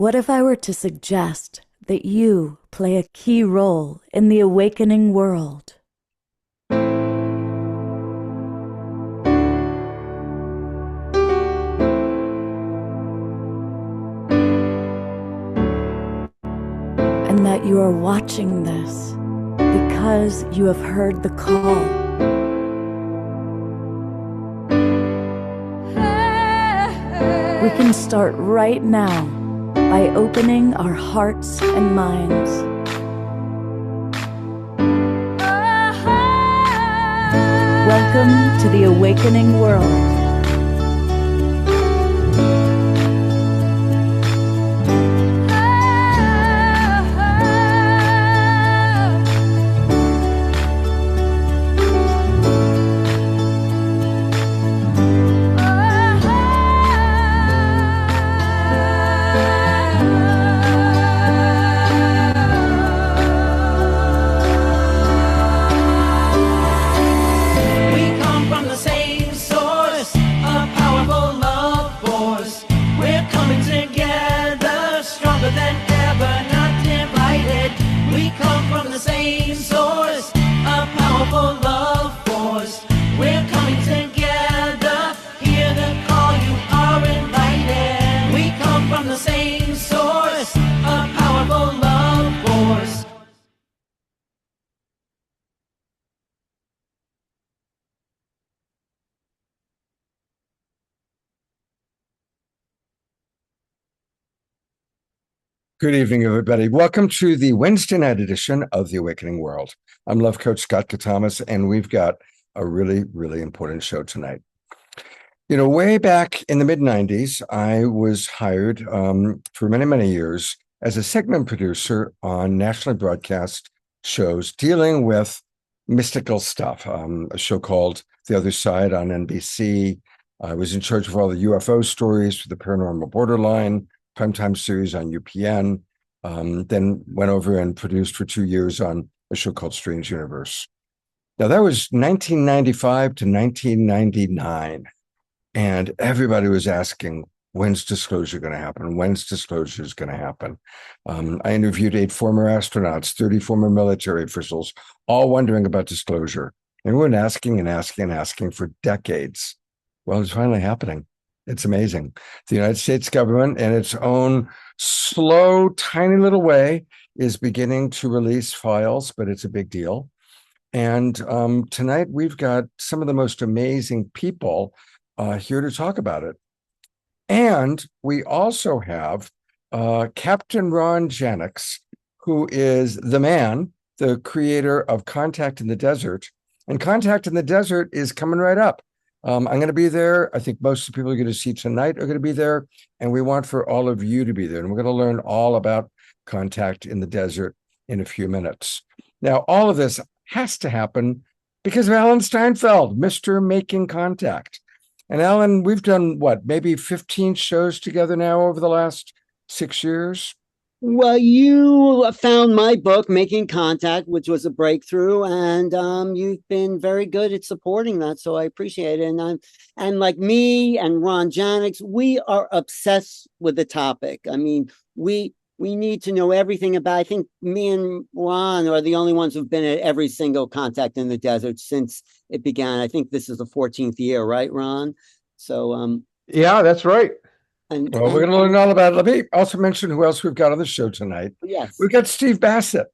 What if I were to suggest that you play a key role in the awakening world? And that you are watching this because you have heard the call. We can start right now by opening our hearts and minds. Welcome to the awakening world. Good evening, everybody. Welcome to the Wednesday night edition of The Awakening World. I'm Love Coach Scott Katamas, and we've got a really, really important show tonight. You know, way back in the mid-90s, I was hired for many, many years as a segment producer on nationally broadcast shows dealing with mystical stuff, a show called The Other Side on NBC. I was in charge of all the UFO stories for the Paranormal Borderline primetime series on UPN, then went over and produced for 2 years on a show called Strange Universe. Now, that was 1995 to 1999, and everybody was asking, when's disclosure going to happen? When's disclosure is going to happen? I interviewed 8 former astronauts, 30 former military officials, all wondering about disclosure. And we've been asking and asking and asking for decades. Well, it's finally happening. It's amazing. The United States government, in its own slow, tiny little way, is beginning to release files, but it's a big deal. And tonight, we've got some of the most amazing people here to talk about it. And we also have Captain Ron Janix, who is the man, the creator of Contact in the Desert. And Contact in the Desert is coming right up. I'm going to be there. I think most of the people you're going to see tonight are going to be there. And we want for all of you to be there. And we're going to learn all about Contact in the Desert in a few minutes. Now, all of this has to happen because of Alan Steinfeld, Mr. Making Contact. And Alan, we've done what, maybe 15 shows together now over the last 6 years? Well, you found my book, Making Contact, which was a breakthrough, and you've been very good at supporting that, so I appreciate it. And like me and Ron Janix, we are obsessed with the topic. I mean, we need to know everything about. I think me and Ron are the only ones who've been at every single Contact in the Desert since it began. I think this is the 14th year, right, Ron? So yeah, that's right. We're going to learn all about it. Let me also mention who else we've got on the show tonight. Yes. We've got Steve Bassett.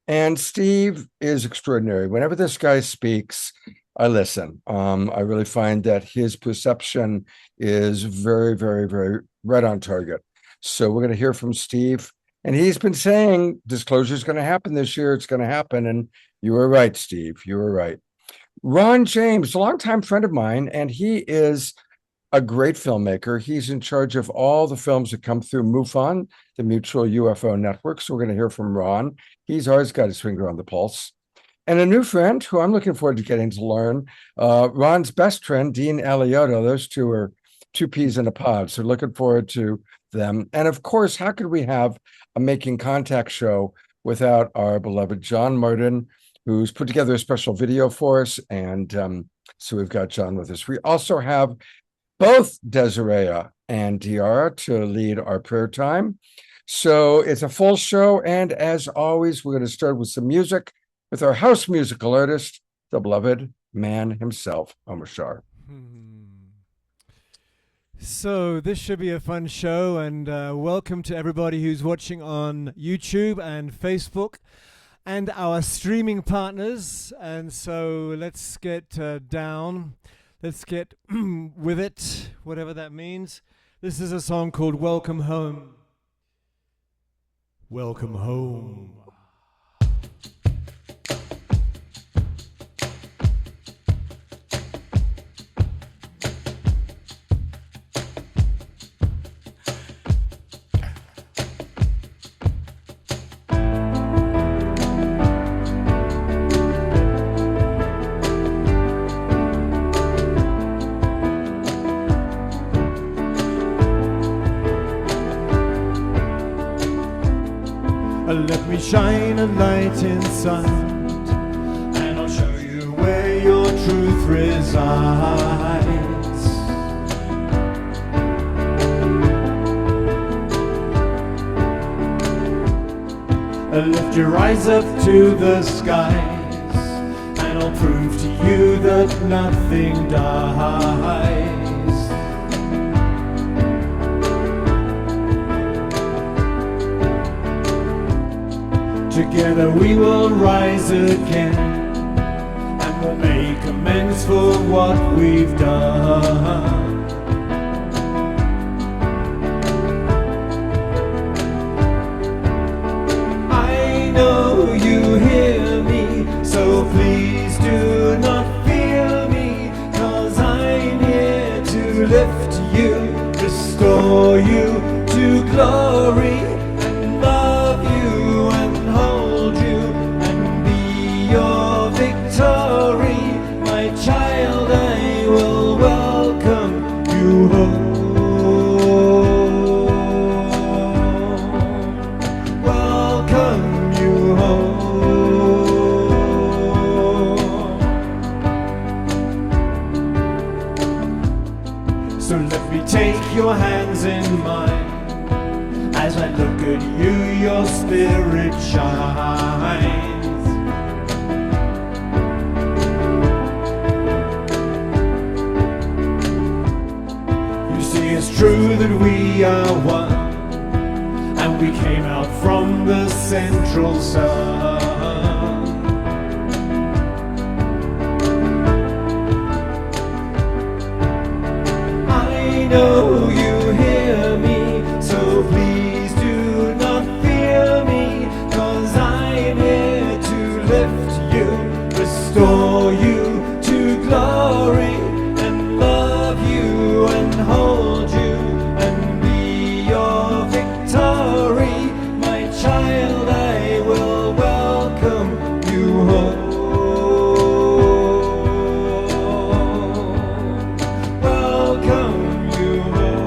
And Steve is extraordinary. Whenever this guy speaks, I listen. I really find that his perception is very, very, very right on target. So we're going to hear from Steve. And he's been saying disclosure is going to happen this year. It's going to happen. And you were right, Steve. You were right. Ron James, a longtime friend of mine, and he is a great filmmaker. He's in charge of all the films that come through MUFON, the Mutual UFO Network. So we're going to hear from Ron. He's always got his finger on the pulse. And a new friend who I'm looking forward to getting to learn, Ron's best friend, Dean Alioto. Those two are two peas in a pod. So looking forward to them. And of course, how could we have a Making Contact show without our beloved John Martin, who's put together a special video for us. And so we've got John with us. We also have both Desiree and Diara to lead our prayer time. So it's a full show. And as always, we're going to start with some music with our house musical artist, the beloved man himself, Homer Shar. So this should be a fun show, and welcome to everybody who's watching on YouTube and Facebook and our streaming partners. And so let's get down. Let's get with it, whatever that means. This is a song called Welcome Home. Welcome home. Let me shine a light inside, and I'll show you where your truth resides. Lift your eyes up to the skies, and I'll prove to you that nothing dies. Together we will rise again, and we'll make amends for what we've done. I know you hear me, so please do not fear me, 'cause I'm here to lift you, restore you to glory, and love you and hold you and be your victory. My child, I will welcome you home. Welcome you home. So let me take your hands in mine. As I look at you, your spirit shines. You see, it's true that we are one, and we came out from the central sun. I know you hear me, so please do not fear me, 'cause I'm here to lift you, restore you to glory, and love you and hold you and be your victory. My child, I will welcome you home. Welcome you home.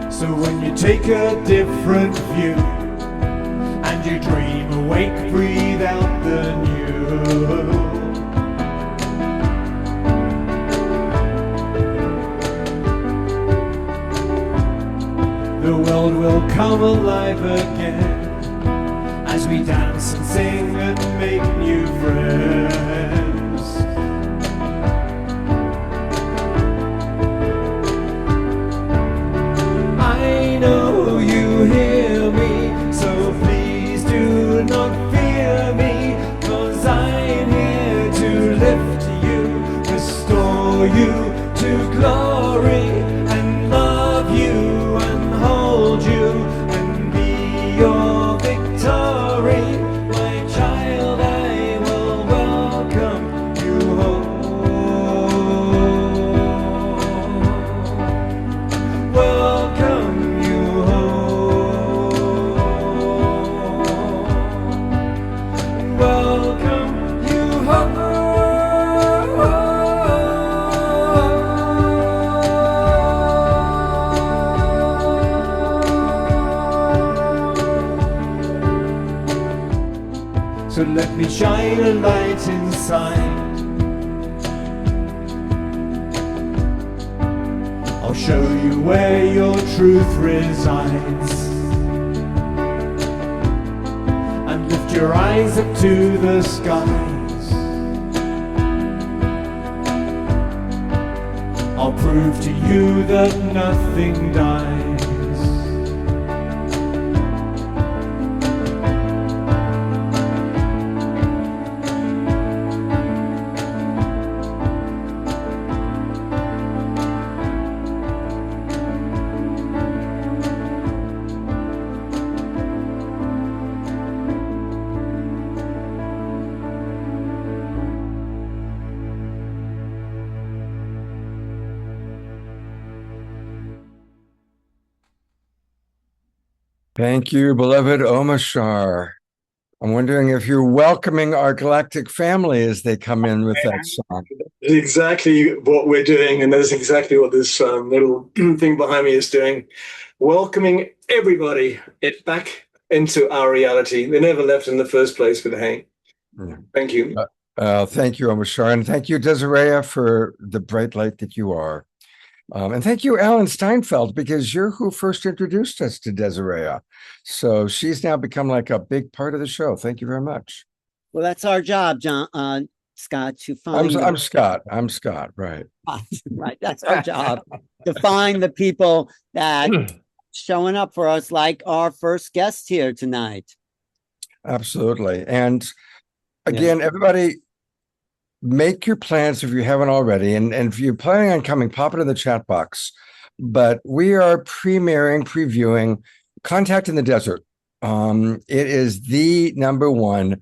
So when you take a different view and you dream awake, breathe out the new. The world will come alive again as we dance and sing and make new friends. I know you hear me, so please do not fear me, 'cause I'm here to lift you, restore you to glory, and love you and hold you and be your victory. My child, I will welcome Let me shine a light inside. I'll show you where your truth resides, and lift your eyes up to the skies. I'll prove to you that nothing dies. Thank you, beloved Omashar. I'm wondering if you're welcoming our galactic family as they come in with that song. That's exactly what we're doing, and that's exactly what this little thing behind me is doing. Welcoming everybody back into our reality. They never left in the first place, but hey, thank you. Thank you, Omashar, and thank you, Desiree, for the bright light that you are. And thank you, Alan Steinfeld, because you're who first introduced us to Desiree. So she's now become like a big part of the show. Thank you very much. Well, that's our job, John, Scott, to find. I'm Scott. I'm Scott. Right. Right. That's our job, to find the people that showing up for us, like our first guest here tonight. Absolutely. And again, everybody, make your plans if you haven't already. And if you're planning on coming, pop it in the chat box. But we are previewing Contact in the Desert. It is the #1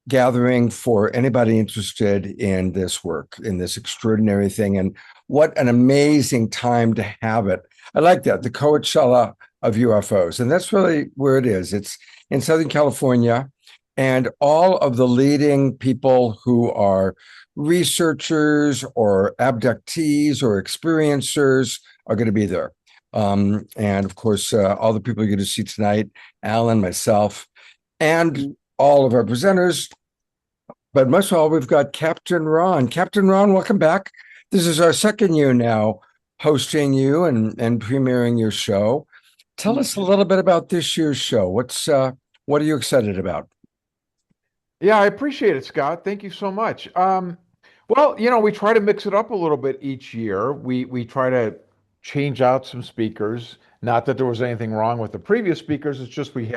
gathering for anybody interested in this work, in this extraordinary thing. And what an amazing time to have it. I like that, the Coachella of UFOs. And that's really where it is. It's in Southern California. And all of the leading people who are researchers or abductees or experiencers are going to be there. And of course, all the people you're going to see tonight, Alan, myself, and all of our presenters. But most of all, we've got Captain Ron. Captain Ron, welcome back. This is our second year now hosting you and premiering your show. Tell us a little bit about this year's show. What are you excited about? Yeah, I appreciate it, Scott. Thank you so much. Well, we try to mix it up a little bit each year. We try to change out some speakers. Not that there was anything wrong with the previous speakers. It's just we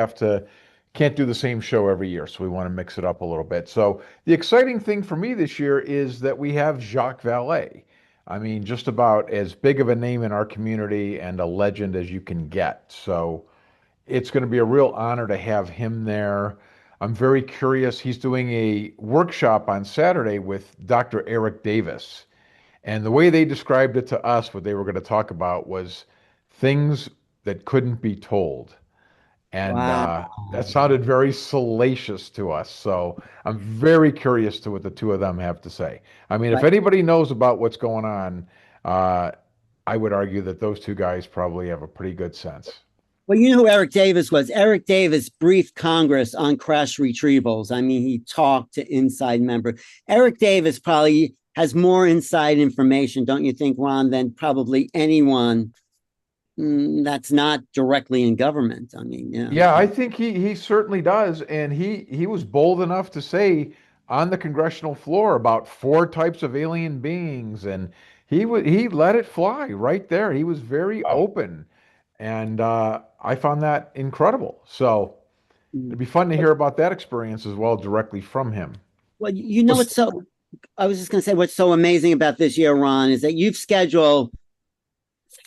can't do the same show every year. So we want to mix it up a little bit. So the exciting thing for me this year is that we have Jacques Vallée. I mean, just about as big of a name in our community and a legend as you can get. So it's going to be a real honor to have him there. I'm very curious. He's doing a workshop on Saturday with Dr. Eric Davis. And the way they described it to us, what they were going to talk about was things that couldn't be told. And that sounded very salacious to us. So I'm very curious to what the two of them have to say. I mean, if anybody knows about what's going on, I would argue that those two guys probably have a pretty good sense. Well, you know who Eric Davis was? Eric Davis briefed Congress on crash retrievals. I mean, he talked to inside members. Eric Davis probably has more inside information, don't you think, Ron, than probably anyone that's not directly in government. I mean, yeah. Yeah, I think he certainly does. And he was bold enough to say on the congressional floor about 4 types of alien beings. And he let it fly right there. He was very open. And I found that incredible. So it'd be fun to hear about that experience as well, directly from him. Well, I was just going to say, what's so amazing about this year, Ron, is that you've scheduled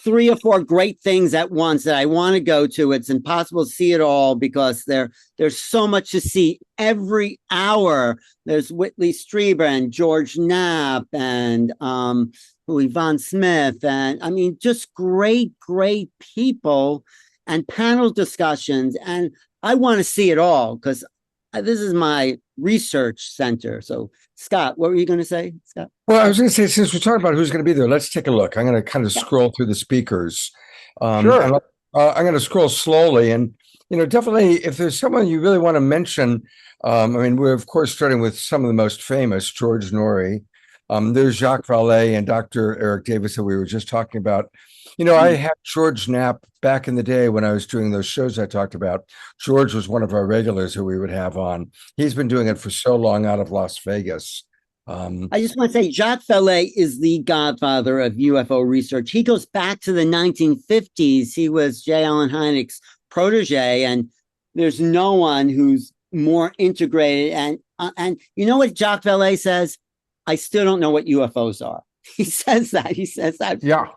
3 or 4 great things at once that I want to go to. It's impossible to see it all because there's so much to see every hour. There's Whitley Strieber and George Knapp and Yvonne Smith. And I mean, just great people and panel discussions. And I want to see it all because this is my research center. So, Scott, what were you going to say, Scott? Well, I was going to say, since we're talking about who's going to be there, let's take a look. I'm going to kind of scroll through the speakers. Sure. And I'm going to scroll slowly. And definitely if there's someone you really want to mention, I mean, we're of course starting with some of the most famous, George Norrie. There's Jacques Vallée and Dr. Eric Davis that we were just talking about. I had George Knapp back in the day when I was doing those shows I talked about. George was one of our regulars who we would have on. He's been doing it for so long out of Las Vegas. I just want to say Jacques Vallée is the godfather of UFO research. He goes back to the 1950s. He was J. Allen Hynek's protege, and there's no one who's more integrated. And you know what Jacques Vallée says? I still don't know what UFOs are. He says that. He says that. Yeah.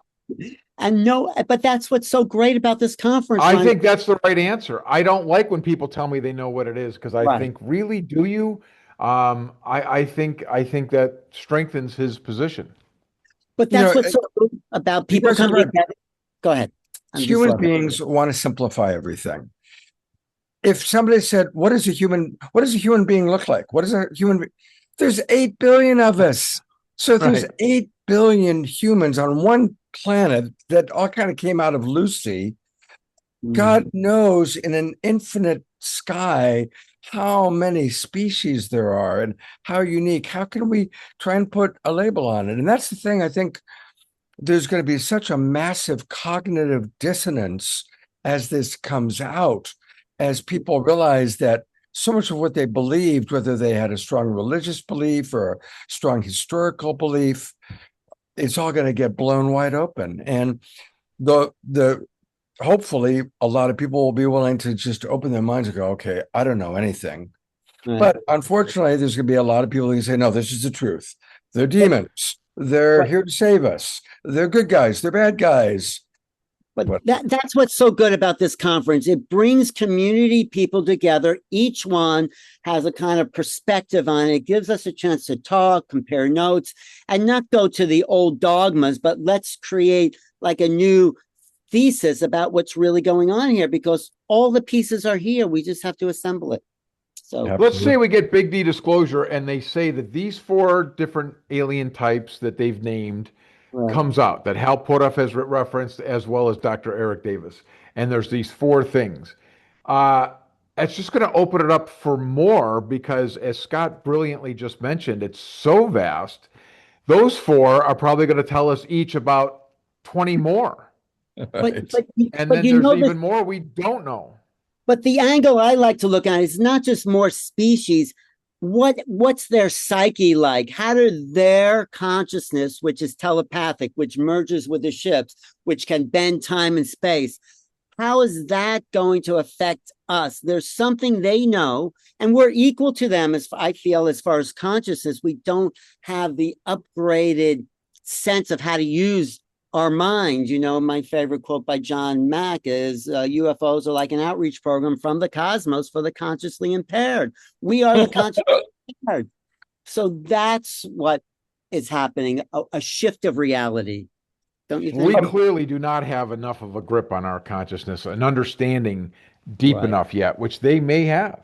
And no, but that's what's so great about this conference. I think that's the right answer. I don't like when people tell me they know what it is, because I Right. think, really, do you? I think that strengthens his position. But that's what's so good about people coming together. Go ahead. Human beings want to simplify everything. If somebody said, what does a human being look like? What is a human being? There's 8 billion of us. So there's 8 billion humans on one planet that all kind of came out of Lucy. God knows in an infinite sky how many species there are and how unique. How can we try and put a label on it? And that's the thing. I think there's going to be such a massive cognitive dissonance as this comes out, as people realize that so much of what they believed, whether they had a strong religious belief or a strong historical belief, it's all going to get blown wide open. And hopefully a lot of people will be willing to just open their minds and go, okay, I don't know anything. Right. But unfortunately, there's going to be a lot of people who say, no, this is the truth. They're demons. They're here to save us. They're good guys. They're bad guys. But that's what's so good about this conference. It brings community people together. Each one has a kind of perspective on it. It gives us a chance to talk, compare notes, and not go to the old dogmas, but let's create like a new thesis about what's really going on here, because all the pieces are here. We just have to assemble it. So let's say we get Big D disclosure and they say that these 4 different alien types that they've named comes out, that Hal Puthoff has referenced, as well as Dr. Eric Davis. And there's these 4 things. It's just going to open it up for more, because as Scott brilliantly just mentioned, it's so vast. Those 4 are probably going to tell us each about 20 more. And then there's even more we don't know. But the angle I like to look at is not just more species. What's their psyche like? How do their consciousness, which is telepathic, which merges with the ships, which can bend time and space, how is that going to affect us? There's something they know, and we're equal to them, as I feel, as far as consciousness. We don't have the upgraded sense of how to use our mind. My favorite quote by John Mack is UFOs are like an outreach program from the cosmos for the consciously impaired. We are the consciously impaired. So that's what is happening, a shift of reality. Don't you think? We clearly do not have enough of a grip on our consciousness, an understanding deep enough yet, which they may have.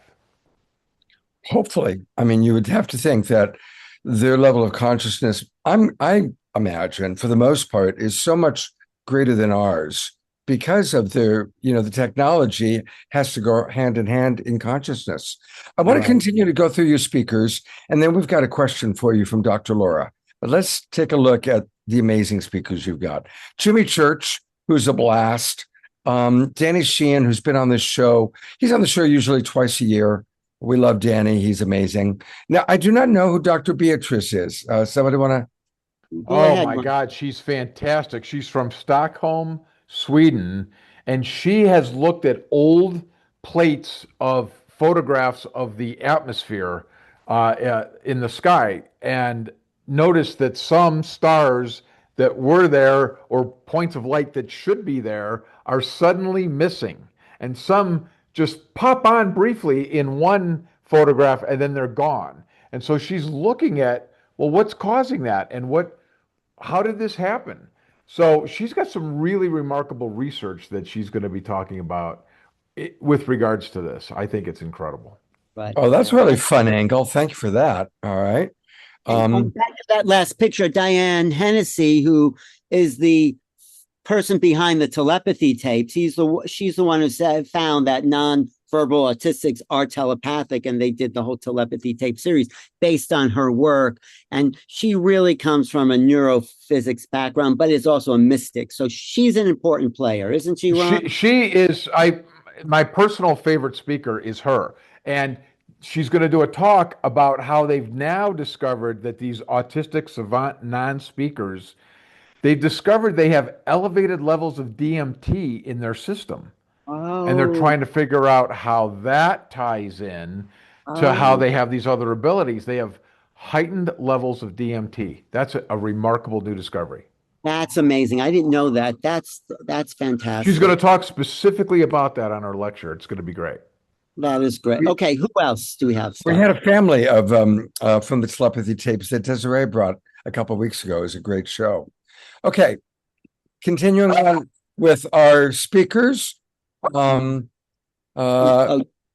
Hopefully. I mean, you would have to think that their level of consciousness, I imagine, for the most part, is so much greater than ours, because of their, the technology has to go hand in hand in consciousness. I want to continue to go through your speakers, and then we've got a question for you from Dr. Laura. But let's take a look at the amazing speakers you've got. Jimmy Church, who's a blast. Danny Sheehan, who's been on this show. He's on the show usually twice a year. We love Danny. He's amazing. Now, I do not know who Dr. Beatrice is. Somebody want to? Oh my God, she's fantastic. She's from Stockholm, Sweden, and she has looked at old plates of photographs of the atmosphere in the sky, and noticed that some stars that were there, or points of light that should be there, are suddenly missing. And some just pop on briefly in one photograph and then they're gone. And so she's looking at, well, what's causing that? And how did this happen? So she's got some really remarkable research that she's going to be talking about with regards to this. I think it's incredible. Right. Oh, that's a really fun angle. Thank you for that. All right. Back to that last picture, Diane Hennessy, who is the person behind the telepathy tapes. She's the one who found that non-verbal autistics are telepathic, and they did the whole telepathy tape series based on her work. And she really comes from a neurophysics background, but is also a mystic. So she's an important player, isn't she, Ron? She is. My personal favorite speaker is her, and she's going to do a talk about how they've now discovered that these autistic savant non-speakers, they've discovered they have elevated levels of DMT in their system. And they're trying to figure out how that ties in to how they have these other abilities. They have heightened levels of DMT. That's a remarkable new discovery. That's amazing. I didn't know that. That's fantastic. She's going to talk specifically about that on her lecture. It's going to be great. That is great. Okay, who else do we have? We had a family of from the telepathy tapes that Desiree brought a couple of weeks ago. It was a great show. Okay, continuing on with our speakers. Whitley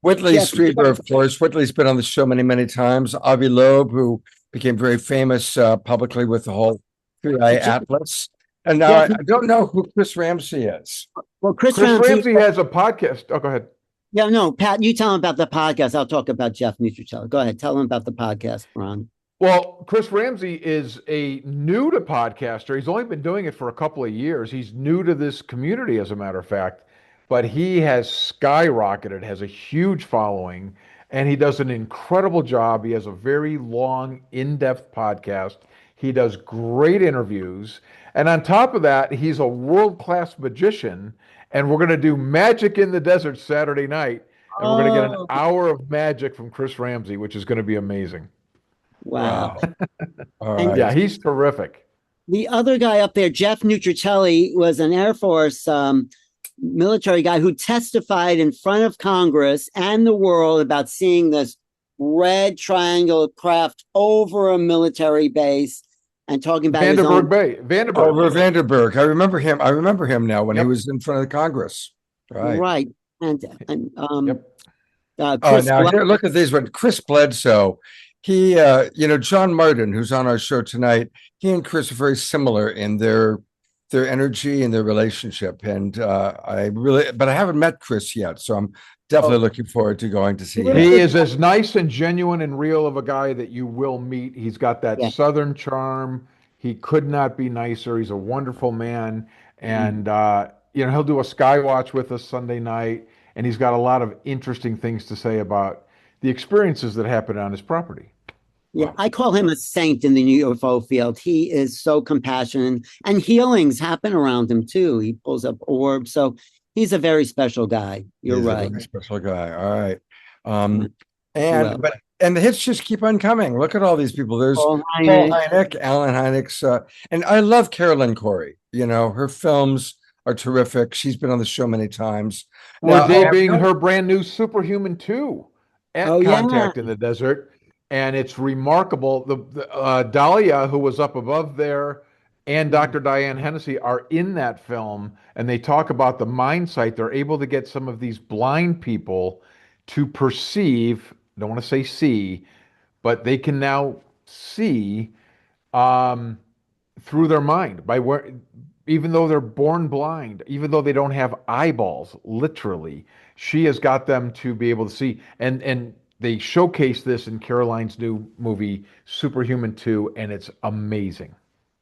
Strieber, of course. Whitley's been on the show many, many times. Avi Loeb, who became very famous publicly with the whole 3-Eye Atlas. And now I don't know who Chris Ramsey is. Well, Chris Ramsey has a podcast. Oh, go ahead. Yeah, no, Pat, you tell him about the podcast. I'll talk about Jeff Nutricelli. Go ahead. Tell him about the podcast, Ron. Well, Chris Ramsey is a new to podcaster. He's only been doing it for a couple of years. He's new to this community, as a matter of fact, but he has skyrocketed, has a huge following, and he does an incredible job. He has a very long, in-depth podcast. He does great interviews. And on top of that, he's a world-class magician. And we're going to do Magic in the Desert Saturday night. And we're going to get an hour of magic from Chris Ramsey, which is going to be amazing. Wow. All right. Yeah, he's terrific. The other guy up there, Jeff Nutricelli, was an Air Force military guy who testified in front of Congress and the world about seeing this red triangle craft over a military base. And talking about Vandenberg Bay. Over Vandenberg. I remember him. I remember him now when he was in front of the Congress. Right. Right. And Chris now here, look at these. But Chris Bledsoe, he, John Martin, who's on our show tonight, he and Chris are very similar in their energy and their relationship. And I haven't met Chris yet, so I'm definitely looking forward to going to see him. He is as nice and genuine and real of a guy that you will meet. He's got that Southern charm. He could not be nicer. He's a wonderful man. And, he'll do a Skywatch with us Sunday night. And he's got a lot of interesting things to say about the experiences that happened on his property. Yeah, wow. I call him a saint in the UFO field. He is so compassionate, and healings happen around him too. He pulls up orbs. So he's a very special guy. You're right. A very special guy. All right. And the hits just keep on coming. Look at all these people. There's Paul Hynek, Alan Hynek, and I love Carolyn Corey. Her films are terrific. She's been on the show mahany times. We're debuting her brand new Superhuman 2 at Contact in the Desert. And it's remarkable. The Dahlia, who was up above there, and Dr. Diane Hennessy are in that film, and they talk about the mind sight. They're able to get some of these blind people to perceive, I don't want to say see, but they can now see through their mind, even though they're born blind, even though they don't have eyeballs, literally. She has got them to be able to see. And they showcase this in Caroline's new movie, Superhuman 2, and it's amazing.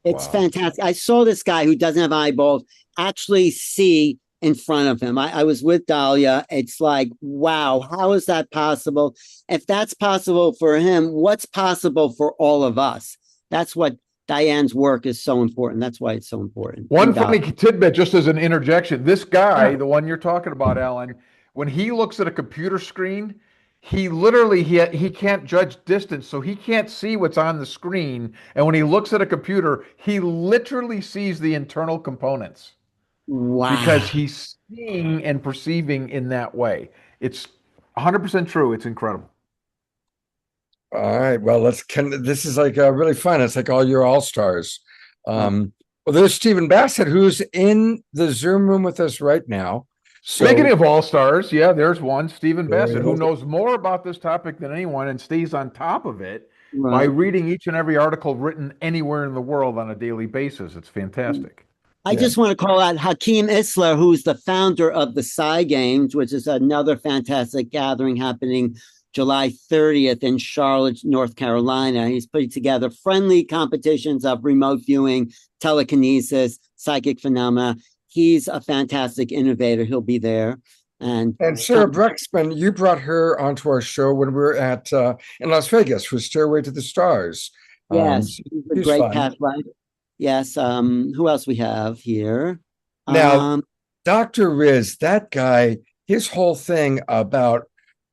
It's fantastic. I saw this guy who doesn't have eyeballs actually see in front of him. I was with Dahlia. It's like, wow, how is that possible? If that's possible for him, what's possible for all of us? That's what Diane's work is so important. That's why it's so important. One funny tidbit, just as an interjection, this guy, the one you're talking about, Alan, when he looks at a computer screen, he literally, he can't judge distance, so he can't see what's on the screen. And when he looks at a computer, he literally sees the internal components. Wow. Because he's seeing and perceiving in that way. It's 100% true. It's incredible. All right. Well, this is like really fun. It's like all your all-stars. Well, there's Stephen Bassett, who's in the Zoom room with us right now. Speaking of all-stars, there's one, Stephen Bassett, who knows more about this topic than anyone and stays on top of it by reading each and every article written anywhere in the world on a daily basis. It's fantastic. I just want to call out Hakeem Isler, who's the founder of the Psy Games, which is another fantastic gathering happening July 30th in Charlotte, North Carolina. He's putting together friendly competitions of remote viewing, telekinesis, psychic phenomena. He's a fantastic innovator. He'll be there. And Sarah Bruxman, you brought her onto our show when we were at in Las Vegas for Stairway to the Stars. Yes, she's a great fun. past life. Yes. Who else we have here? Now, Dr. Riz, that guy, his whole thing about,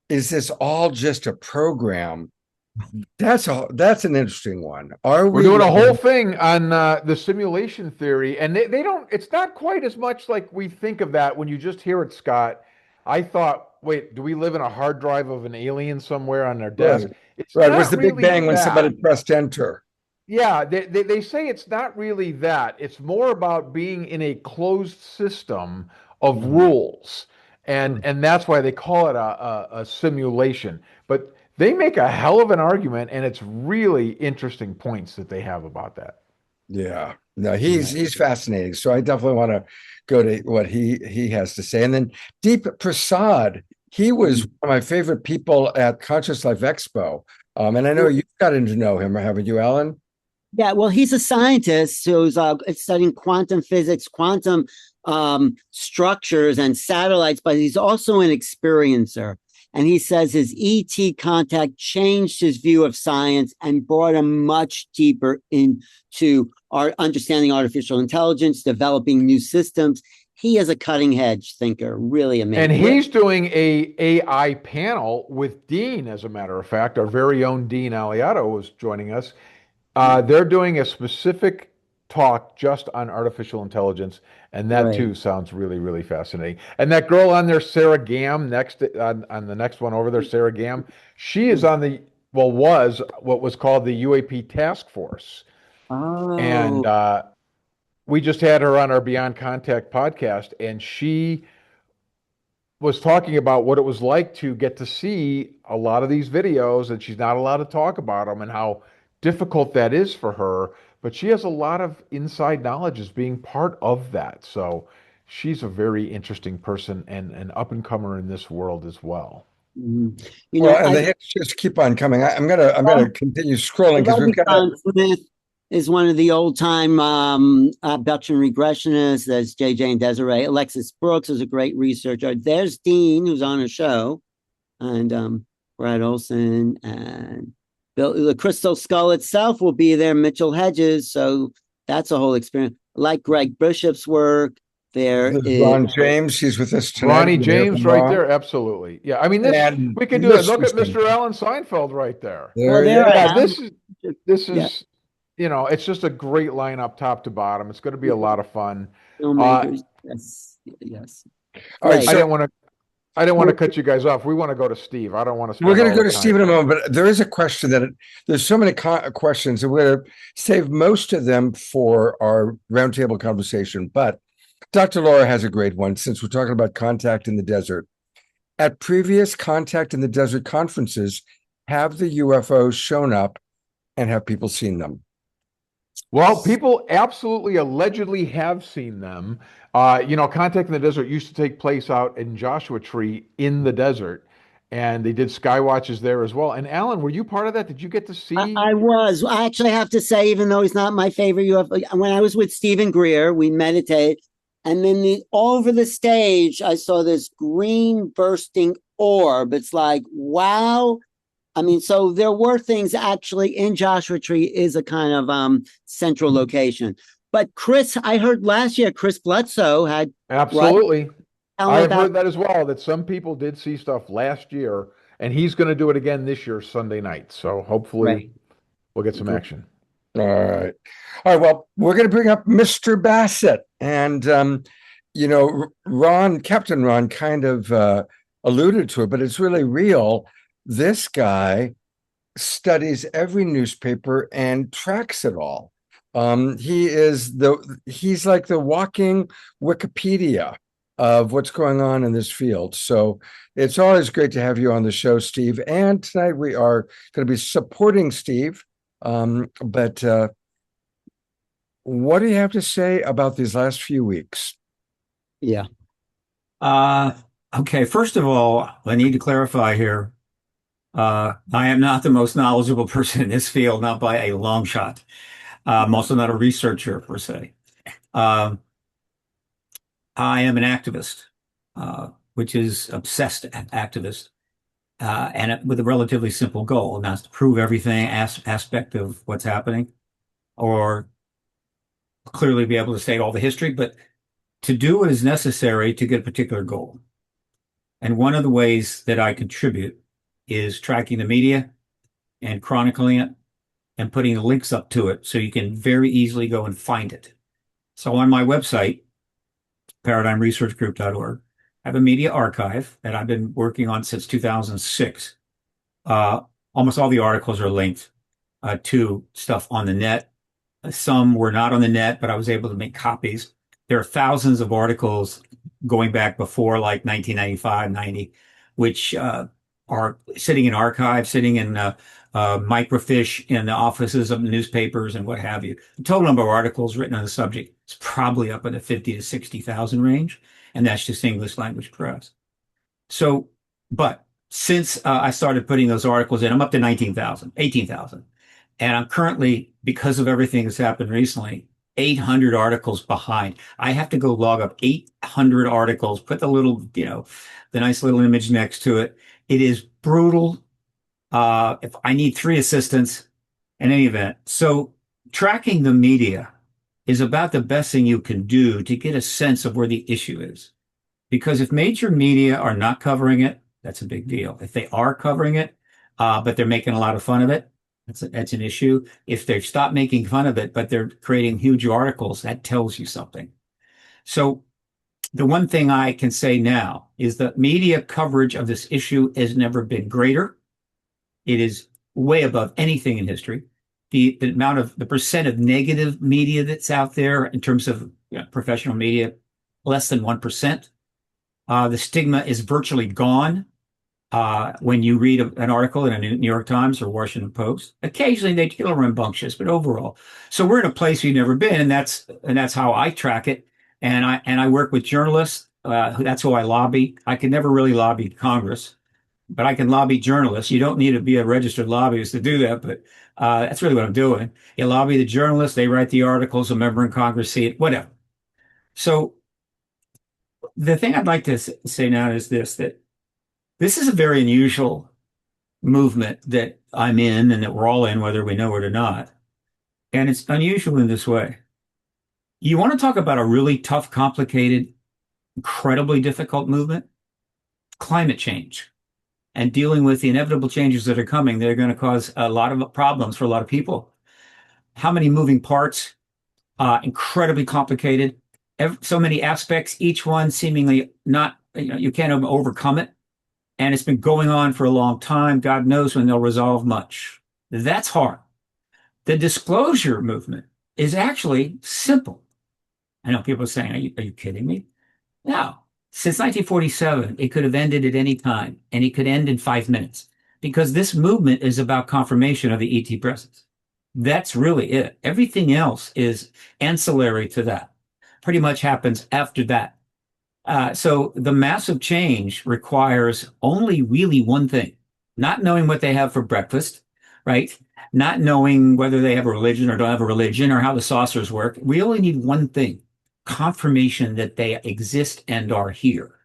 is this all just a program? That's an interesting one. We're doing a whole thing on the simulation theory, and they don't, it's not quite as much like we think of that when you just hear it, Scott. I thought, wait, do we live in a hard drive of an alien somewhere on their desk? Right. It was the Big Bang when somebody pressed enter. Yeah, they say it's not really that. It's more about being in a closed system of rules. And that's why they call it a simulation. But they make a hell of an argument, and it's really interesting points that they have about that. Yeah. No, he's fascinating. So I definitely want to go to what he has to say. And then Deep Prasad, he was one of my favorite people at Conscious Life Expo. And I know you've gotten to know him, haven't you, Alan? Yeah, well, he's a scientist who's studying quantum physics, quantum structures and satellites, but he's also an experiencer. And he says his ET contact changed his view of science and brought him much deeper into our understanding artificial intelligence, developing new systems. He is a cutting edge thinker, really amazing. And he's doing a AI panel with Dean, as a matter of fact. Our very own Dean Alioto was joining us. They're doing a specific talk just on artificial intelligence, and that too sounds really, really fascinating. And that girl on there, Sarah Gam, next on the next one over there, Sarah Gam, she is on was what was called the UAP task force. Oh. And we just had her on our Beyond Contact podcast, and she was talking about what it was like to get to see a lot of these videos, and she's not allowed to talk about them, and how difficult that is for her, but she has a lot of inside knowledge as being part of that. So she's a very interesting person and an up and comer in this world as well. You know, and the hits just keep on coming. I'm gonna continue scrolling because we've got Smith is one of the old time abduction regressionists. There's JJ and Desiree. Alexis Brooks is a great researcher. There's Dean, who's on a show, and Brad Olson, and the Crystal Skull itself will be there, Mitchell Hedges. So that's a whole experience. Like Greg Bishop's work. There is Ron James. He's with us tonight. Ronnie James right there. Absolutely. Yeah. I mean, we could do it. Look at Mr. Alan Steinfeld right there. This is, you know, it's just a great lineup top to bottom. It's going to be a lot of fun. Filmmakers. Yes. All right. I didn't want to cut you guys off. We want to go to Steve. I don't want to. We're going to go to Steve in a moment, but there is a question there's so many questions, and we're going to save most of them for our roundtable conversation. But Dr. Laura has a great one, since we're talking about contact in the desert. At previous Contact in the Desert conferences, have the UFOs shown up, and have people seen them? Well, people absolutely allegedly have seen them. Contact in the Desert used to take place out in Joshua Tree in the desert, and they did sky watches there as well. And Alan, were you part of that? Did you get to see? I was. I actually have to say, even though he's not my favorite UFO, when I was with Stephen Greer, we meditated, and then all over the stage, I saw this green bursting orb. It's like, wow. I mean, so there were things actually in Joshua Tree is a kind of central location. But Chris, I heard last year, Chris Bledsoe had. Absolutely. I've heard that as well, that some people did see stuff last year, and he's going to do it again this year, Sunday night. So hopefully we'll get some action. All right. Well, we're going to bring up Mr. Bassett. And, Captain Ron kind of alluded to it, but it's really real. This guy studies every newspaper and tracks it all. He's like the walking Wikipedia of what's going on in this field. So it's always great to have you on the show, Steve. And tonight we are going to be supporting Steve. But what do you have to say about these last few weeks? Yeah. Okay, first of all, I need to clarify here. I am not the most knowledgeable person in this field, not by a long shot. I'm also not a researcher per se. Um, I am an activist, which is obsessed activist, and with a relatively simple goal, and that's to prove everything aspect of what's happening, or clearly be able to state all the history, but to do what is necessary to get a particular goal. And one of the ways that I contribute is tracking the media and chronicling it and putting the links up to it so you can very easily go and find it. So on my website, paradigmresearchgroup.org, I have a media archive that I've been working on since 2006. Almost all the articles are linked to stuff on the net. Some were not on the net, but I was able to make copies. There are thousands of articles going back before like 1995, 90, which are sitting in archives, sitting in microfiche in the offices of the newspapers and what have you. The total number of articles written on the subject is probably up in the 50 to 60,000 range, and that's just English language press. So, but since I started putting those articles in, I'm up to 19,000, 18,000. And I'm currently, because of everything that's happened recently, 800 articles behind. I have to go log up 800 articles, put the little, the nice little image next to it. It is brutal. If I need 3 assistants in any event. So tracking the media is about the best thing you can do to get a sense of where the issue is. Because if major media are not covering it, that's a big deal. If they are covering it, but they're making a lot of fun of it, that's an issue. If they've stopped making fun of it, but they're creating huge articles, that tells you something. So the one thing I can say now is that media coverage of this issue has never been greater. It is way above anything in history. The percent of negative media that's out there in terms of professional media, less than 1%. The stigma is virtually gone. When you read an article in a New York Times or Washington Post, occasionally they feel rambunctious, but overall. So we're in a place we've never been, and that's how I track it. And I work with journalists. That's who I lobby. I can never really lobby Congress, but I can lobby journalists. You don't need to be a registered lobbyist to do that, but that's really what I'm doing. You lobby the journalists, they write the articles, a member in Congress see it, whatever. So the thing I'd like to say now is that this is a very unusual movement that I'm in and that we're all in, whether we know it or not. And it's unusual in this way. You want to talk about a really tough, complicated, incredibly difficult movement? Climate change and dealing with the inevitable changes that are coming. They're going to cause a lot of problems for a lot of people. How many moving parts? Incredibly complicated. So many aspects, each one seemingly not, you can't overcome it. And it's been going on for a long time. God knows when they'll resolve much. That's hard. The disclosure movement is actually simple. I know people are saying, are you kidding me? No. Since 1947, it could have ended at any time, and it could end in 5 minutes, because this movement is about confirmation of the ET presence. That's really it. Everything else is ancillary to that. Pretty much happens after that. So the massive change requires only really one thing: not knowing what they have for breakfast, right? Not knowing whether they have a religion or don't have a religion or how the saucers work. We only need one thing: confirmation that they exist and are here.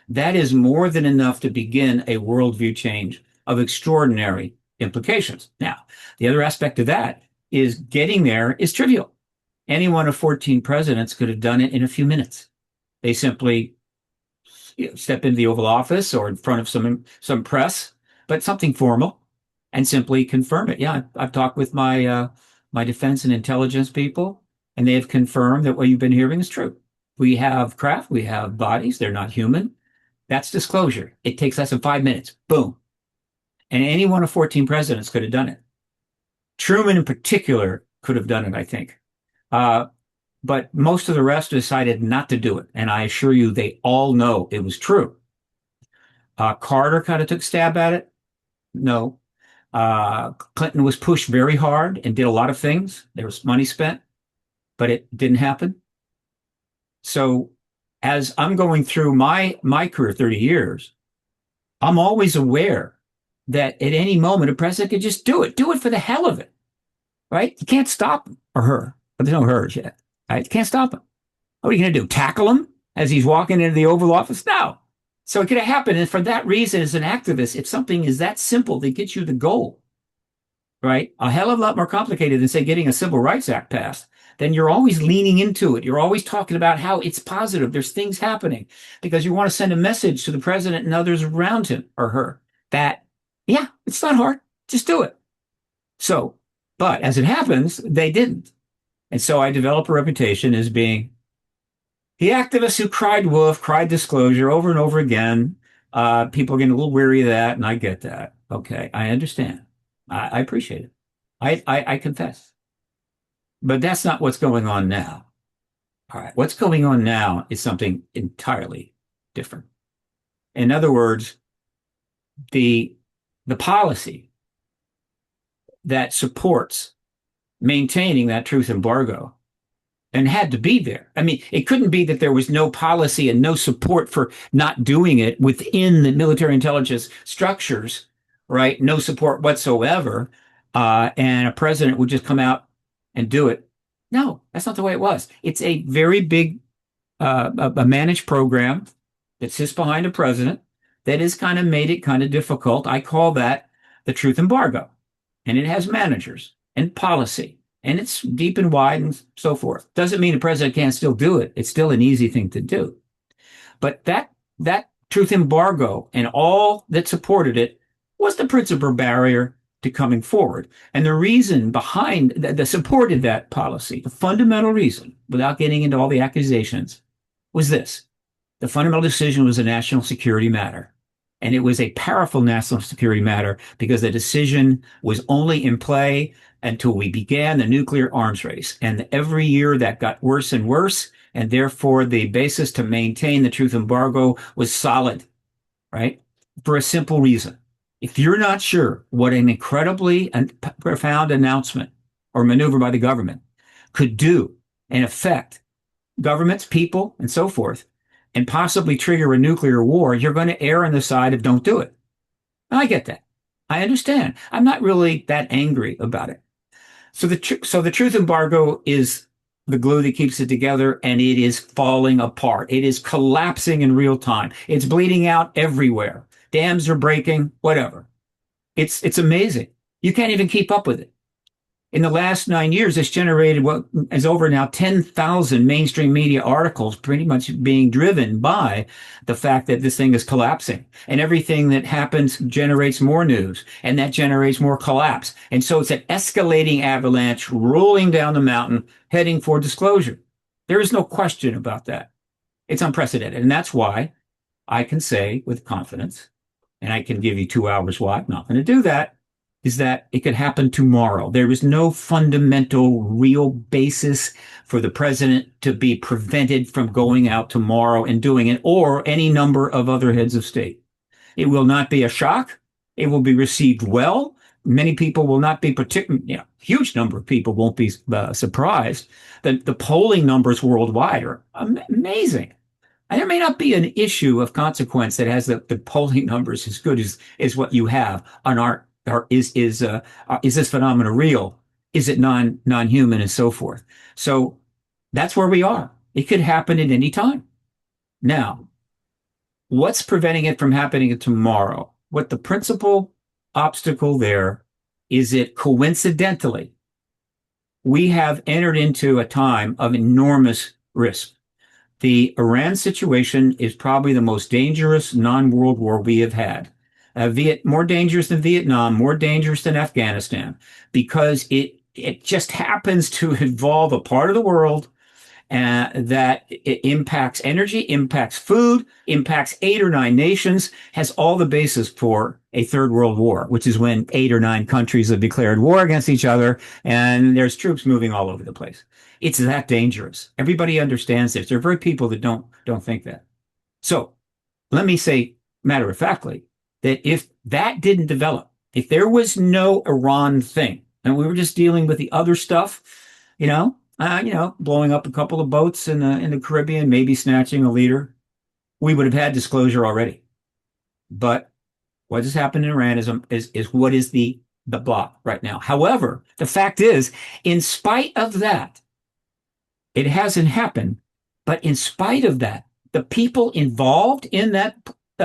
That is more than enough to begin a worldview change of extraordinary implications. Now, the other aspect of that is getting there is trivial. Any one of 14 presidents could have done it in a few minutes. They simply step into the Oval Office or in front of some press, but something formal, and simply confirm it. Yeah, I've talked with my defense and intelligence people, and they have confirmed that what you've been hearing is true. We have craft, we have bodies, they're not human. That's disclosure. It takes less than 5 minutes. Boom. And any one of 14 presidents could have done it. Truman in particular could have done it, I think. But most of the rest decided not to do it. And I assure you, they all know it was true. Carter kind of took a stab at it. No. Clinton was pushed very hard and did a lot of things. There was money spent. but it didn't happen. So as I'm going through my career, 30 years, I'm always aware that at any moment a president could just do it for the hell of it, right? You can't stop him or her, but there's no hers yet, right? You can't stop him. What are you going to do? Tackle him as he's walking into the Oval Office? No. So it could have happened. And for that reason, as an activist, if something is that simple that gets you the goal, right? A hell of a lot more complicated than, say, getting a Civil Rights Act passed. Then you're always leaning into it. You're always talking about how it's positive. There's things happening because you want to send a message to the president and others around him or her that, yeah, it's not hard. Just do it. So, but as it happens, they didn't. And so I developed a reputation as being the activist who cried wolf, cried disclosure over and over again. People are getting a little weary of that, and I get that. Okay, I understand. I appreciate it. I confess. But that's not what's going on now. All right, what's going on now is something entirely different. In other words, the policy that supports maintaining that truth embargo and had to be there. I mean, it couldn't be that there was no policy and no support for not doing it within the military intelligence structures, right? No support whatsoever. And a president would just come out and do it. No, that's not the way it was. It's a very big, a managed program that sits behind a president that has kind of made it kind of difficult. I call that the truth embargo. And it has managers and policy, and it's deep and wide and so forth. Doesn't mean the president can't still do it. It's still an easy thing to do. But that truth embargo and all that supported it was the principal barrier to coming forward. And the reason behind that supported that policy, the fundamental reason, without getting into all the accusations, was this. The fundamental decision was a national security matter. And it was a powerful national security matter because the decision was only in play until we began the nuclear arms race. And every year that got worse and worse. And therefore, the basis to maintain the truth embargo was solid, right? For a simple reason. If you're not sure what an incredibly and profound announcement or maneuver by the government could do and affect governments, people, and so forth, and possibly trigger a nuclear war, you're going to err on the side of don't do it. I get that. I understand. I'm not really that angry about it. So the truth embargo is the glue that keeps it together, and it is falling apart. It is collapsing in real time. It's bleeding out everywhere. Dams are breaking, whatever. It's amazing. You can't even keep up with it. In the last 9 years, it's generated what is over now 10,000 mainstream media articles, pretty much being driven by the fact that this thing is collapsing. And everything that happens generates more news, and that generates more collapse. And so it's an escalating avalanche rolling down the mountain, heading for disclosure. There is no question about that. It's unprecedented. And that's why I can say with confidence, and I can give you 2 hours why I'm not going to do that, is that it could happen tomorrow. There is no fundamental real basis for the president to be prevented from going out tomorrow and doing it, or any number of other heads of state. It will not be a shock. It will be received well. Many people will not be huge number of people won't be surprised. The polling numbers worldwide are amazing. And there may not be an issue of consequence that has the polling numbers as good as what you have on our. Or is this phenomena real? Is it non-human and so forth? So that's where we are. It could happen at any time. Now, what's preventing it from happening tomorrow? What the principal obstacle there is that coincidentally, we have entered into a time of enormous risk. The Iran situation is probably the most dangerous non-world war we have had. More dangerous than Vietnam, more dangerous than Afghanistan, because it just happens to involve a part of the world that it impacts energy, impacts food, impacts 8 or 9 nations, has all the basis for a third world war, which is when 8 or 9 countries have declared war against each other, and there's troops moving all over the place. It's that dangerous. Everybody understands this. There are very people that don't think that. So let me say, matter of factly, that if that didn't develop, if there was no Iran thing, and we were just dealing with the other stuff, blowing up a couple of boats in the Caribbean, maybe snatching a leader, we would have had disclosure already. But what has happened in Iran is what is the block right now. However, the fact is, in spite of that, it hasn't happened. But in spite of that, the people involved in that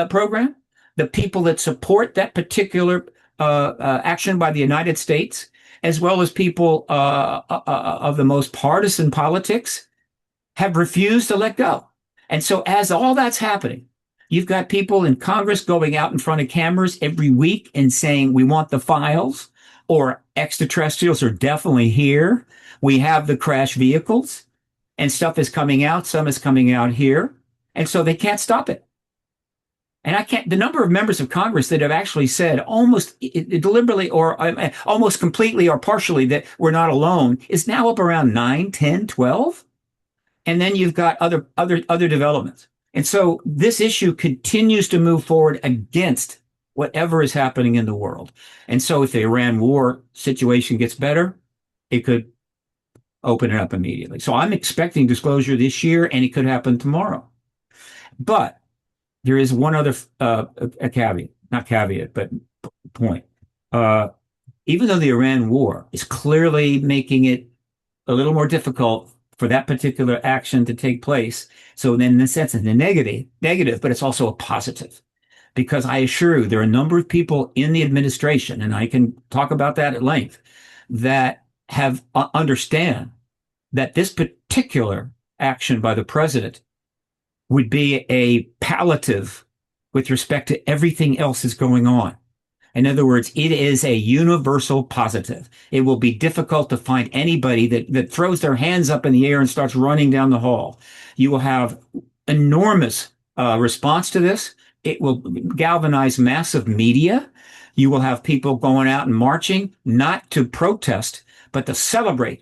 program, the people that support that particular action by the United States, as well as people of the most partisan politics, have refused to let go. And so as all that's happening, you've got people in Congress going out in front of cameras every week and saying, we want the files, or extraterrestrials are definitely here. We have the crash vehicles, and stuff is coming out. Some is coming out here. And so they can't stop it. And the number of members of Congress that have actually said almost deliberately or almost completely or partially that we're not alone is now up around 9, 10, 12. And then you've got other developments. And so this issue continues to move forward against whatever is happening in the world. And so if the Iran war situation gets better, it could open it up immediately. So I'm expecting disclosure this year, and it could happen tomorrow. But there is one other a caveat, not caveat, but point. Even though the Iran war is clearly making it a little more difficult for that particular action to take place, so then in a sense it's a negative, but it's also a positive. Because I assure you, there are a number of people in the administration, and I can talk about that at length, that have understand that this particular action by the president would be a palliative with respect to everything else that's going on. In other words, it is a universal positive. It will be difficult to find anybody that throws their hands up in the air and starts running down the hall. You will have enormous response to this. It will galvanize massive media. You will have people going out and marching, not to protest, but to celebrate.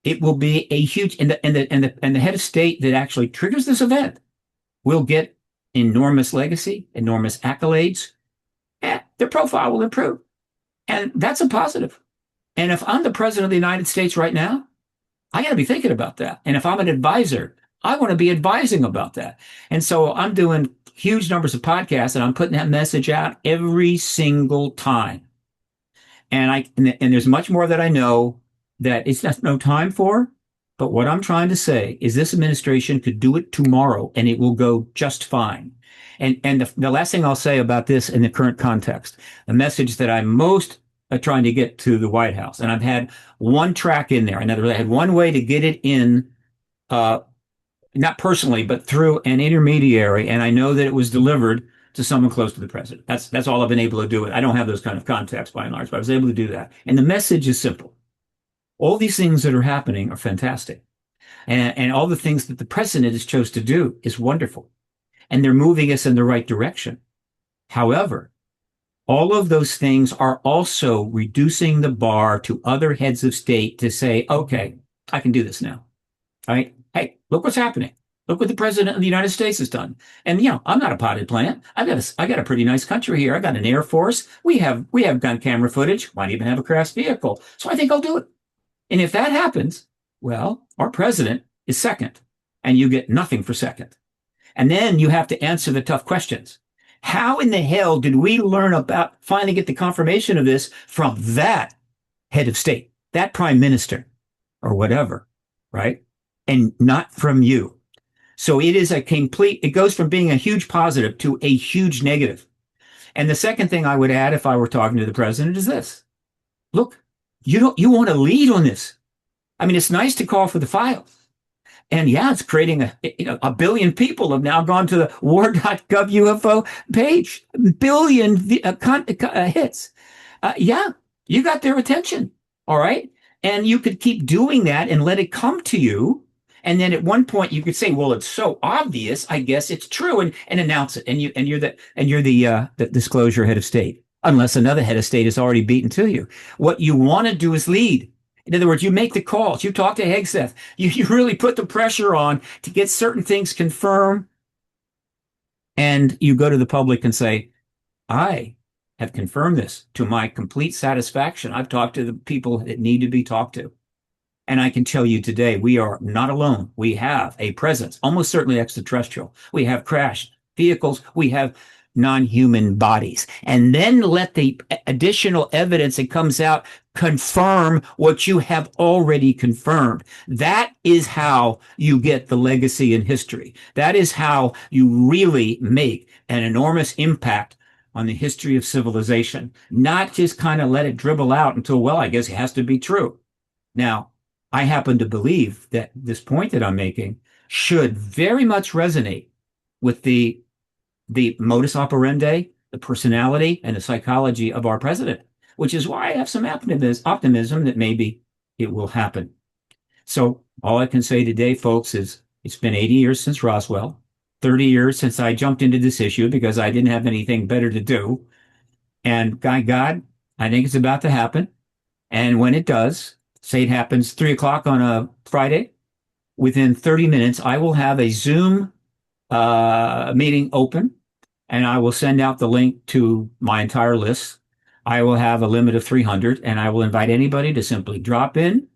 It will be a huge, and the head of state that actually triggers this event will get enormous legacy, enormous accolades, and their profile will improve. And that's a positive. And if I'm the president of the United States right now, I got to be thinking about that. And if I'm an advisor, I want to be advising about that. And so I'm doing huge numbers of podcasts, and I'm putting that message out every single time. And there's much more that I know that it's not no time for. But what I'm trying to say is this administration could do it tomorrow, and it will go just fine. And the last thing I'll say about this in the current context, the message that I'm most trying to get to the White House, and I've had one track in there. In other words, I had one way to get it in, not personally, but through an intermediary. And I know that it was delivered to someone close to the president. That's all I've been able to do. I don't have those kind of contacts by and large, but I was able to do that. And the message is simple. All these things that are happening are fantastic. And all the things that the president has chose to do is wonderful. And they're moving us in the right direction. However, all of those things are also reducing the bar to other heads of state to say, okay, I can do this now. All right. Hey, look what's happening. Look what the president of the United States has done. And, I'm not a potted plant. I got a pretty nice country here. I got an Air Force. We have gun camera footage. Might even have a crash vehicle. So I think I'll do it. And if that happens, well, our president is second, and you get nothing for second. And then you have to answer the tough questions. How in the hell did we learn about, finally get the confirmation of this from that head of state, that prime minister or whatever, right? And not from you. So it is it goes from being a huge positive to a huge negative. And the second thing I would add if I were talking to the president is this. Look, you want to lead on this. I mean, it's nice to call for the files. And yeah, it's creating a billion people have now gone to the war.gov UFO page, billion hits. Yeah, you got their attention. All right. And you could keep doing that and let it come to you. And then at one point you could say, well, it's so obvious, I guess it's true, and announce it. And you're the disclosure head of state, unless another head of state is already beaten to you. What you want to do is lead. In other words, you make the calls, you talk to Hegseth, you really put the pressure on to get certain things confirmed. And you go to the public and say, I have confirmed this to my complete satisfaction. I've talked to the people that need to be talked to. And I can tell you today, we are not alone. We have a presence, almost certainly extraterrestrial. We have crashed vehicles. We have non-human bodies. And then let the additional evidence that comes out confirm what you have already confirmed. That is how you get the legacy in history. That is how you really make an enormous impact on the history of civilization, not just kind of let it dribble out until, well, I guess it has to be true. Now, I happen to believe that this point that I'm making should very much resonate with the modus operandi, the personality, and the psychology of our president, which is why I have some optimism that maybe it will happen. So all I can say today, folks, is it's been 80 years since Roswell, 30 years since I jumped into this issue because I didn't have anything better to do. And by God, I think it's about to happen. And when it does, say it happens 3 o'clock on a Friday, within 30 minutes, I will have a Zoom meeting open, and I will send out the link to my entire list. I will have a limit of 300, and I will invite anybody to simply drop in,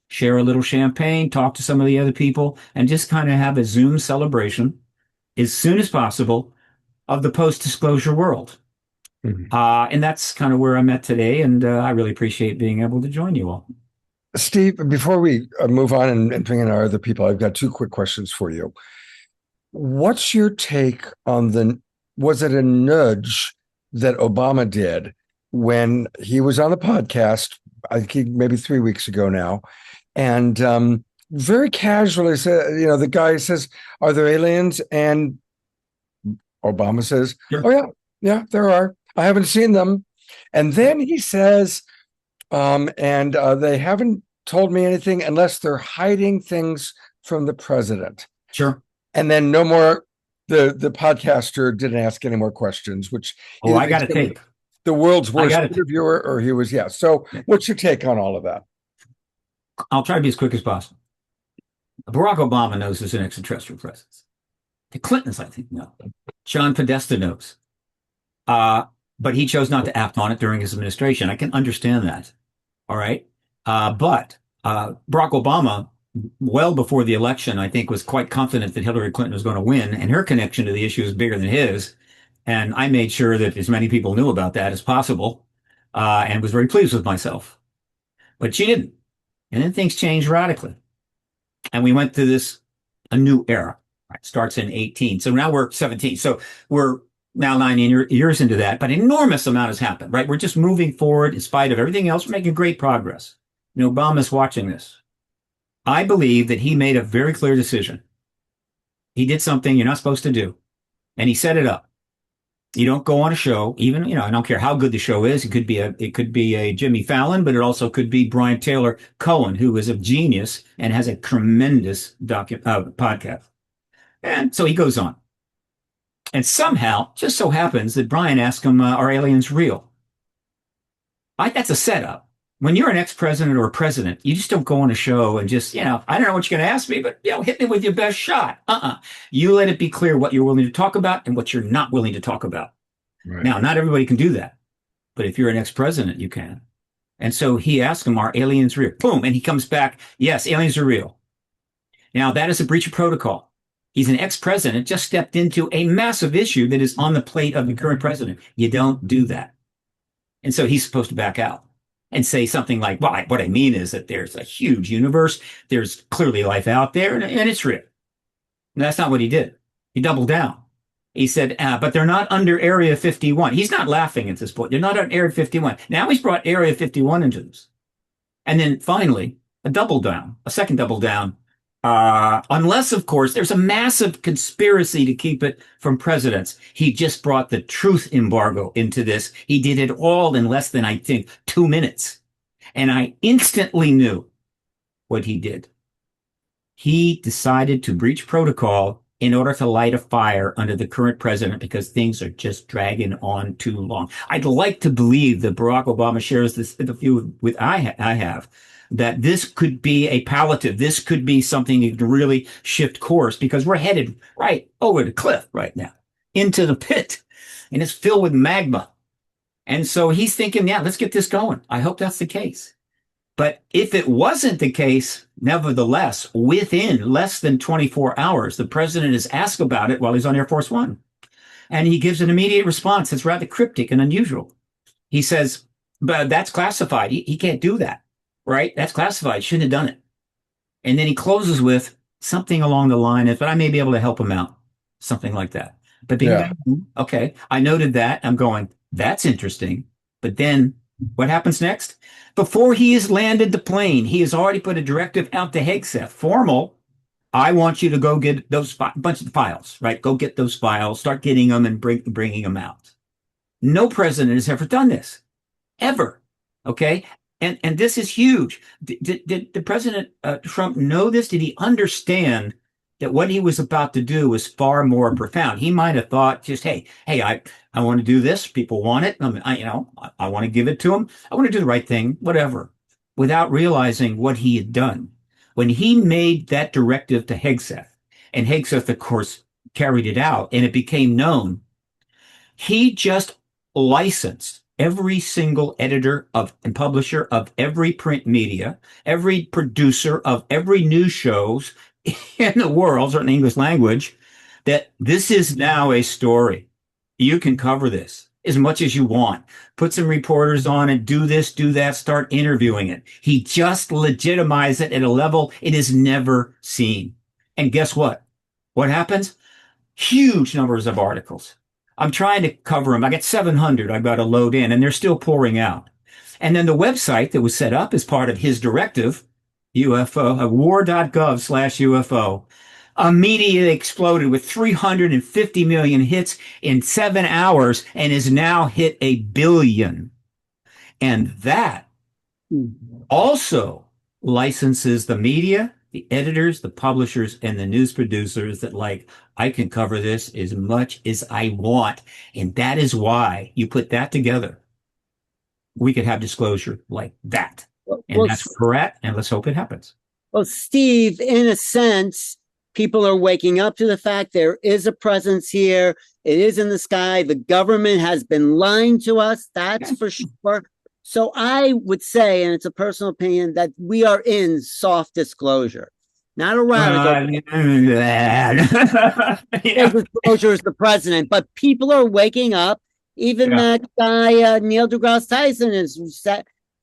share a little champagne, talk to some of the other people, and just kind of have a Zoom celebration as soon as possible of the post-disclosure world. Mm-hmm. And that's kind of where I'm at today, and I really appreciate being able to join you all. Steve, before we move on and bring in our other people, I've got 2 quick questions for you. What's your take on was it a nudge that Obama did when he was on the podcast, I think maybe 3 weeks ago now, and very casually said, the guy says, "Are there aliens?" And Obama says, "Sure. Oh yeah, there are. I haven't seen them." And then he says, and they haven't told me anything unless they're hiding things from the president. Sure. And then no more. The podcaster didn't ask any more questions, which I got a tape. The world's worst interviewer, or he was, yeah. So what's your take on all of that? I'll try to be as quick as possible. Barack Obama knows there's an extraterrestrial presence. The Clintons, I think, know. John Podesta knows. But he chose not to act on it during his administration. I can understand that. All right. But Barack Obama, well before the election, I think was quite confident that Hillary Clinton was going to win, and her connection to the issue is bigger than his. And I made sure that as many people knew about that as possible, and was very pleased with myself. But she didn't. And then things changed radically. And we went to a new era. Right? Starts in 18. So now we're 17. So we're now 9 years into that, but an enormous amount has happened, right? We're just moving forward in spite of everything else. We're making great progress. Obama's watching this. I believe that he made a very clear decision. He did something you're not supposed to do, and he set it up. You don't go on a show, even, I don't care how good the show is. It could be a Jimmy Fallon, but it also could be Brian Taylor Cohen, who is a genius and has a tremendous podcast. And so he goes on. And somehow, just so happens that Brian asked him, "Are aliens real?" That's a setup. When you're an ex-president or a president, you just don't go on a show and just, I don't know what you're going to ask me, but, hit me with your best shot. You let it be clear what you're willing to talk about and what you're not willing to talk about. Right. Now, not everybody can do that. But if you're an ex-president, you can. And so he asked him, "Are aliens real?" Boom. And he comes back, "Yes, aliens are real." Now, that is a breach of protocol. He's an ex-president, just stepped into a massive issue that is on the plate of the current president. You don't do that. And so he's supposed to back out and say something like, "Well, what I mean is that there's a huge universe. There's clearly life out there, and it's real." And that's not what he did. He doubled down. He said, "But they're not under Area 51. He's not laughing at this point. They're not on Area 51. Now he's brought Area 51 into this. And then finally, a second double down. Unless, of course, there's a massive conspiracy to keep it from presidents. He just brought the truth embargo into this. He did it all in less than, I think, 2 minutes. And I instantly knew what he did. He decided to breach protocol in order to light a fire under the current president because things are just dragging on too long. I'd like to believe that Barack Obama shares the view with I have, that this could be a palliative. This could be something that could really shift course because we're headed right over the cliff right now into the pit, and it's filled with magma. And so he's thinking, let's get this going. I hope that's the case. But if it wasn't the case, nevertheless, within less than 24 hours, the president is asked about it while he's on Air Force One. And he gives an immediate response that's rather cryptic and unusual. He says, but that's classified. He can't do that, right? That's classified. Shouldn't have done it. And then he closes with something along the line of, but I may be able to help him out. Something like that. But Yeah. okay, I noted that. I'm going, that's interesting. But then what happens next? Before he has landed the plane, he has already put a directive out to Hegseth, formal. I want you to go get those bunch of files, right? Go get those files, start getting them and bringing them out. No president has ever done this, ever. Okay. And this is huge. Did the President Trump know this? Did he understand that what he was about to do was far more profound? He might have thought just, hey, I want to do this. People want it. I want to give it to them. I want to do the right thing, whatever, without realizing what he had done. When he made that directive to Hegseth, and Hegseth, of course, carried it out, and it became known, he just licensed every single editor and publisher of every print media, every producer of every news shows in the world, certainly English language, that this is now a story. You can cover this as much as you want. Put some reporters on it, do this, do that, start interviewing it. He just legitimized it at a level it is never seen. And guess what? What happens? Huge numbers of articles. I'm trying to cover them. I got 700 I've got to load in, and they're still pouring out. And then the website that was set up as part of his directive, UFO, war.gov/UFO, immediately exploded with 350 million hits in 7 hours and is now hit 1 billion. And that also licenses the media, the editors, the publishers, and the news producers that I can cover this as much as I want. And that is why you put that together. We could have disclosure like that. And that's correct. And let's hope it happens. Well, Steve, in a sense, people are waking up to the fact there is a presence here. It is in the sky. The government has been lying to us. That's for sure. So I would say, and it's a personal opinion, that we are in soft disclosure. Not a radical. Disclosure is the president, but people are waking up. Even that guy, Neil deGrasse Tyson,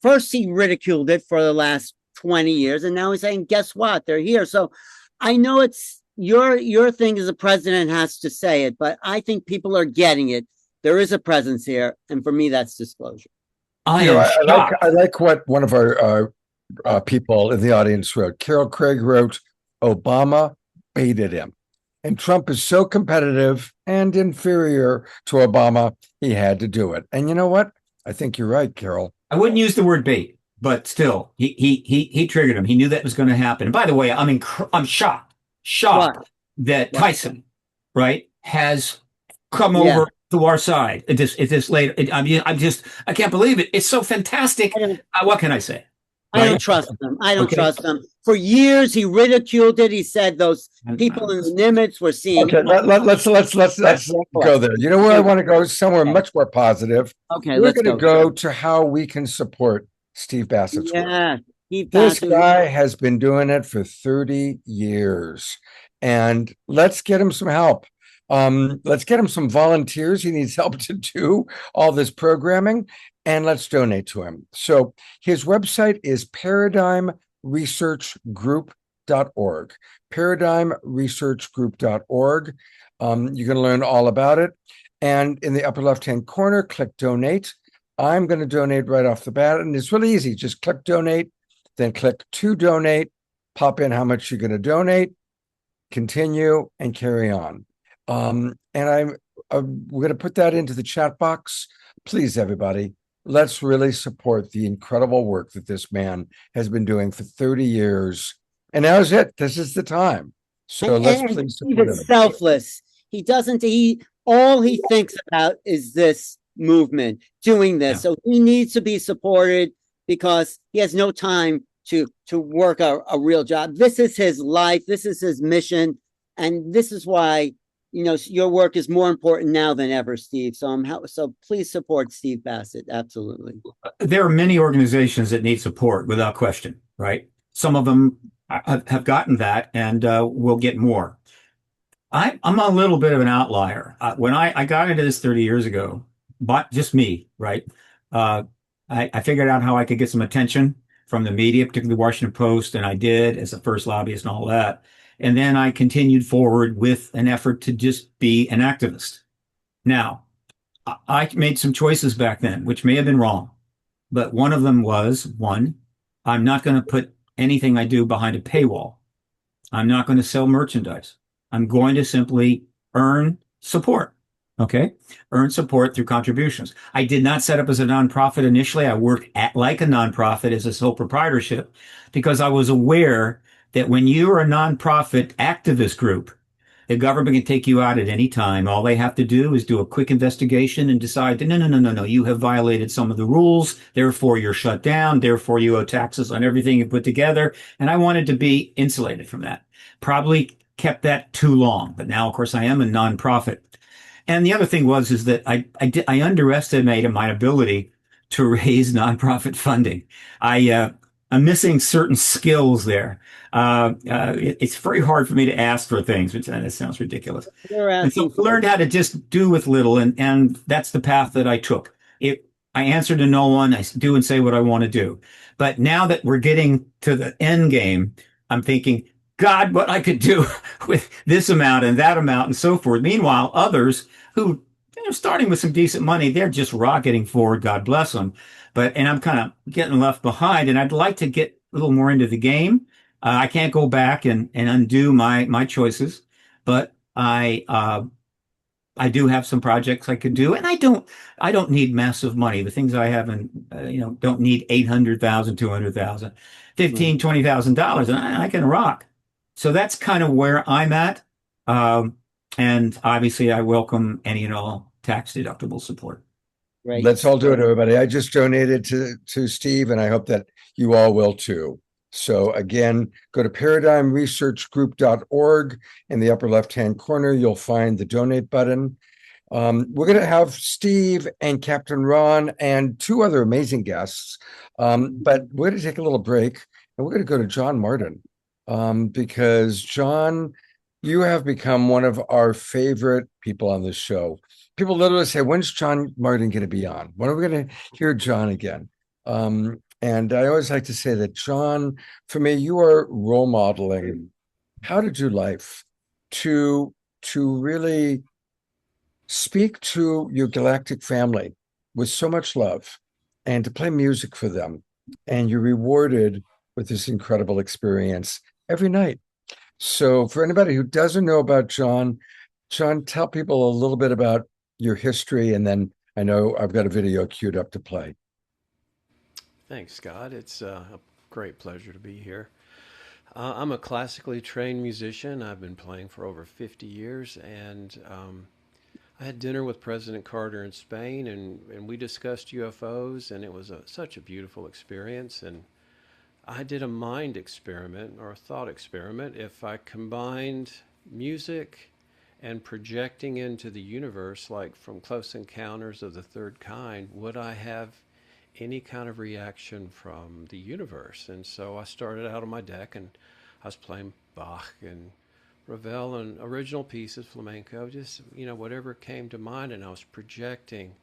first he ridiculed it for the last 20 years, and now he's saying, guess what? They're here. So I know it's your thing as a president has to say it, but I think people are getting it. There is a presence here, and for me, that's disclosure. I like what one of our people in the audience wrote. Carol Craig wrote, Obama baited him. And Trump is so competitive and inferior to Obama, he had to do it. And you know what? I think you're right, Carol. I wouldn't use the word bait, but still, he triggered him. He knew that was going to happen. And by the way, I'm shocked that Tyson, right, has come over to our side. It this later. I can't believe it. It's so fantastic. What can I say? I don't trust him. I don't trust him. For years, he ridiculed it. He said those people in the Nimitz were seeing. Okay, let's go there. You know where I want to go? Somewhere much more positive. Okay, we're going to go to how we can support Steve Bassett's work. Steve This Bassett. guy has been doing it for 30 years, and let's get him some help. Let's get him some volunteers. He needs help to do all this programming, and let's donate to him. So his website is paradigmresearchgroup.org. Paradigmresearchgroup.org. You're going to learn all about it. And in the upper left-hand corner, click donate. I'm going to donate right off the bat, and it's really easy. Just click donate, then click to donate, pop in how much you're going to donate, continue, and carry on. And we're going to put that into the chat box. Please, everybody, let's really support the incredible work that this man has been doing for 30 years. And now is it. This is the time. So let's please support him. He's selfless. All he thinks about is this movement, doing this. So he needs to be supported because he has no time to work a real job. This is his life. This is his mission. And this is why your work is more important now than ever, Steve. So please support Steve Bassett. Absolutely. There are many organizations that need support without question, right? Some of them have gotten that and will get more. I'm a little bit of an outlier. When I got into this 30 years ago, but just me, right? Uh, I figured out how I could get some attention from the media, particularly the Washington Post, and I did as a first lobbyist and all that. And then I continued forward with an effort to just be an activist. Now, I made some choices back then, which may have been wrong, but one of them was one, I'm not going to put anything I do behind a paywall. I'm not going to sell merchandise. I'm going to simply earn support. Okay. Earn support through contributions. I did not set up as a nonprofit initially. I worked like a nonprofit as a sole proprietorship because I was aware that when you're a nonprofit activist group, the government can take you out at any time. All they have to do is do a quick investigation and decide that no, you have violated some of the rules. Therefore, you're shut down. Therefore, you owe taxes on everything you put together. And I wanted to be insulated from that. Probably kept that too long. But now, of course, I am a nonprofit. And the other thing is that I underestimated my ability to raise nonprofit funding. I'm missing certain skills there. It's very hard for me to ask for things, which that sounds ridiculous. And so I learned how to just do with little, and that's the path that I took. I answer to no one. I do and say what I want to do. But now that we're getting to the end game, I'm thinking, God, what I could do with this amount and that amount and so forth. Meanwhile, others who starting with some decent money, they're just rocketing forward. God bless them. And I'm kind of getting left behind, and I'd like to get a little more into the game. I can't go back and undo my choices, but I do have some projects I could do, and I don't need massive money. The things I have don't need 800,000, 200,000, 15, $20,000, and I can rock. So that's kind of where I'm at. And obviously I welcome any and all tax deductible support. Right. Let's all do it, everybody. I just donated to Steve, and I hope that you all will too. So again, go to paradigmresearchgroup.org. In the upper left-hand corner, you'll find the donate button. We're going to have Steve and Captain Ron and two other amazing guests. But we're going to take a little break, and we're going to go to John Martin. Because John, you have become one of our favorite people on this show. People literally say, when's John Martin going to be on? When are we going to hear John again? And I always like to say that, John, for me, you are role modeling how to do life, to really speak to your galactic family with so much love and to play music for them. And you're rewarded with this incredible experience every night. So for anybody who doesn't know about John, tell people a little bit about your history, and then I know I've got a video queued up to play. Thanks, Scott. It's a great pleasure to be here. I'm a classically trained musician. I've been playing for over 50 years, and I had dinner with President Carter in Spain, and we discussed UFOs, and it was such a beautiful experience. And I did a mind experiment or a thought experiment. If I combined music and projecting into the universe, like from Close Encounters of the Third Kind, would I have any kind of reaction from the universe? And so I started out on my deck, and I was playing Bach and Ravel and original pieces, flamenco, just, whatever came to mind. And I was projecting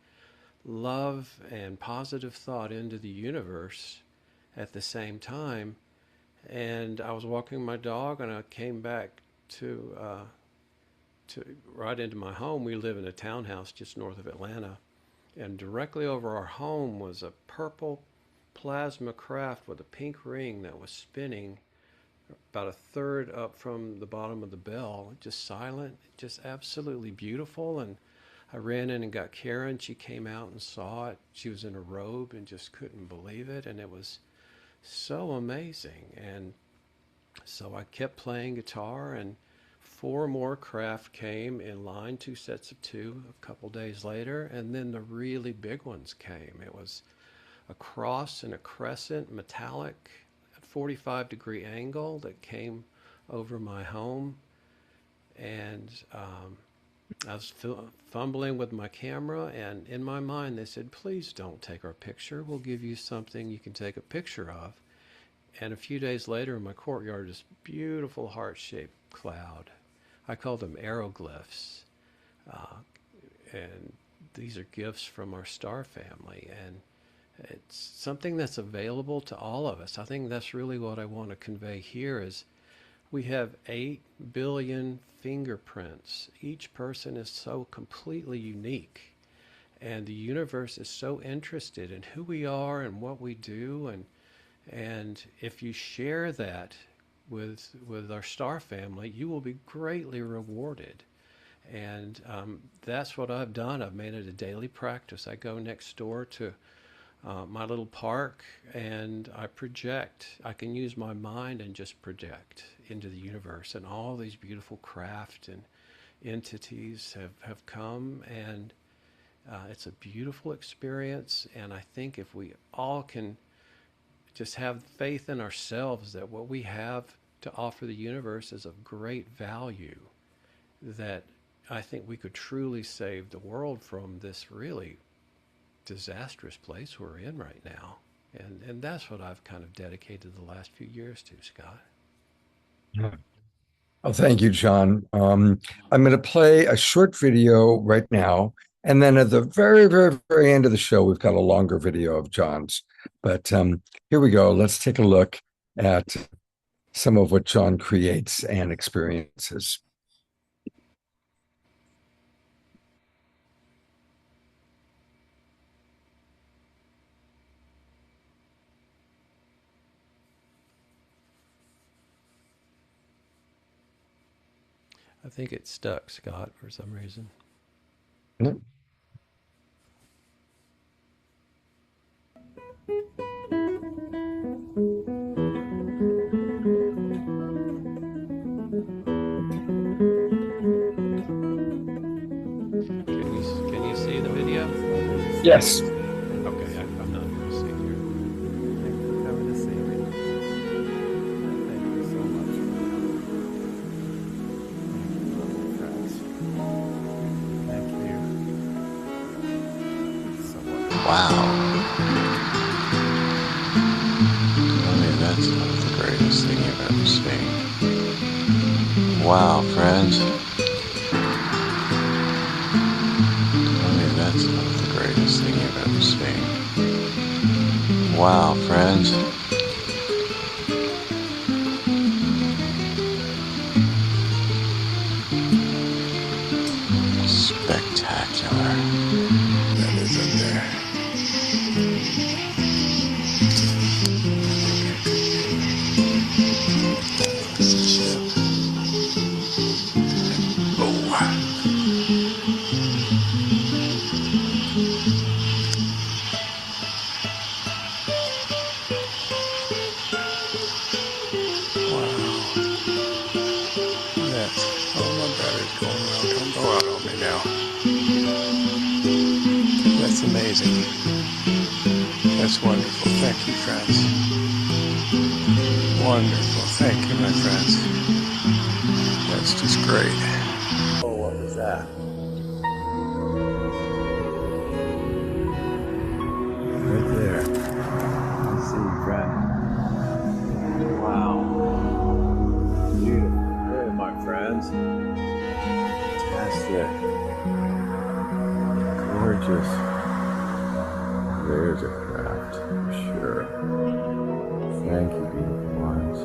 love and positive thought into the universe at the same time. And I was walking my dog, and I came back to right into my home. We live in a townhouse just north of Atlanta, and directly over our home was a purple plasma craft with a pink ring that was spinning about a third up from the bottom of the bell, just silent, just absolutely beautiful. And I ran in and got Karen. She came out and saw it. She was in a robe and just couldn't believe it, and it was so amazing. And so I kept playing guitar, and 4 more craft came in line, 2 sets of 2 a couple days later, and then the really big ones came. It was a cross and a crescent, metallic, at 45-degree angle that came over my home. And I was fumbling with my camera, and in my mind, they said, please don't take our picture. We'll give you something you can take a picture of. And a few days later, in my courtyard, this beautiful heart-shaped cloud. I call them aeroglyphs. And these are gifts from our star family. And it's something that's available to all of us. I think that's really what I want to convey here is we have 8 billion fingerprints. Each person is so completely unique. And the universe is so interested in who we are and what we do. And if you share that with our star family, you will be greatly rewarded. And that's what I've done. I've made it a daily practice. I go next door to my little park and I project. I can use my mind and just project into the universe. And all these beautiful craft and entities have come. And it's a beautiful experience. And I think if we all can just have faith in ourselves that what we have to offer the universe is of great value, that I think we could truly save the world from this really disastrous place we're in right now. And that's what I've kind of dedicated the last few years to, Scott. Oh, thank you, John. I'm going to play a short video right now. And then at the very, very, very end of the show, we've got a longer video of John's. But here we go. Let's take a look at some of what John creates and experiences. I think it's stuck, Scott, for some reason. No. Can you see the video? Yes. Okay, I'm not going to see it here. Thank you for coming to see me. Thank you so much. Thank you, friends. Thank you. So wonderful. Wow. I mean, that's not the greatest thing you've ever seen. Wow, friends. I mean, that's not the greatest thing you've ever seen. Wow, friends. Spectacular. That isn't there. It's a ship. Oh. That's amazing. That's wonderful. Thank you, friends. Wonderful. Thank you, my friends. That's just great. Oh, what was that? Right there. I see you, friend. Wow. Beautiful. Hey, my friends. Fantastic. Gorgeous. There's a craft, for sure. Thank you, beautiful ones.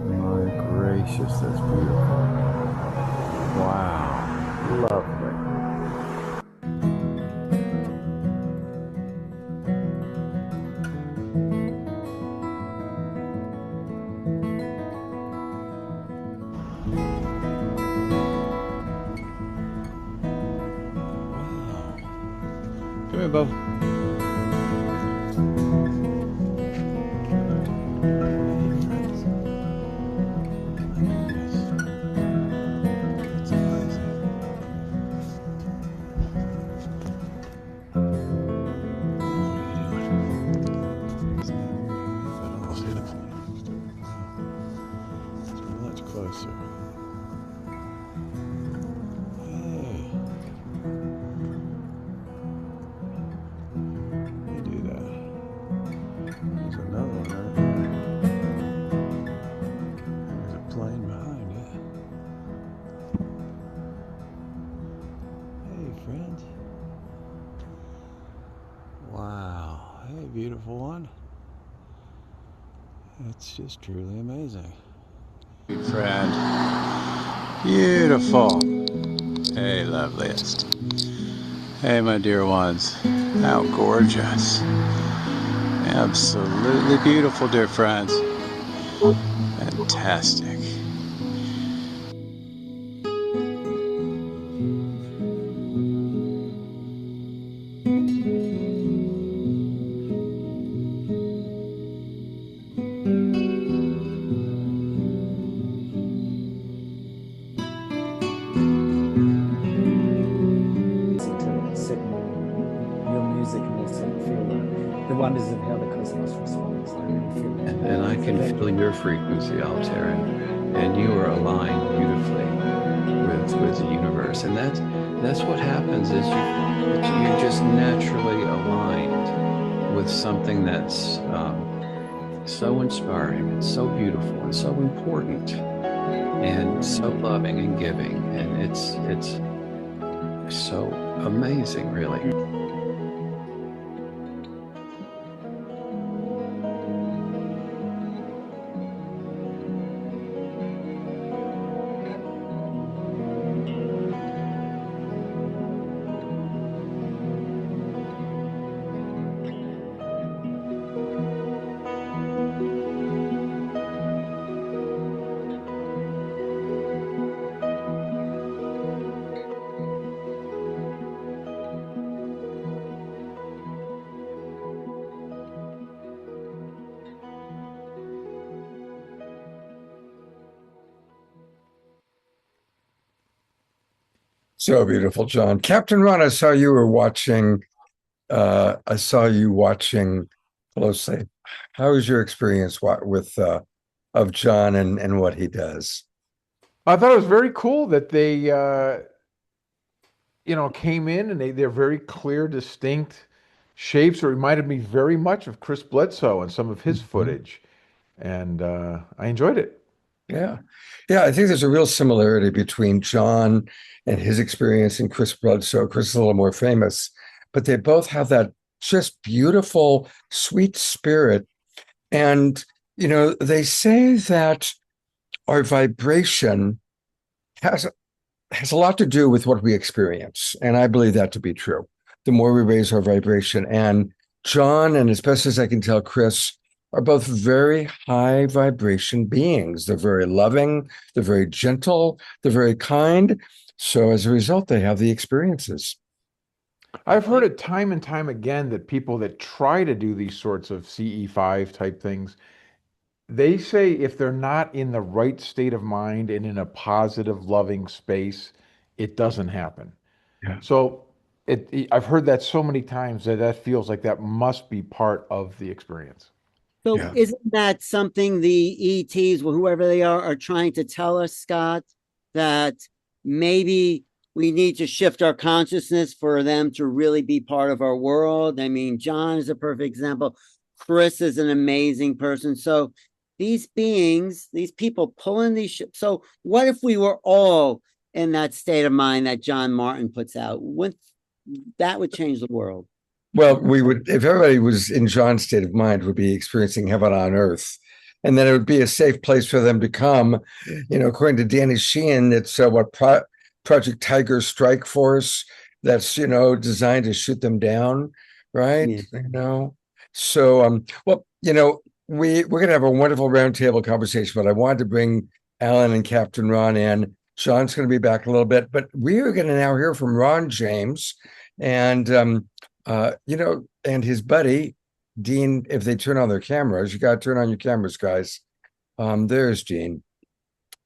My gracious, that's beautiful. Wow. Lovely. Come here, Bo. friend. Wow. Hey, beautiful one. It's just truly amazing. Friend. Beautiful. Hey, loveliest. Hey, my dear ones. How gorgeous. Absolutely beautiful, dear friends. Fantastic. Sit your music makes them feel the wonders of how the cosmos responds. I really feel that. And I can feel your frequency, Altair, and you are aligned beautifully with the universe. And that's what happens is you're just naturally aligned with something that's so inspiring and so beautiful and so important and so loving and giving. And it's so amazing, really. So beautiful, John. Captain Ron, I saw you were watching. I saw you watching closely. How was your experience with of John and what he does? I thought it was very cool that they, came in and they're very clear, distinct shapes. It reminded me very much of Chris Bledsoe and some of his footage, and I enjoyed it. Yeah. I think there's a real similarity between John and his experience and Chris Bledsoe. Chris is a little more famous, but they both have that just beautiful, sweet spirit. And, they say that our vibration has a lot to do with what we experience. And I believe that to be true. The more we raise our vibration. And John, and as best as I can tell, Chris, are both very high vibration beings. They're very loving, they're very gentle, they're very kind. So as a result, they have the experiences. I've heard it time and time again that people that try to do these sorts of CE5 type things, they say if they're not in the right state of mind and in a positive, loving space, it doesn't happen. Yeah. So I've heard that so many times that feels like that must be part of the experience. So Yeah. isn't that something the ETs, whoever they are trying to tell us, Scott, that maybe we need to shift our consciousness for them to really be part of our world? I mean, John is a perfect example. Chris is an amazing person. So these beings, these people pulling these ships. So what if we were all in that state of mind that John Martin puts out? That would change the world. Well, we would, if everybody was in John's state of mind, would be experiencing heaven on earth. And then it would be a safe place for them to come. According to Danny Sheehan, it's Project Tiger Strike Force that's, designed to shoot them down, right? Yeah. So, we're going to have a wonderful roundtable conversation, but I wanted to bring Alan and Captain Ron in. John's going to be back a little bit, but we are going to now hear from Ron James and, and his buddy, Dean. If they turn on their cameras, you got to turn on your cameras, guys. There's Dean.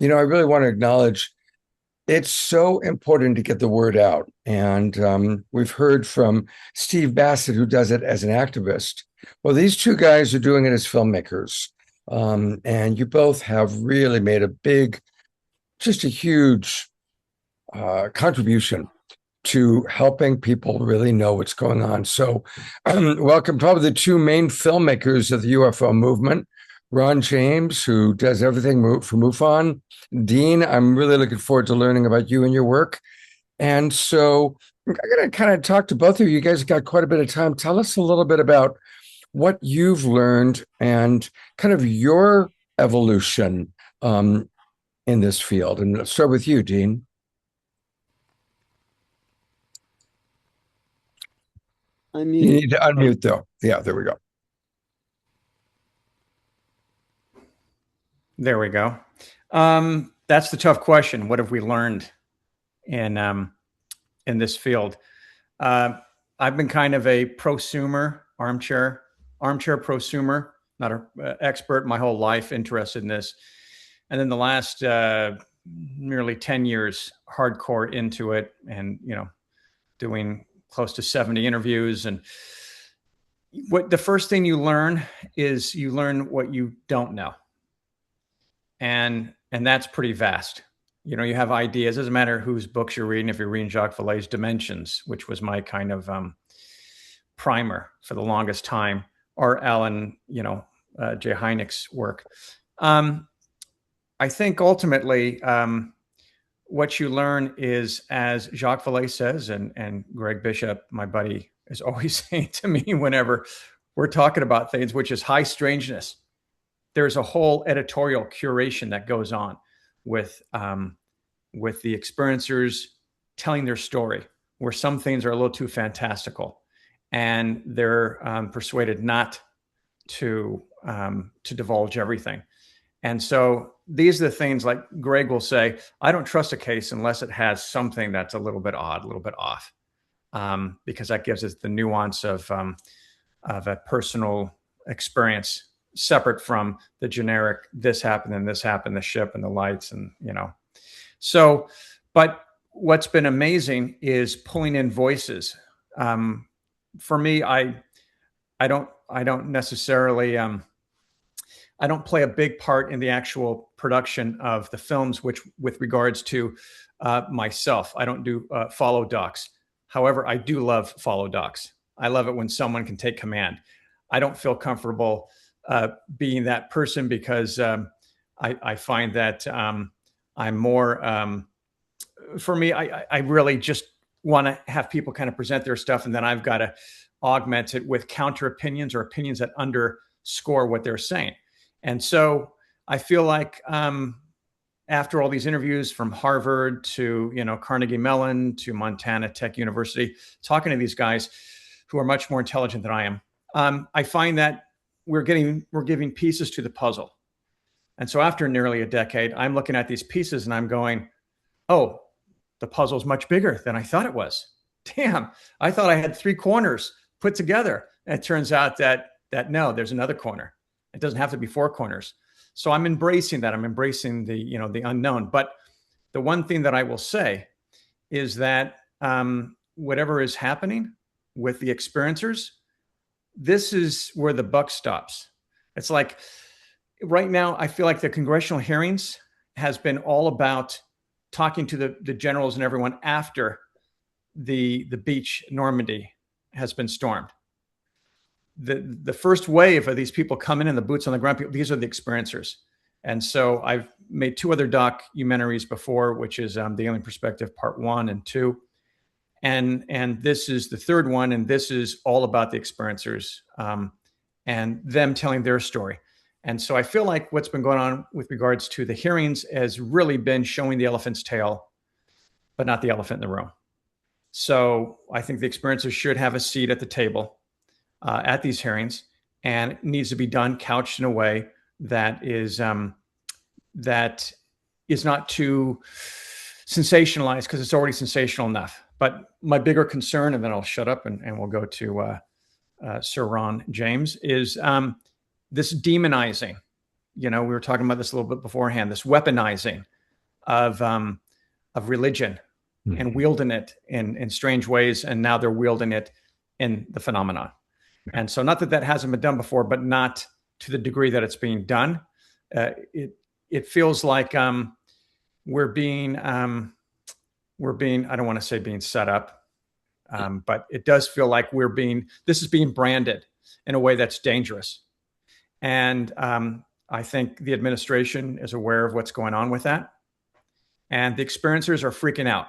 I really want to acknowledge it's so important to get the word out. And we've heard from Steve Bassett, who does it as an activist. Well, these two guys are doing it as filmmakers. And you both have really made just a huge contribution to helping people really know what's going on. So welcome probably the two main filmmakers of the UFO movement, Ron James, who does everything for MUFON. Dean, I'm really looking forward to learning about you and your work. And so I'm going to kind of talk to both of you. You guys got quite a bit of time. Tell us a little bit about what you've learned and kind of your evolution in this field. And let's start with you, Dean. You need to unmute, though. Yeah, there we go. There we go. That's the tough question. What have we learned in this field? I've been kind of a prosumer, armchair prosumer, not an expert my whole life, interested in this. And then the last nearly 10 years, hardcore into it, and doing close to 70 interviews. And what the first thing you learn is you learn what you don't know. And that's pretty vast. You have ideas. It doesn't matter whose books you're reading. If you're reading Jacques Vallée's Dimensions, which was my kind of primer for the longest time, or Alan, Janix's work. I think ultimately what you learn is, as Jacques Vallée says, and Greg Bishop, my buddy, is always saying to me whenever we're talking about things, which is high strangeness. There's a whole editorial curation that goes on with the experiencers telling their story, where some things are a little too fantastical, and they're persuaded not to divulge everything. And so these are the things, like Greg will say, I don't trust a case unless it has something that's a little bit odd, a little bit off, because that gives us the nuance of a personal experience separate from the generic, this happened and this happened, the ship and the lights, and So, but what's been amazing is pulling in voices. For me, I don't necessarily I don't play a big part in the actual production of the films, which with regards to myself, I don't do follow docs. However, I do love follow docs. I love it when someone can take command. I don't feel comfortable being that person because I find that I'm more, for me, I really just want to have people kind of present their stuff, and then I've got to augment it with counter opinions or opinions that underscore what they're saying. And so I feel like after all these interviews, from Harvard to Carnegie Mellon to Montana Tech University, talking to these guys who are much more intelligent than I am, I find that we're giving pieces to the puzzle. And so after nearly a decade, I'm looking at these pieces and I'm going, oh, the puzzle's much bigger than I thought it was. Damn, I thought I had 3 corners put together. And it turns out that no, there's another corner. It doesn't have to be 4 corners. So I'm embracing that. I'm embracing the unknown. But the one thing that I will say is that whatever is happening with the experiencers, this is where the buck stops. It's like right now, I feel like the congressional hearings has been all about talking to the generals and everyone after the beach Normandy has been stormed. The first wave of these people coming in, the boots on the ground people, these are the experiencers. And so I've made 2 other documentaries before, which is The Alien Perspective Part 1 and 2. And this is the 3rd one. And this is all about the experiencers and them telling their story. And so I feel like what's been going on with regards to the hearings has really been showing the elephant's tail, but not the elephant in the room. So I think the experiencers should have a seat at the table at these hearings, and it needs to be done couched in a way that is not too sensationalized, because it's already sensational enough. But my bigger concern, and then I'll shut up and we'll go to Sir Ron James, is this demonizing. We were talking about this a little bit beforehand, this weaponizing of religion and wielding it in strange ways. And now they're wielding it in the phenomenon. And so not that hasn't been done before, but not to the degree that it's being done. It feels like we're being, I don't want to say being set up, but it does feel like this is being branded in a way that's dangerous. And I think the administration is aware of what's going on with that. And the experiencers are freaking out.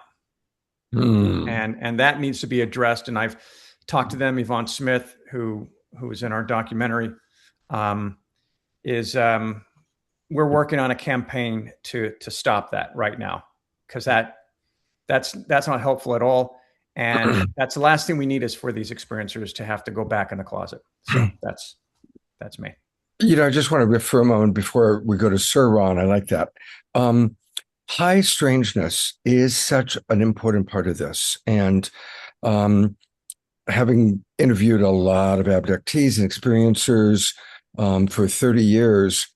And that needs to be addressed. And I've talked to them. Yvonne Smith, who is in our documentary, we're working on a campaign to stop that right now, because that's not helpful at all. And that's the last thing we need, is for these experiencers to have to go back in the closet. So that's me. You know, I just want to riff for a moment before we go to Sir Ron. I like that. High strangeness is such an important part of this. And having interviewed a lot of abductees and experiencers for 30 years,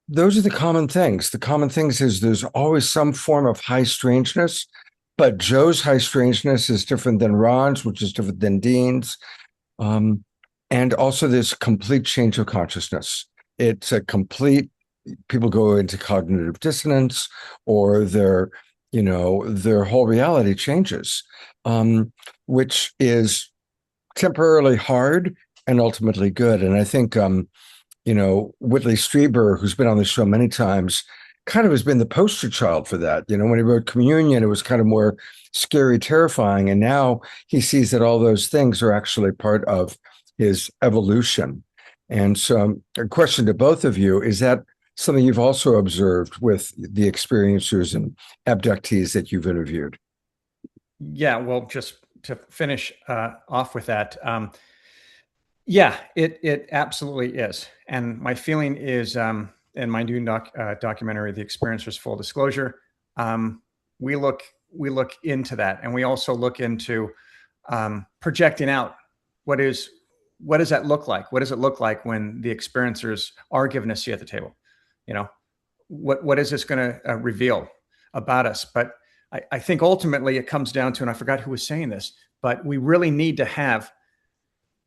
those are the common things. The common things is there's always some form of high strangeness, but Joe's high strangeness is different than Ron's, which is different than Dean's. And also this complete change of consciousness. It's a complete, people go into cognitive dissonance, or their whole reality changes, which is temporarily hard and ultimately good. And I think, Whitley Strieber, who's been on the show many times, kind of has been the poster child for that. You know, when he wrote Communion, it was kind of more scary, terrifying. And now he sees that all those things are actually part of his evolution. And so a question to both of you, is that something you've also observed with the experiencers and abductees that you've interviewed? Yeah, well, just to finish off with that, yeah, it absolutely is. And my feeling is, in my new documentary, The Experiencers Full Disclosure, we look into that, and we also look into projecting out what does that look like? What does it look like when the experiencers are given a seat at the table? You know, what is this going to reveal about us? But I think ultimately it comes down to, and I forgot who was saying this, but we really need to have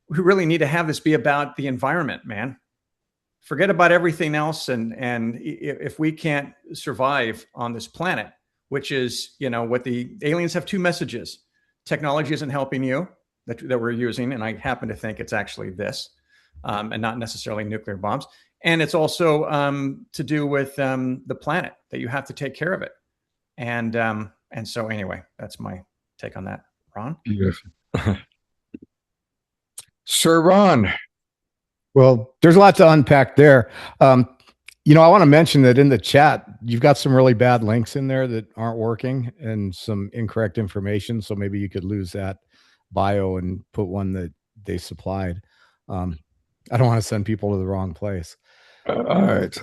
this be about the environment, man. Forget about everything else. And if we can't survive on this planet, which is, what the aliens have two messages: technology isn't helping you, that we're using, and I happen to think it's actually this, and not necessarily nuclear bombs. And it's also to do with the planet, that you have to take care of it. And so anyway, that's my take on that. Ron? Beautiful. Sir Ron. Well, there's a lot to unpack there. I want to mention that in the chat, you've got some really bad links in there that aren't working and some incorrect information. So maybe you could lose that bio and put one that they supplied. I don't want to send people to the wrong place. All right.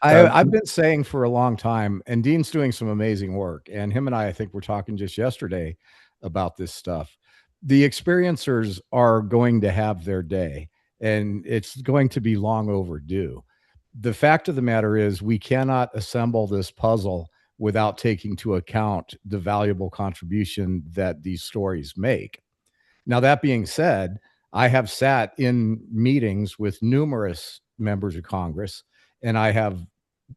I've been saying for a long time, and Dean's doing some amazing work, and him and I think we're talking just yesterday about this stuff. The experiencers are going to have their day, and it's going to be long overdue. The fact of the matter is, we cannot assemble this puzzle without taking into account the valuable contribution that these stories make. Now, that being said, I have sat in meetings with numerous members of Congress, and I have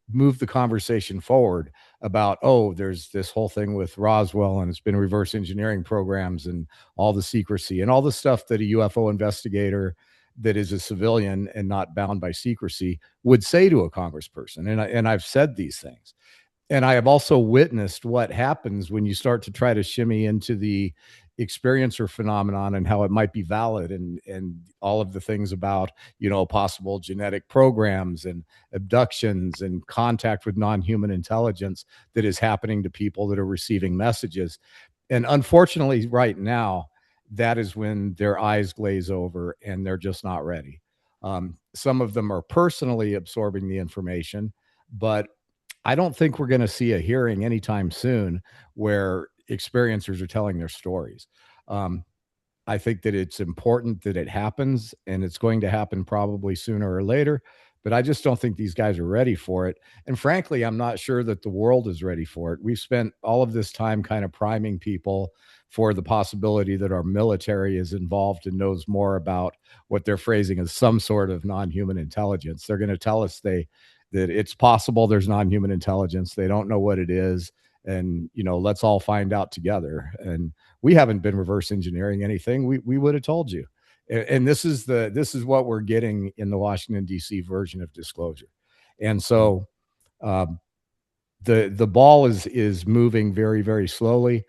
moved the conversation forward about, there's this whole thing with Roswell, and it's been reverse engineering programs and all the secrecy and all the stuff that a UFO investigator that is a civilian and not bound by secrecy would say to a congressperson. And I've said these things. And I have also witnessed what happens when you start to try to shimmy into the experiencer phenomenon and how it might be valid, and all of the things about, possible genetic programs and abductions and contact with non-human intelligence that is happening to people that are receiving messages. And unfortunately, right now, that is when their eyes glaze over and they're just not ready. Some of them are personally absorbing the information, but I don't think we're going to see a hearing anytime soon where experiencers are telling their stories. I think that it's important that it happens, and it's going to happen probably sooner or later, but I just don't think these guys are ready for it. And frankly, I'm not sure that the world is ready for it. We've spent all of this time kind of priming people for the possibility that our military is involved and knows more about what they're phrasing as some sort of non-human intelligence. They're going to tell us that it's possible there's non-human intelligence. They don't know what it is. And, let's all find out together. And we haven't been reverse engineering anything. We would have told you. And this is what we're getting in the Washington, D.C. version of disclosure. And so the ball is moving very, very slowly.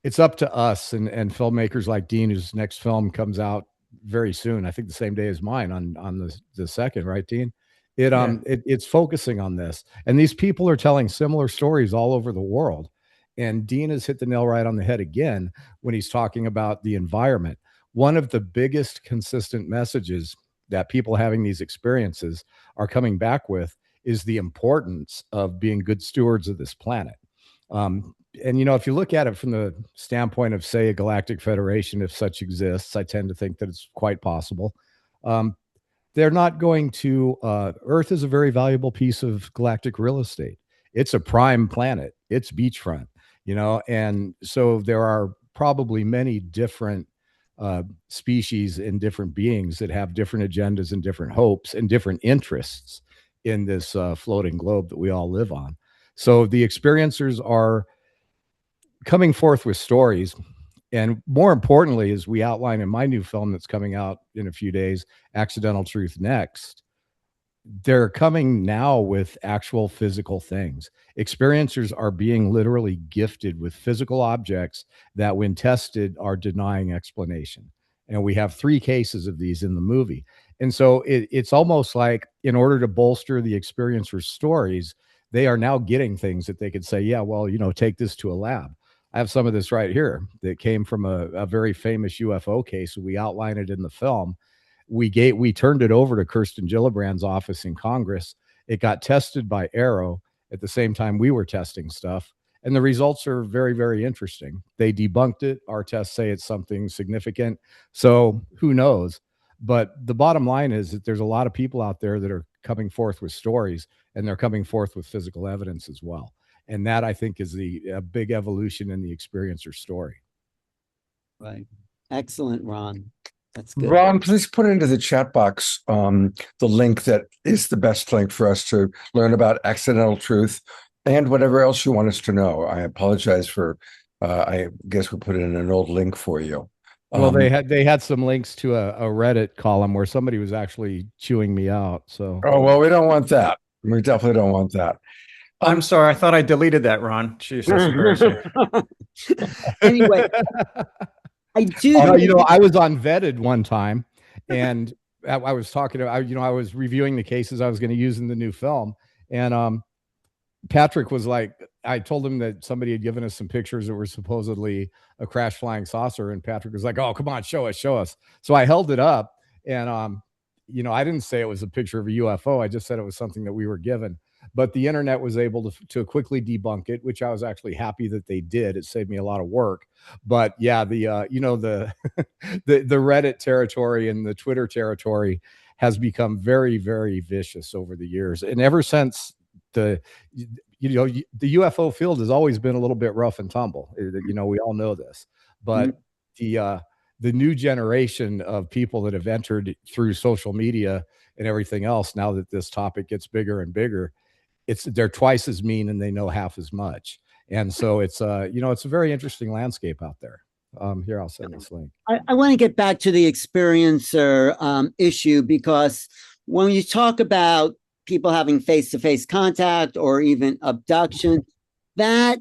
it's up to us and filmmakers like Dean, whose next film comes out very soon. I think the same day as mine on the second, right, Dean? It's focusing on this, and these people are telling similar stories all over the world. And Dean has hit the nail right on the head again when he's talking about the environment. One of the biggest consistent messages that people having these experiences are coming back with is the importance of being good stewards of this planet. And if you look at it from the standpoint of, say, a galactic federation, if such exists, I tend to think that it's quite possible. They're not going to. Earth is a very valuable piece of galactic real estate. It's a prime planet. It's beachfront, and so there are probably many different species and different beings that have different agendas and different hopes and different interests in this floating globe that we all live on. So the experiencers are coming forth with stories. And more importantly, as we outline in my new film that's coming out in a few days, Accidental Truth Next, they're coming now with actual physical things. Experiencers are being literally gifted with physical objects that, when tested, are denying explanation. And we have 3 cases of these in the movie. And so it's almost like, in order to bolster the experiencers' stories, they are now getting things that they could say, yeah, well, take this to a lab. I have some of this right here that came from a very famous UFO case. We outline it in the film. We turned it over to Kirsten Gillibrand's office in Congress. It got tested by Arrow at the same time we were testing stuff. And the results are very, very interesting. They debunked it. Our tests say it's something significant. So who knows? But the bottom line is that there's a lot of people out there that are coming forth with stories, and they're coming forth with physical evidence as well. And that, I think, is a big evolution in the experiencer story. Right. Excellent, Ron. That's good. Ron, please put into the chat box the link that is the best link for us to learn about Accidental Truth and whatever else you want us to know. I apologize for, I guess we put in an old link for you. Well, they had some links to a Reddit column where somebody was actually chewing me out. So, oh, well, we don't want that. We definitely don't want that. I'm sorry. I thought I deleted that, Ron. Jeez, that's embarrassing. Anyway, I do. I was on Vetted one time, and I was talking to, I was reviewing the cases I was going to use in the new film, and Patrick was like, I told him that somebody had given us some pictures that were supposedly a crash flying saucer, and Patrick was like, "Oh, come on, show us." So I held it up, and I didn't say it was a picture of a UFO. I just said it was something that we were given. But the internet was able to quickly debunk it, which I was actually happy that they did. It saved me a lot of work. But yeah, the the Reddit territory and the Twitter territory has become very, very vicious over the years. And ever since the UFO field has always been a little bit rough and tumble. We all know this. But the new generation of people that have entered through social media and everything else, now that this topic gets bigger and bigger, they're twice as mean and they know half as much. And so it's a very interesting landscape out there. Here, I'll send this link. I want to get back to the experiencer issue, because when you talk about people having face-to-face contact or even abduction, that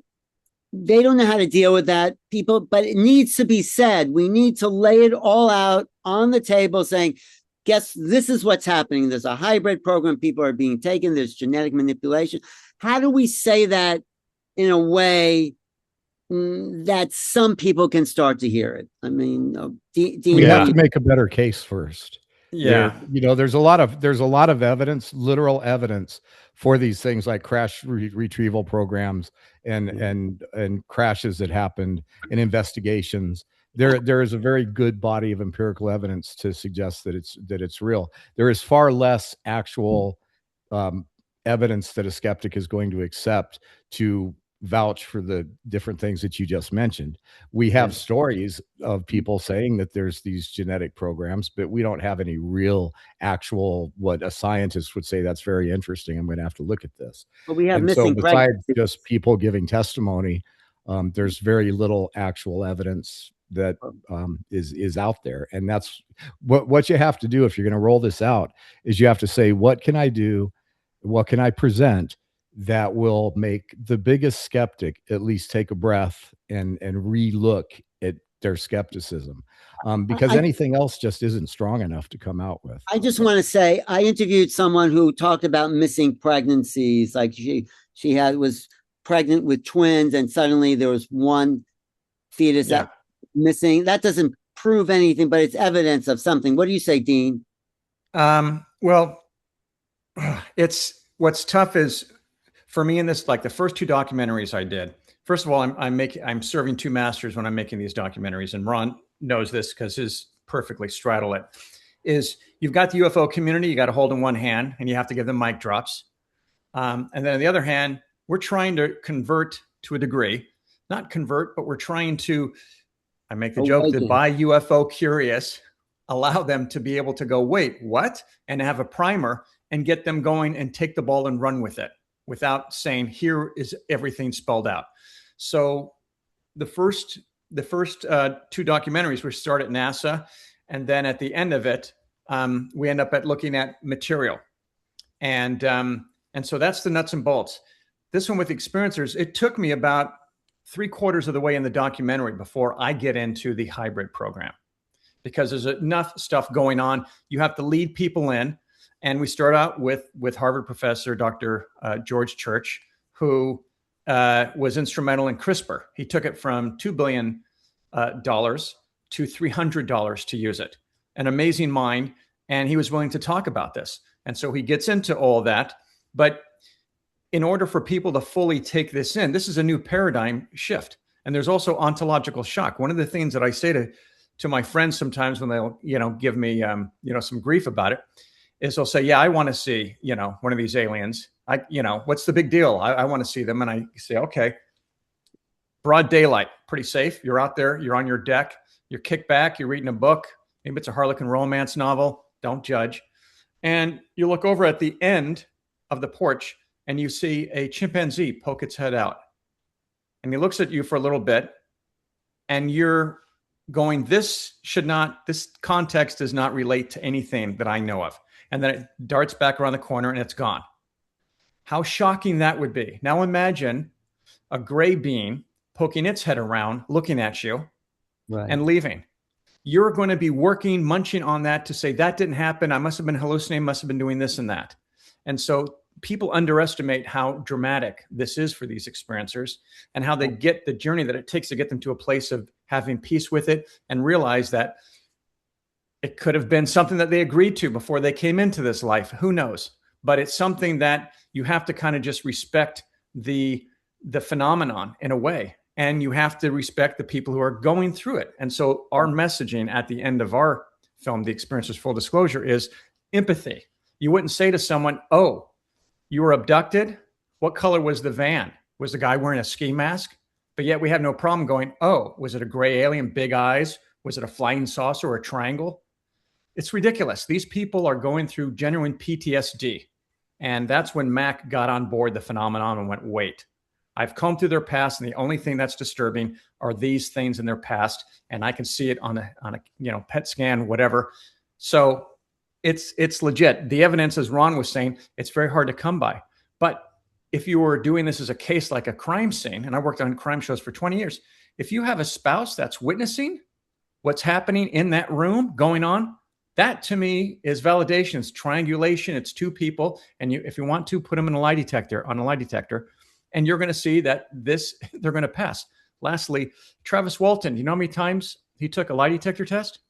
they don't know how to deal with that, people, but it needs to be said. We need to lay it all out on the table saying, guess this is what's happening. There's a hybrid program. People are being taken. There's genetic manipulation. How do we say that in a way that some people can start to hear it? I mean, Dean, we have to make a better case first. Yeah. There's a lot of evidence, literal evidence for these things, like crash retrieval programs and crashes that happened and investigations. There is a very good body of empirical evidence to suggest that it's real. There is far less actual evidence that a skeptic is going to accept to vouch for the different things that you just mentioned. We have stories of people saying that there's these genetic programs, but we don't have any real actual, what a scientist would say, that's very interesting, I'm going to have to look at this. But we have so besides just people giving testimony, there's very little actual evidence that is out there. And that's what you have to do if you're going to roll this out, is you have to say, what can I do? What can I present that will make the biggest skeptic at least take a breath and relook at their skepticism, because anything else just isn't strong enough to come out with. I just want to say, I interviewed someone who talked about missing pregnancies. Like was pregnant with twins, and suddenly there was one fetus that missing. That doesn't prove anything, but it's evidence of something. What do you say, Dean? Well, what's tough is for me in this, like the first two documentaries I did. First of all, I'm serving two masters when I'm making these documentaries, and Ron knows this because his perfectly straddle it. Is you've got the UFO community, you got to hold in one hand, and you have to give them mic drops, and then on the other hand, we're trying to convert to a degree, not convert, but we're trying to. I make the joke that by UFO curious, allow them to be able to go, wait, what? And have a primer and get them going and take the ball and run with it without saying, here is everything spelled out. So the first two documentaries, we start at NASA, and then at the end of it, we end up looking at material. And so that's the nuts and bolts. This one with experiencers, it took me about 3/4 of the way in the documentary before I get into the hybrid program, because there's enough stuff going on. You have to lead people in. And we start out with Harvard professor, Dr. George Church, who was instrumental in CRISPR. He took it from $2 billion to $300 to use it. An amazing mind. And he was willing to talk about this. And so he gets into all that. But in order for people to fully take this in, this is a new paradigm shift. And there's also ontological shock. One of the things that I say to my friends sometimes when they'll, give me, some grief about it, is they'll say, yeah, I want to see, one of these aliens. What's the big deal? I want to see them. And I say, okay, broad daylight, pretty safe. You're out there, you're on your deck, you're kicked back, you're reading a book. Maybe it's a Harlequin romance novel. Don't judge. And you look over at the end of the porch and you see a chimpanzee poke its head out. And he looks at you for a little bit and you're going, this context does not relate to anything that I know of. And then it darts back around the corner and it's gone. How shocking that would be. Now imagine a gray being poking its head around, looking at you, and leaving. You're going to be working, munching on that to say, that didn't happen. I must have been hallucinating, must have been doing this and that. And so people underestimate how dramatic this is for these experiencers and how they get the journey that it takes to get them to a place of having peace with it and realize that it could have been something that they agreed to before they came into this life. Who knows? But it's something that you have to kind of just respect the phenomenon in a way. And you have to respect the people who are going through it. And so our messaging at the end of our film, The Experiencers Full Disclosure, is empathy. You wouldn't say to someone, oh, you were abducted? What color was the van? Was the guy wearing a ski mask? But yet we have no problem going, oh, was it a gray alien, big eyes? Was it a flying saucer or a triangle? It's ridiculous. These people are going through genuine PTSD. And that's when Mac got on board the phenomenon and went, wait, I've combed through their past, and the only thing that's disturbing are these things in their past. And I can see it on a PET scan, whatever. So it's legit. The evidence, as Ron was saying, it's very hard to come by. But if you were doing this as a case like a crime scene, and I worked on crime shows for 20 years, if you have a spouse that's witnessing what's happening in that room going on, that to me is validation. It's triangulation. It's two people. And if you want to, put them in a lie detector, and you're going to see that they're going to pass. Lastly, Travis Walton, do you know how many times he took a lie detector test?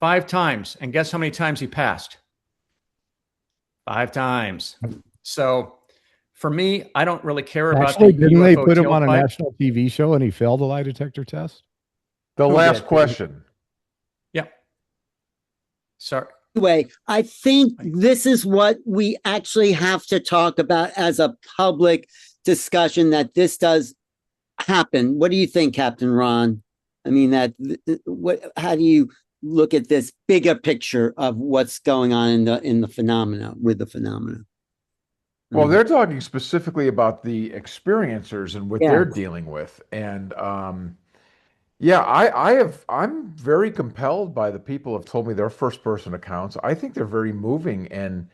5 times. And guess how many times he passed? 5 times. So for me, I don't really care about Actually, didn't they put him tailpipe. on a national TV show and he failed a lie detector test? The last question. Yeah. Sorry. Anyway, I think this is what we actually have to talk about as a public discussion, that this does happen. What do you think, Captain Ron? I mean, how do you look at this bigger picture of what's going on in the phenomena, with the phenomena? Well, they're talking specifically about the experiencers and what they're dealing with. And I'm very compelled by the people who have told me their first person accounts. I think they're very moving, and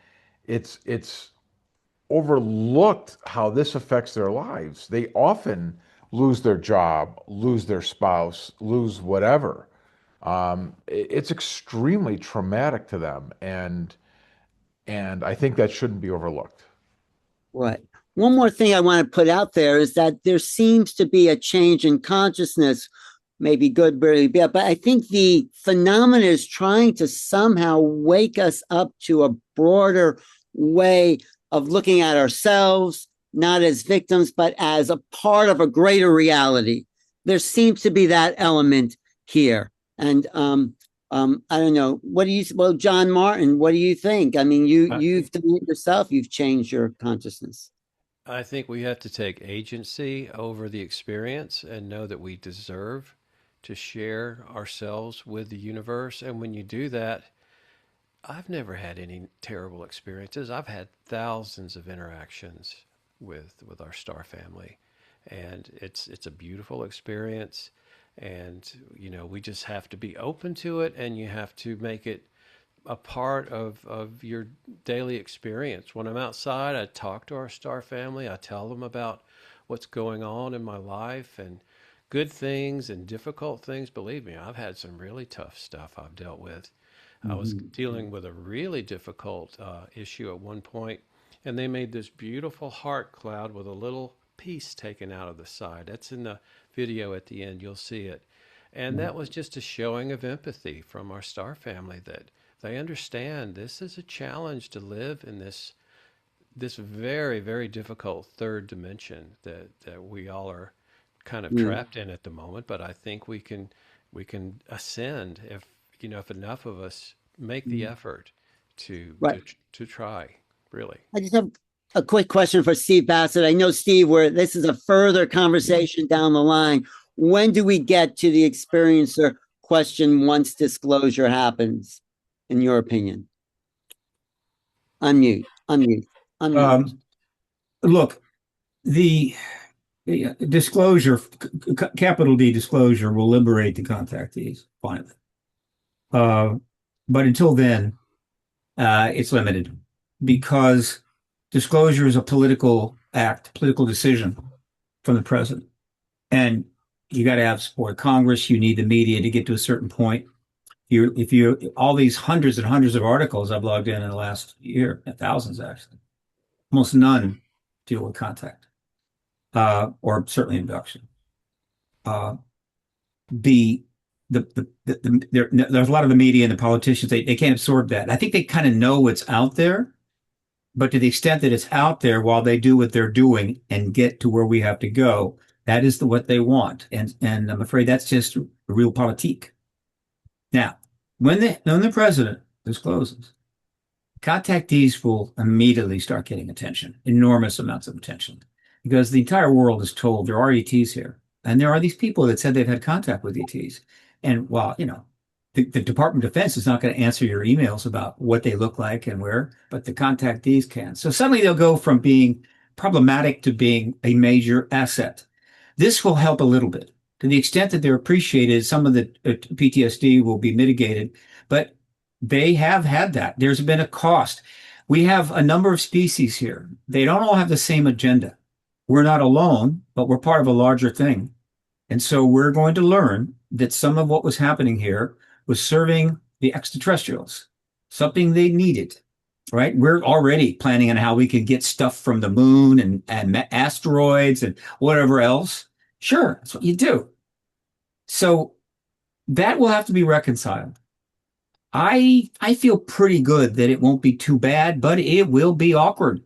it's overlooked how this affects their lives. They often lose their job, lose their spouse, lose whatever. It's extremely traumatic to them, and I think that shouldn't be overlooked. Right. One more thing I want to put out there is that there seems to be a change in consciousness, maybe good, very bad, but I think the phenomenon is trying to somehow wake us up to a broader way of looking at ourselves, not as victims, but as a part of a greater reality. There seems to be that element here. And I don't know. What do you? Well, John Martin, what do you think? I mean, you've done it yourself. You've changed your consciousness. I think we have to take agency over the experience and know that we deserve to share ourselves with the universe. And when you do that, I've never had any terrible experiences. I've had thousands of interactions with our star family, and it's a beautiful experience. And we just have to be open to it, and you have to make it a part of your daily experience. When I'm outside, I talk to our star family. I tell them about what's going on in my life, and good things and difficult things. Believe me, I've had some really tough stuff I've dealt with. I was dealing with a really difficult issue at one point, and they made this beautiful heart cloud with a little piece taken out of the side. That's in the video at the end. You'll see it. And that was just a showing of empathy from our star family, that they understand this is a challenge to live in this very, very difficult third dimension that we all are kind of trapped in at the moment. But I think we can ascend if enough of us make the effort to try, really. I just have a quick question for Steve Bassett. I know, Steve, where this is a further conversation down the line. When do we get to the experiencer question once disclosure happens, in your opinion? Unmute. Look, the disclosure, capital D disclosure, will liberate the contactees, finally. But until then, it's limited, because disclosure is a political act, political decision from the president. And you got to have support of Congress. You need the media to get to a certain point. If you all these hundreds and hundreds of articles I've logged in the last year, thousands actually, almost none deal with contact, or certainly induction. There's a lot of the media and the politicians, they can't absorb that. I think they kind of know what's out there, but to the extent that it's out there, while they do what they're doing and get to where we have to go, that is what they want. And I'm afraid that's just a real politique. Now, when the president discloses, contactees will immediately start getting attention, enormous amounts of attention, because the entire world is told there are ETs here. And there are these people that said they've had contact with ETs. And while, the Department of Defense is not going to answer your emails about what they look like and where, but the contactees can. So suddenly they'll go from being problematic to being a major asset. This will help a little bit. To the extent that they're appreciated, some of the PTSD will be mitigated, but they have had that. There's been a cost. We have a number of species here. They don't all have the same agenda. We're not alone, but we're part of a larger thing. And so we're going to learn that some of what was happening here was serving the extraterrestrials, something they needed, right? We're already planning on how we can get stuff from the moon and asteroids and whatever else. Sure, that's what you do. So that will have to be reconciled. I feel pretty good that it won't be too bad, but it will be awkward,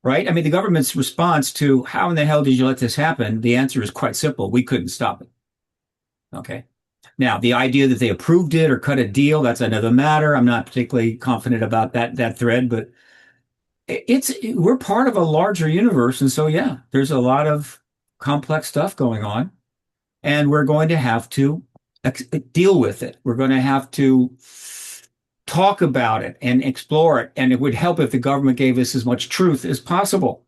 right? I mean, the government's response to how in the hell did you let this happen? The answer is quite simple. We couldn't stop it. Okay. Now, the idea that they approved it or cut a deal, that's another matter. I'm not particularly confident about that thread, but we're part of a larger universe. And so, yeah, there's a lot of complex stuff going on, and we're going to have to deal with it. We're going to have to talk about it and explore it. And it would help if the government gave us as much truth as possible.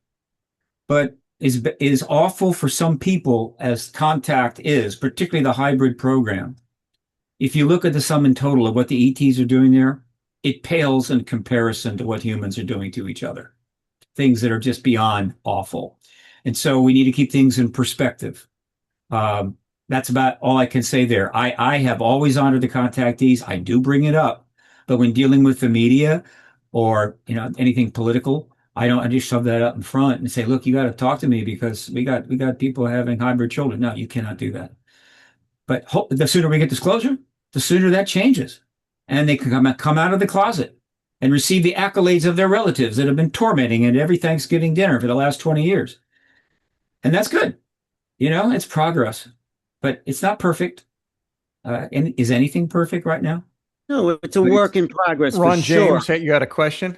But it is awful for some people, as contact is, particularly the hybrid program. If you look at the sum and total of what the ETs are doing there, it pales in comparison to what humans are doing to each other. things that are just beyond awful. And so we need to keep things in perspective. That's about all I can say there. I have always honored the contactees. I do bring it up, but when dealing with the media or anything political, I just shove that up in front and say, look, you got to talk to me because we got people having hybrid children. No, you cannot do that. But the sooner we get disclosure, the sooner that changes, and they can come out of the closet and receive the accolades of their relatives that have been tormenting at every Thanksgiving dinner for the last 20 years. And that's good. It's progress, but it's not perfect. And is anything perfect right now? No, it's a work in progress. Ron for sure. James, you got a question?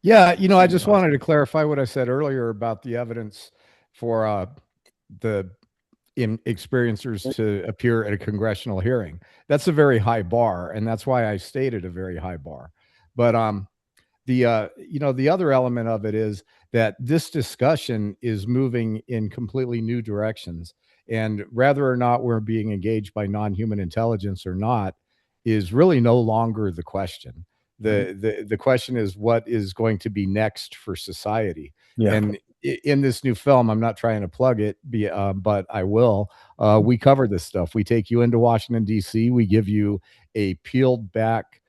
Yeah, I just wanted to clarify what I said earlier about the evidence for the experiencers to appear at a congressional hearing. That's a very high bar, and that's why I stated a very high bar. But the other element of it is that this discussion is moving in completely new directions, and whether or not we're being engaged by non-human intelligence or not is really no longer the question. The question is what is going to be next for society. Yeah. And in this new film, I'm not trying to plug it, but I will. We cover this stuff. We take you into Washington, D.C. We give you a peeled back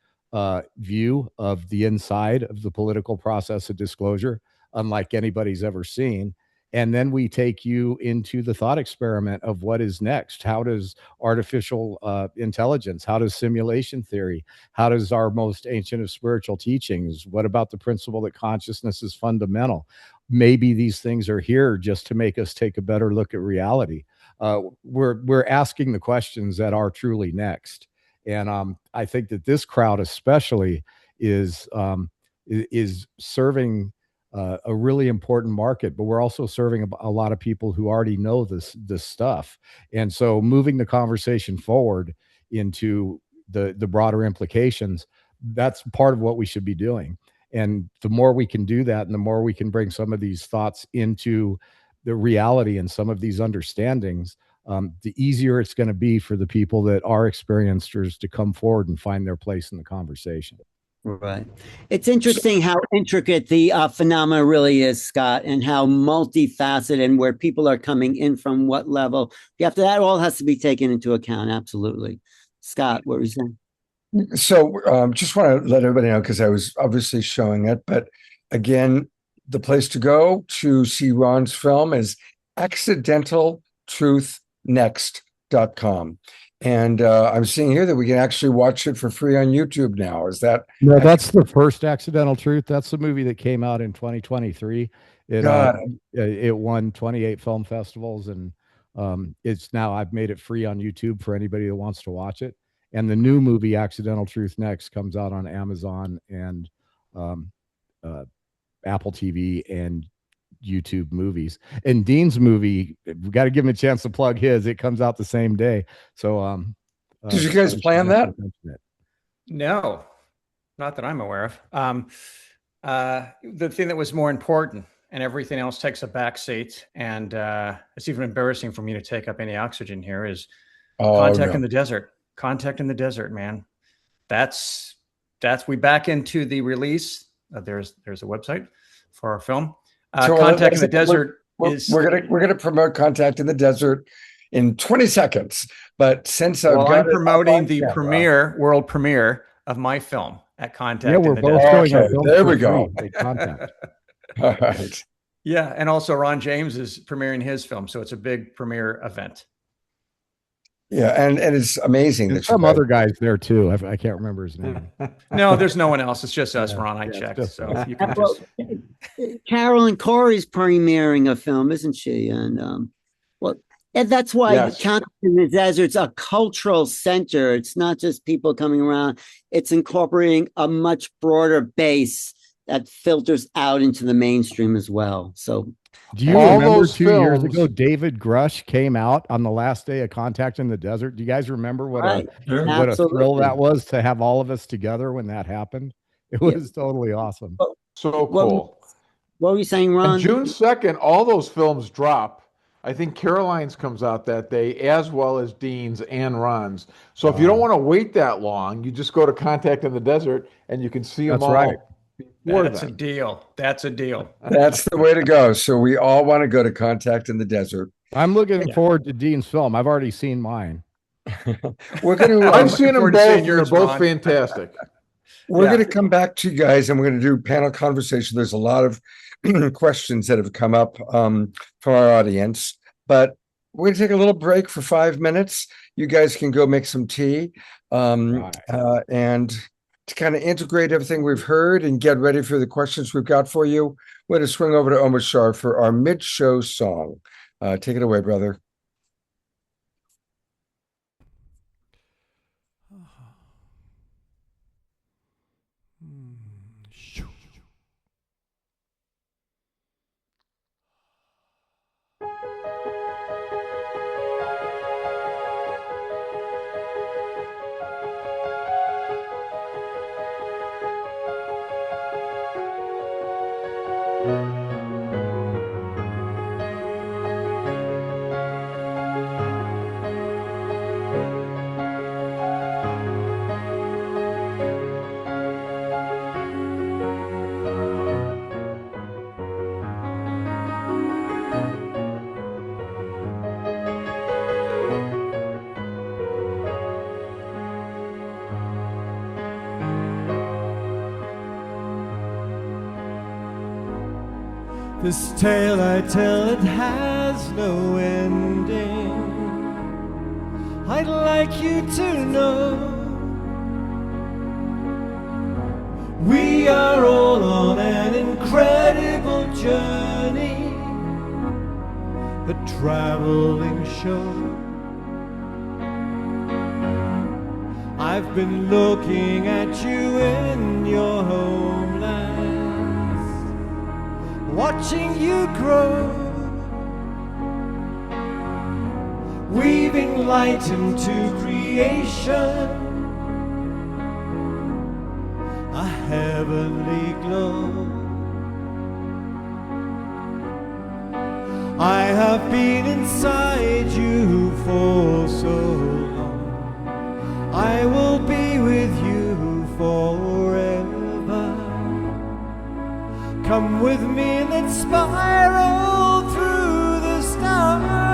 view of the inside of the political process of disclosure, unlike anybody's ever seen. And then we take you into the thought experiment of what is next. How does artificial intelligence, how does simulation theory, how does our most ancient of spiritual teachings, what about the principle that consciousness is fundamental? Maybe these things are here just to make us take a better look at reality. We're asking the questions that are truly next. And I think that this crowd especially is serving a really important market, but we're also serving a lot of people who already know this stuff. And so moving the conversation forward into the broader implications, that's part of what we should be doing. And the more we can do that, and the more we can bring some of these thoughts into the reality and some of these understandings, the easier it's going to be for the people that are experiencers to come forward and find their place in the conversation. Right. It's interesting how intricate the phenomena really is, Scott, and how multifaceted and where people are coming in from what level. That all has to be taken into account. Absolutely. Scott, what were you saying? So just want to let everybody know, because I was obviously showing it, but again, the place to go to see Ron's film is accidentaltruthnext.com. And I'm seeing here that we can actually watch it for free on YouTube now. Is that? No, that's the first Accidental Truth. That's the movie that came out in 2023. It won 28 film festivals, and it's now, I've made it free on YouTube for anybody that wants to watch it. And the new movie, Accidental Truth Next, comes out on Amazon and Apple TV and YouTube movies. And Dean's movie, we've got to give him a chance to plug his. It comes out the same day. So did you guys plan that? No, not that I'm aware of. The thing that was more important and everything else takes a back seat, and it's even embarrassing for me to take up any oxygen here, is Contact in the Desert. Contact in the Desert, man. That's we back into the release. There's a website for our film. So Contact in the Desert we're gonna promote Contact in the Desert in 20 seconds. But since I'm promoting the world premiere of my film at Contact in the Desert. Okay, there we go. Contact. All right. Yeah, and also Ron James is premiering his film, so it's a big premiere event. Yeah, and it's amazing. There's some other guys there too. I can't remember his name. No, there's no one else. It's just us, Ron. I checked. So you can just... Carolyn Corey's premiering a film, isn't she? And and that's why Contact in the Desert's a cultural center. It's not just people coming around. It's incorporating a much broader base that filters out into the mainstream as well. So do you remember 2 years ago, David Grush came out on the last day of Contact in the Desert? Do you guys remember what a thrill that was to have all of us together when that happened? It was totally awesome. So cool. What were you saying, Ron? On June 2nd, all those films drop. I think Caroline's comes out that day, as well as Dean's and Ron's. So if you don't want to wait that long, you just go to Contact in the Desert and you can see them all. Right. before That's a then. deal. That's a deal. That's the way to go. So we all want to go to Contact in the Desert. I'm looking forward to Dean's film. I've already seen mine. We're going to. I've seen them forward to both, seeing and they're yours, both Ron. fantastic. We're Yeah. going to come back to you guys, and we're going to do panel conversation. There's a lot of questions that have come up from our audience, but we're going to take a little break for 5 minutes. You guys can go make some tea, and to kind of integrate everything we've heard and get ready for the questions we've got for you, we're going to swing over to Omar Shar for our mid-show song. Take it away, brother. This tale I tell, it has no ending. I'd like you to know we are all on an incredible journey, a traveling show. I've been looking at you in your homeland, watching you grow, weaving light into creation, a heavenly glow. I have been inside you for so long, I will be with you forever. Come with me, let's spiral through the stars.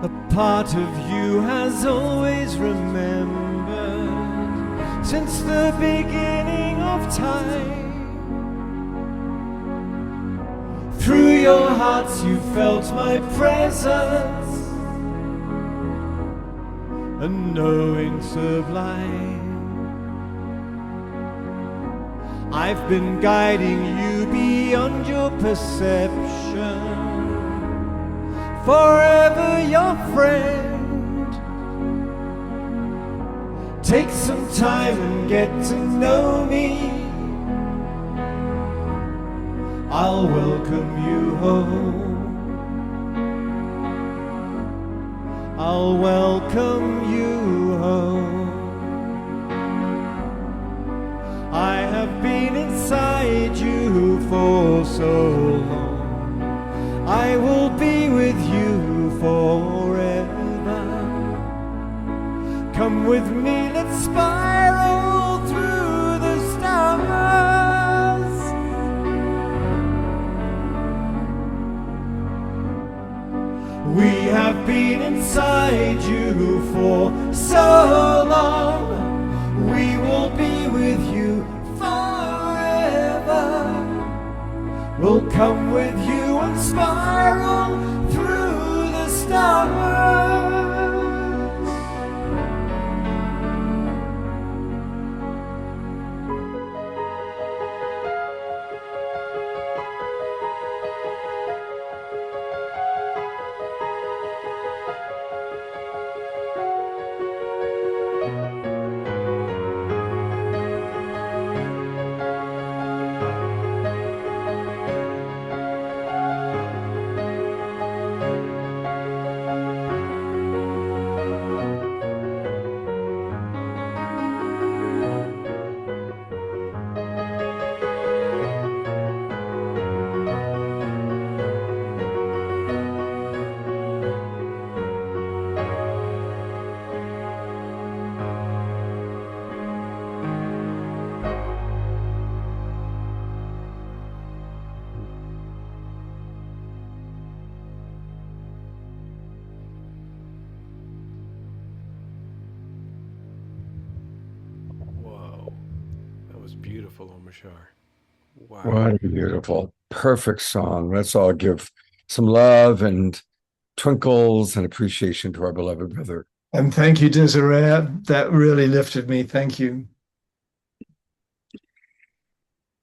A part of you has always remembered since the beginning of time. Through your hearts you felt my presence, a knowing sublime. I've been guiding you beyond your perception, forever your friend. Take some time and get to know me, I'll welcome you home. I'll welcome you home. I have been inside you for so long, I will be with you forever. Come with me, let's spiral through the stars. We have been inside you for so long, we will be with you forever. We'll come with you and spiral through the stars. beautiful, Omashar. Wow. What a beautiful, perfect song. Let's all give some love and twinkles and appreciation to our beloved brother. And thank you, Desiree. That really lifted me. Thank you.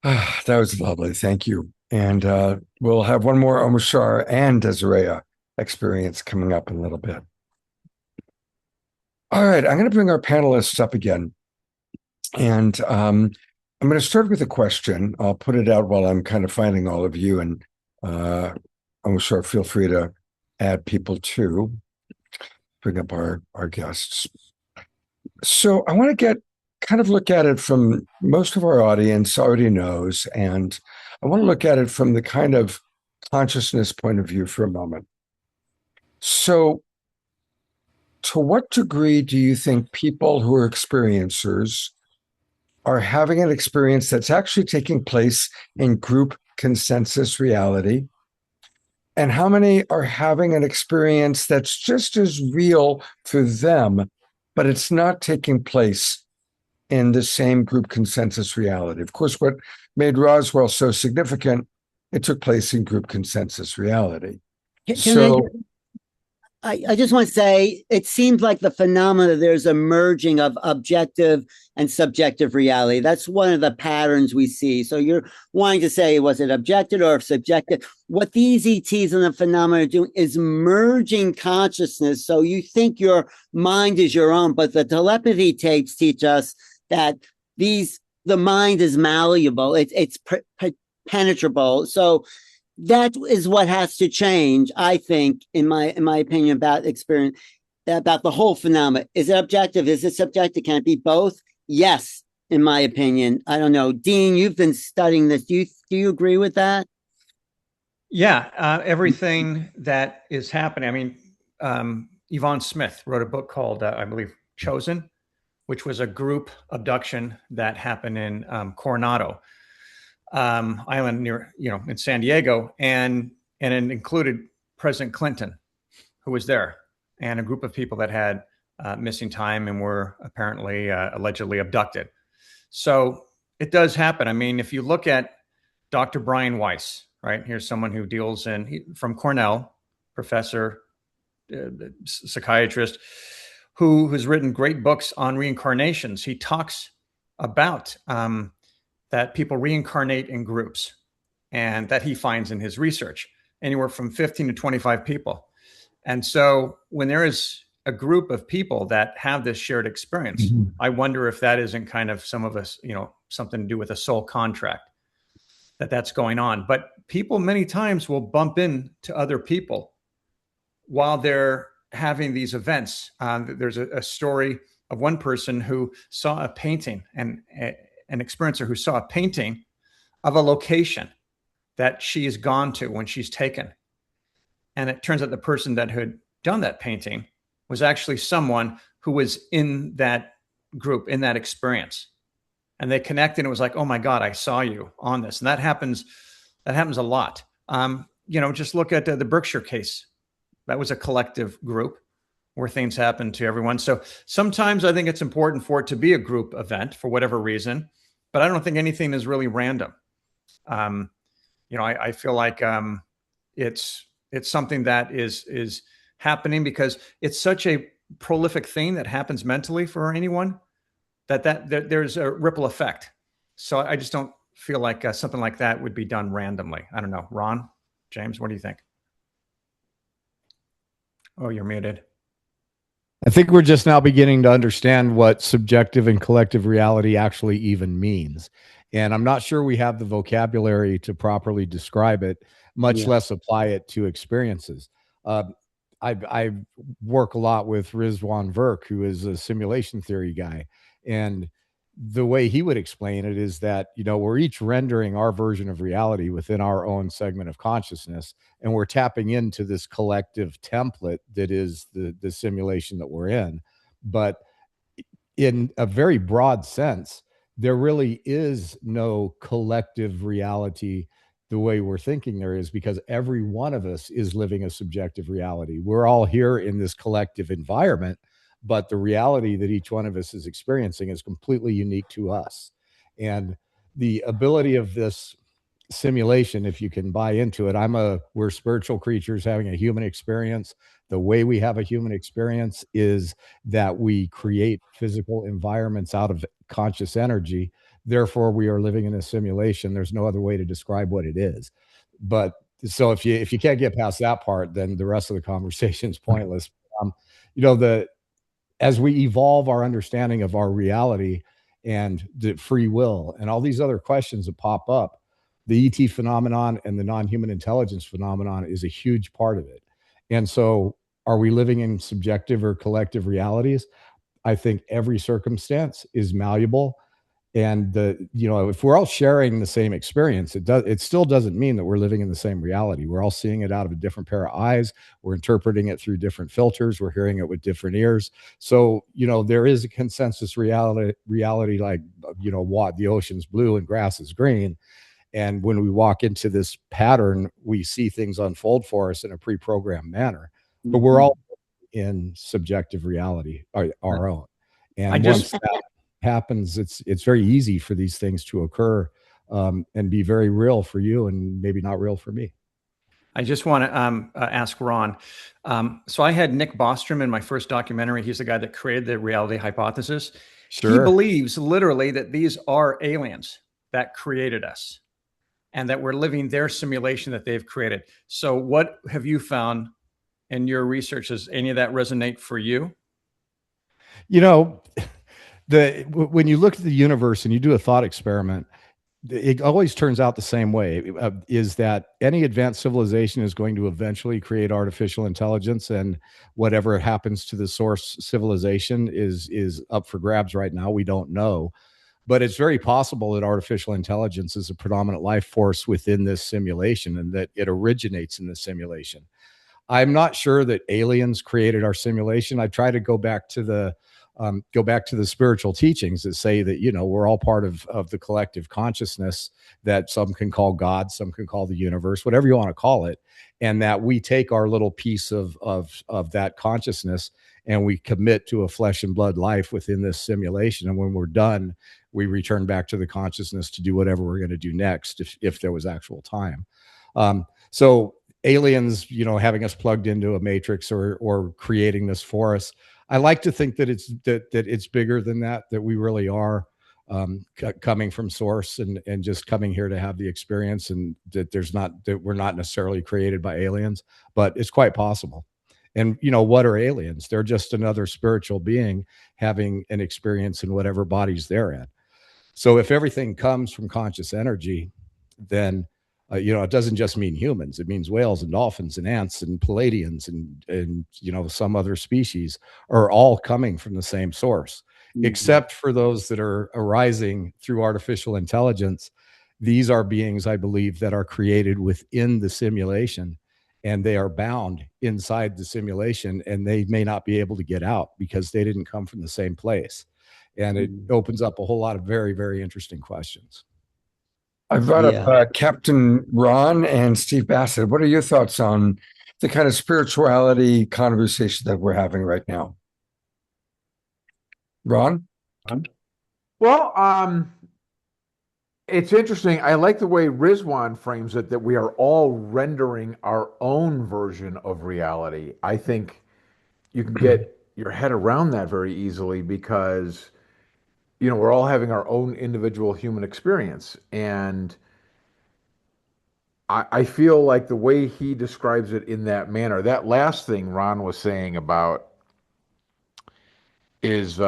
That was lovely. Thank you. And we'll have one more Omashar and Desiree experience coming up in a little bit. All right, I'm going to bring our panelists up again. And I'm going to start with a question. I'll put it out while I'm kind of finding all of you. And Omashar, feel free to add people too. Bring up our guests. So I want to kind of look at it from most of our audience already knows, and I want to look at it from the kind of consciousness point of view for a moment. So to what degree do you think people who are experiencers are having an experience that's actually taking place in group consensus reality? And how many are having an experience that's just as real for them, but it's not taking place in the same group consensus reality? Of course, what made Roswell so significant, it took place in group consensus reality. I just want to say, it seems like the phenomena, there's a merging of objective and subjective reality. That's one of the patterns we see. So you're wanting to say, was it objective or subjective? What these ETs and the phenomena are doing is merging consciousness. So you think your mind is your own, but the telepathy tapes teach us that the mind is malleable. It's penetrable. So that is what has to change, I think, in my opinion, about experience, about the whole phenomenon. Is it objective? Is it subjective? Can it be both? Yes, in my opinion. I don't know. Dean, you've been studying this. Do you agree with that? Yeah, everything that is happening. I mean, Yvonne Smith wrote a book called, I believe, Chosen, which was a group abduction that happened in Coronado Island near, in San Diego, and it included President Clinton, who was there, and a group of people that had missing time and were apparently allegedly abducted. So it does happen. I mean, if you look at Dr. Brian Weiss, right? Here's someone who deals from Cornell, professor, psychiatrist, who has written great books on reincarnations. He talks about that people reincarnate in groups, and that he finds in his research anywhere from 15 to 25 people. And so when there is a group of people that have this shared experience, I wonder if that isn't kind of some of us, something to do with a soul contract that's going on. But people many times will bump into other people while they're having these events. There's a story of one person who saw a painting, and an experiencer who saw a painting of a location that she has gone to when she's taken. And it turns out the person that had done that painting was actually someone who was in that group, in that experience. And they connected, and it was like, oh my God, I saw you on this. And that happens a lot. Just look at the Berkshire case. That was a collective group where things happen to everyone. So sometimes I think it's important for it to be a group event for whatever reason, but I don't think anything is really random. I feel like it's something that is happening because it's such a prolific thing that happens mentally for anyone that there's a ripple effect. So I just don't feel like something like that would be done randomly. I don't know. Ron, James, what do you think? Oh, you're muted. I think we're just now beginning to understand what subjective and collective reality actually even means. And I'm not sure we have the vocabulary to properly describe it, much less apply it to experiences. I work a lot with Rizwan Virk, who is a simulation theory guy. And the way he would explain it is that, we're each rendering our version of reality within our own segment of consciousness, and we're tapping into this collective template that is the simulation that we're in. But in a very broad sense, there really is no collective reality the way we're thinking there is, because every one of us is living a subjective reality. We're all here in this collective environment, but the reality that each one of us is experiencing is completely unique to us. And the ability of this simulation, if you can buy into it, we're spiritual creatures having a human experience. The way we have a human experience is that we create physical environments out of conscious energy. Therefore, we are living in a simulation. There's no other way to describe what it is. But so if you can't get past that part, then the rest of the conversation is pointless. As we evolve our understanding of our reality and the free will and all these other questions that pop up, the ET phenomenon and the non-human intelligence phenomenon is a huge part of it. And so, are we living in subjective or collective realities? I think every circumstance is malleable. And if we're all sharing the same experience, it still doesn't mean that we're living in the same reality. We're all seeing it out of a different pair of eyes. We're interpreting it through different filters. We're hearing it with different ears. So, there is a consensus reality like, the ocean's blue and grass is green. And when we walk into this pattern, we see things unfold for us in a pre-programmed manner. But we're all in subjective reality, our own. And once that happens, it's very easy for these things to occur and be very real for you and maybe not real for me. I just want to ask Ron. So I had Nick Bostrom in my first documentary. He's the guy that created the reality hypothesis. Sure. He believes literally that these are aliens that created us and that we're living their simulation that they've created. So what have you found in your research? Does any of that resonate for you? When you look at the universe and you do a thought experiment, it always turns out the same way, is that any advanced civilization is going to eventually create artificial intelligence, and whatever happens to the source civilization is up for grabs right now. We don't know. But it's very possible that artificial intelligence is a predominant life force within this simulation and that it originates in the simulation. I'm not sure that aliens created our simulation. I try to go back to the spiritual teachings that say that, we're all part of the collective consciousness that some can call God, some can call the universe, whatever you want to call it. And that we take our little piece of that consciousness and we commit to a flesh and blood life within this simulation. And when we're done, we return back to the consciousness to do whatever we're going to do next, if there was actual time. So aliens, having us plugged into a matrix or creating this for us, I like to think that it's bigger than that we really are coming from source and just coming here to have the experience, and that we're not necessarily created by aliens, but it's quite possible. And what are aliens? They're just another spiritual being having an experience in whatever bodies they're in. So if everything comes from conscious energy, then it doesn't just mean humans. It means whales and dolphins and ants and Palladians and some other species are all coming from the same source, except for those that are arising through artificial intelligence. These are beings, I believe, that are created within the simulation, and they are bound inside the simulation, and they may not be able to get out because they didn't come from the same place. And it opens up a whole lot of very, very interesting questions. I've brought up Captain Ron and Steve Bassett. What are your thoughts on the kind of spirituality conversation that we're having right now? Ron? Well, it's interesting. I like the way Rizwan frames it, that we are all rendering our own version of reality. I think you can get your head around that very easily because we're all having our own individual human experience. And I feel like the way he describes it in that manner, that last thing Ron was saying about is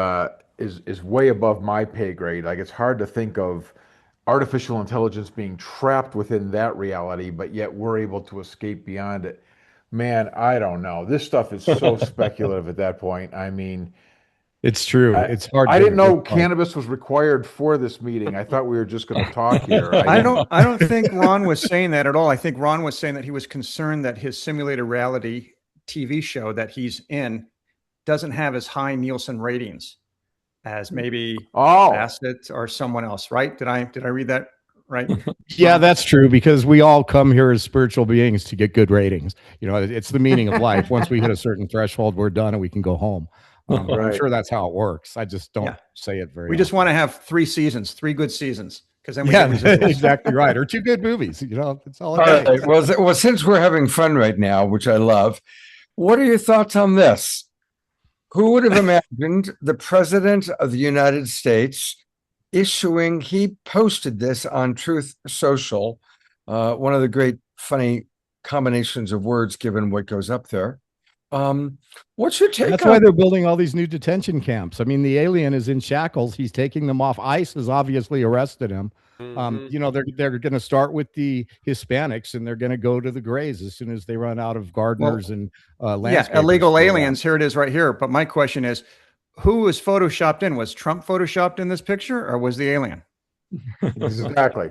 way above my pay grade. Like, it's hard to think of artificial intelligence being trapped within that reality, but yet we're able to escape beyond it. Man, I don't know. This stuff is so speculative at that point. I mean, it's true. It's hard. I didn't know cannabis was required for this meeting. I thought we were just going to talk here. I don't think Ron was saying that at all. I think Ron was saying that he was concerned that his simulated reality TV show that he's in doesn't have as high Nielsen ratings as maybe Bassett or someone else, right? Did I read that right? Yeah, that's true, because we all come here as spiritual beings to get good ratings. It's the meaning of life. Once we hit a certain threshold, we're done and we can go home. I'm Right. sure that's how it works. I just don't Yeah. say it very We just often. want to have 3 seasons, 3 good seasons, because then we Yeah, get residuals. exactly right. Or 2 good movies. You know, it's all it All takes. right. Well, since we're having fun right now, which I love, what are your thoughts on this? Who would have imagined the president of the United States he posted this on Truth Social, one of the great funny combinations of words given what goes up there. What's your take That's on why they're building all these new detention camps. I mean, the alien is in shackles. He's taking them off. ICE has obviously arrested him. You know, they're going to start with the Hispanics, and they're going to go to the Greys as soon as they run out of gardeners and landscapers. Yeah, illegal aliens. Here it is right here. But my question is, who was photoshopped in? Was Trump photoshopped in this picture, or was the alien? Exactly.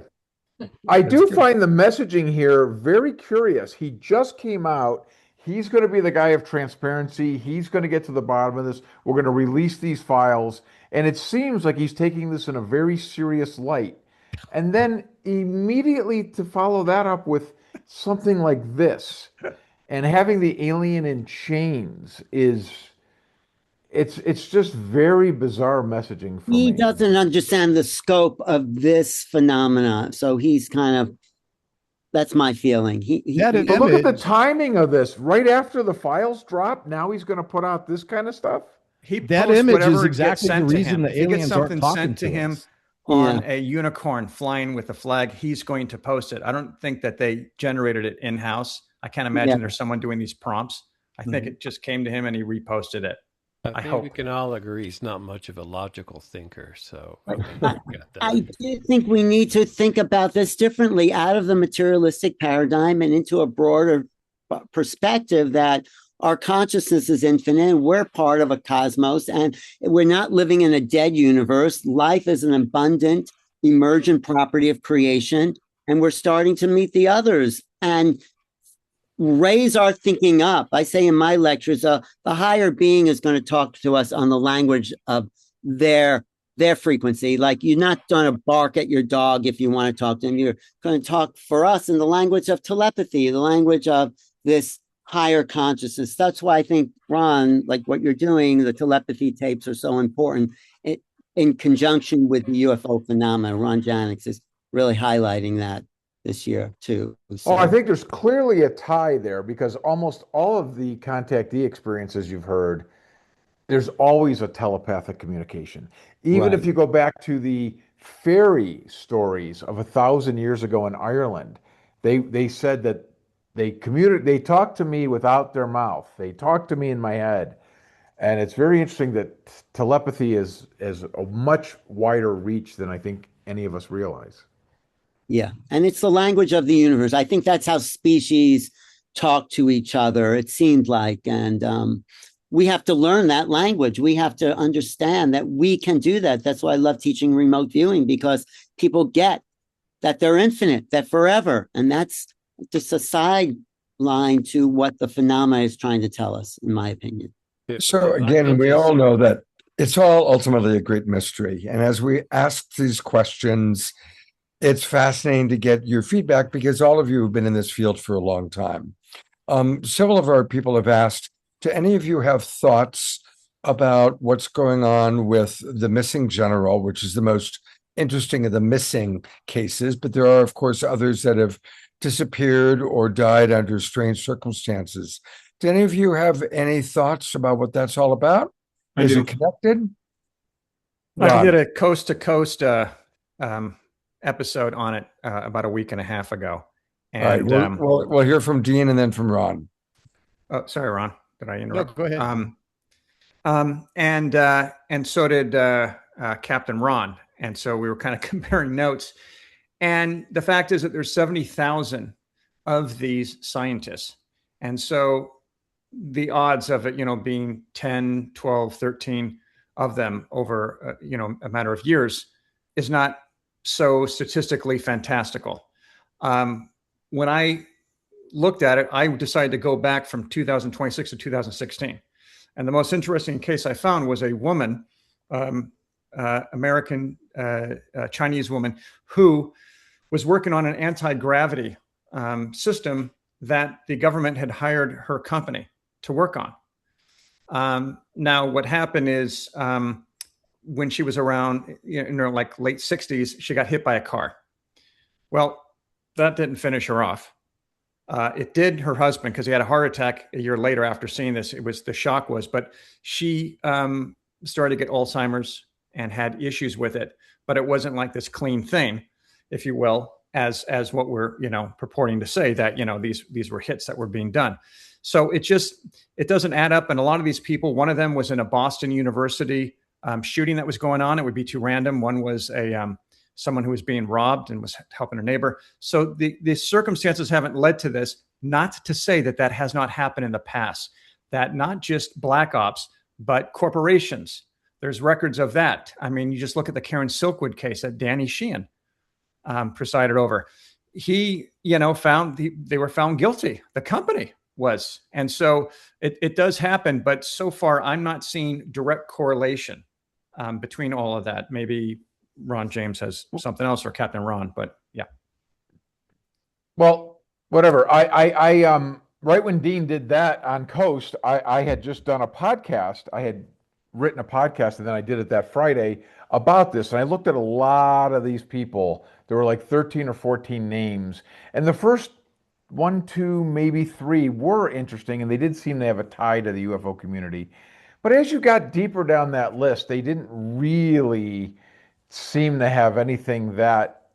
I do find the messaging here very curious. He just came out. He's going to be the guy of transparency. He's going to get to the bottom of this. We're going to release these files. And it seems like he's taking this in a very serious light. And then immediately to follow that up with something like this and having the alien in chains it's just very bizarre messaging for me. He doesn't understand the scope of this phenomena. So he's kind of, that's my feeling. But look at the timing of this. Right after the files drop, now he's going to put out this kind of stuff. That image is exactly the reason the aliens aren't talking sent to him us. on a unicorn flying with a flag, he's going to post it. I don't think that they generated it in-house. I can't imagine there's someone doing these prompts. I think it just came to him and he reposted it. I think we can all agree he's not much of a logical thinker. So I mean, I do think we need to think about this differently, out of the materialistic paradigm and into a broader perspective that our consciousness is infinite and we're part of a cosmos and we're not living in a dead universe. Life is an abundant, emergent property of creation, and we're starting to meet the others and raise our thinking up. I say in my lectures, the higher being is going to talk to us on the language of their frequency. Like, you're not going to bark at your dog if you want to talk to him. You're going to talk for us in the language of telepathy, the language of this higher consciousness. That's why I think, Ron, like what you're doing, the telepathy tapes are so important in conjunction with the UFO phenomena. Ron Janix is really highlighting that this year too. So. Oh, I think there's clearly a tie there, because almost all of the contactee experiences you've heard, there's always a telepathic communication. Even if you go back to the fairy stories of 1,000 years ago in Ireland, they said that they talked to me without their mouth. They talked to me in my head. And it's very interesting that telepathy is a much wider reach than I think any of us realize. Yeah. And it's the language of the universe. I think that's how species talk to each other, it seemed like. And we have to learn that language. We have to understand that we can do that. That's why I love teaching remote viewing, because people get that they're infinite, that forever. And that's just a sideline to what the phenomena is trying to tell us, in my opinion. So again, we all know that it's all ultimately a great mystery. And as we ask these questions, it's fascinating to get your feedback, because all of you have been in this field for a long time. Several of our people have asked, do any of you have thoughts about what's going on with the missing general, which is the most interesting of the missing cases, but there are, of course, others that have disappeared or died under strange circumstances. Do any of you have any thoughts about what that's all about? Is it connected? I did a coast to coast episode on it about a week and a half ago. And all right, we'll hear from Dean and then from Ron. Oh, sorry, Ron. Did I interrupt? No, go ahead. And so did Captain Ron. And so we were kind of comparing notes. And the fact is that there's 70,000 of these scientists. And so the odds of it, being 10, 12, 13 of them over, a matter of years is not so statistically fantastical. When I looked at it, I decided to go back from 2026 to 2016. And the most interesting case I found was a woman, American Chinese woman, who was working on an anti-gravity system that the government had hired her company to work on. Now, what happened is when she was around, like late 60s, she got hit by a car. Well, that didn't finish her off. It did her husband, because he had a heart attack a year later after seeing this. It was, the shock was, but she started to get Alzheimer's and had issues with it. But it wasn't like this clean thing, if you will, as what we're purporting to say, that these were hits that were being done. So it doesn't add up. And a lot of these people, one of them was in a Boston University shooting that was going on. It would be too random. One was someone who was being robbed and was helping a neighbor. So the circumstances haven't led to this. Not to say that that has not happened in the past, that not just black ops, but corporations. There's records of that. I mean, you just look at the Karen Silkwood case that Danny Sheehan presided over. He, they were found guilty. The company was. And so it does happen, but so far I'm not seeing direct correlation between all of that. Maybe Ron James has something else, or Captain Ron, but yeah. Well, whatever. I right when Dean did that on Coast, I had just done a podcast. I had written a podcast, and then I did it that Friday about this. And I looked at a lot of these people. There were like 13 or 14 names. And the first 1, 2, maybe 3 were interesting, and they did seem to have a tie to the UFO community. But as you got deeper down that list, they didn't really seem to have anything that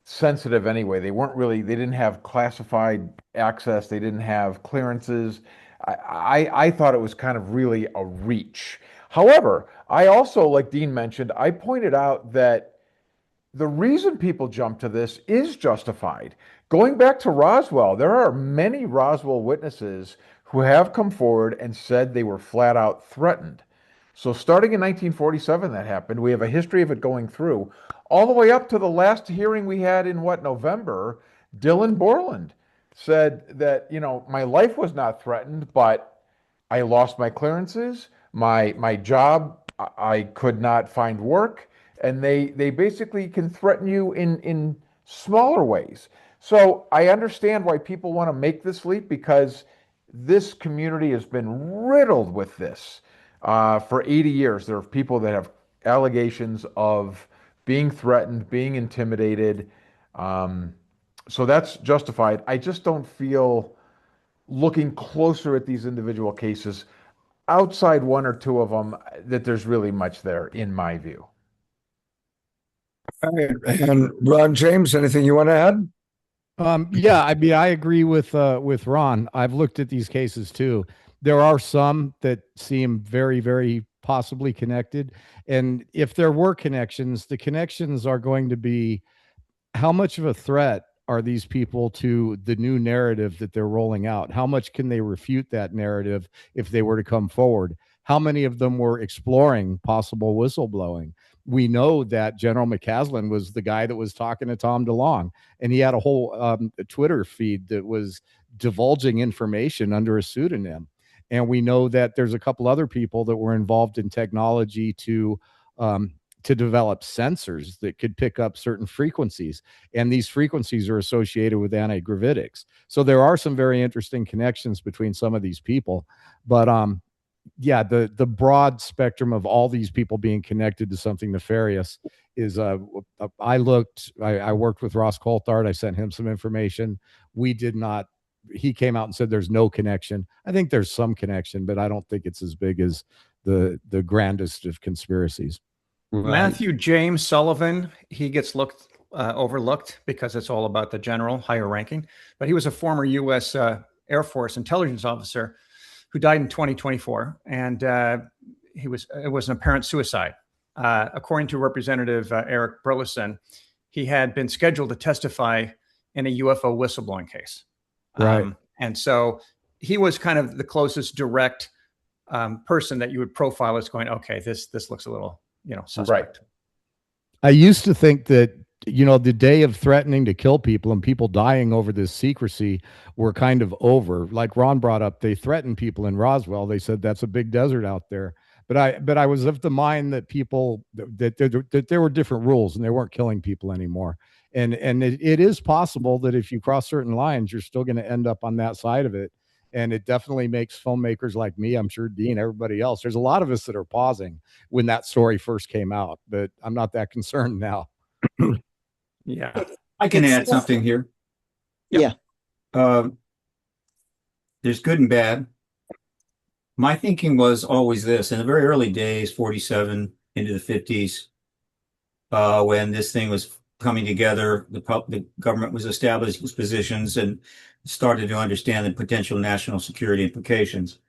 sensitive anyway. They didn't have classified access. They didn't have clearances. I thought it was kind of really a reach. However, I also, like Dean mentioned, I pointed out that the reason people jump to this is justified. Going back to Roswell, there are many Roswell witnesses who have come forward and said they were flat out threatened. So starting in 1947, that happened. We have a history of it going through all the way up to the last hearing we had in November. Dylan Borland said that, my life was not threatened, but I lost my clearances, my job, I could not find work, and they basically can threaten you in smaller ways. So I understand why people want to make this leap, because this community has been riddled with this. For 80 years, there are people that have allegations of being threatened, being intimidated. So that's justified. I just don't feel, looking closer at these individual cases, outside 1 or 2 of them, that there's really much there, in my view. All right. And Ron James, anything you want to add? Yeah, I mean, I agree with Ron. I've looked at these cases too. There are some that seem very, very possibly connected. And if there were connections, the connections are going to be, how much of a threat are these people to the new narrative that they're rolling out? How much can they refute that narrative if they were to come forward? How many of them were exploring possible whistleblowing? We know that General McCaslin was the guy that was talking to Tom DeLonge, and he had a whole Twitter feed that was divulging information under a pseudonym. And we know that there's a couple other people that were involved in technology to develop sensors that could pick up certain frequencies. And these frequencies are associated with anti-gravitics. So there are some very interesting connections between some of these people. But yeah, the broad spectrum of all these people being connected to something nefarious is, I worked with Ross Coulthard. I sent him some information. He came out and said there's no connection. I think there's some connection, but I don't think it's as big as the grandest of conspiracies. Right. Matthew James Sullivan, he gets overlooked because it's all about the general, higher ranking, but he was a former U.S. Air Force intelligence officer who died in 2024, and it was an apparent suicide. According to Representative Eric Burleson, he had been scheduled to testify in a UFO whistleblowing case. Right. And so he was kind of the closest direct person that you would profile as going, okay, this looks a little, suspect. Right. I used to think that, the day of threatening to kill people and people dying over this secrecy were kind of over. Like Ron brought up, they threatened people in Roswell. They said that's a big desert out there. But I was of the mind that that there were different rules and they weren't killing people anymore. And it is possible that if you cross certain lines, you're still going to end up on that side of it. And it definitely makes filmmakers like me, I'm sure Dean, everybody else, there's a lot of us that are pausing when that story first came out, but I'm not that concerned now. Yeah. I can add something here. Yeah. There's good and bad. My thinking was always this in the very early days, 47 into the 50s, when this thing was coming together, the government was establishing its positions and started to understand the potential national security implications.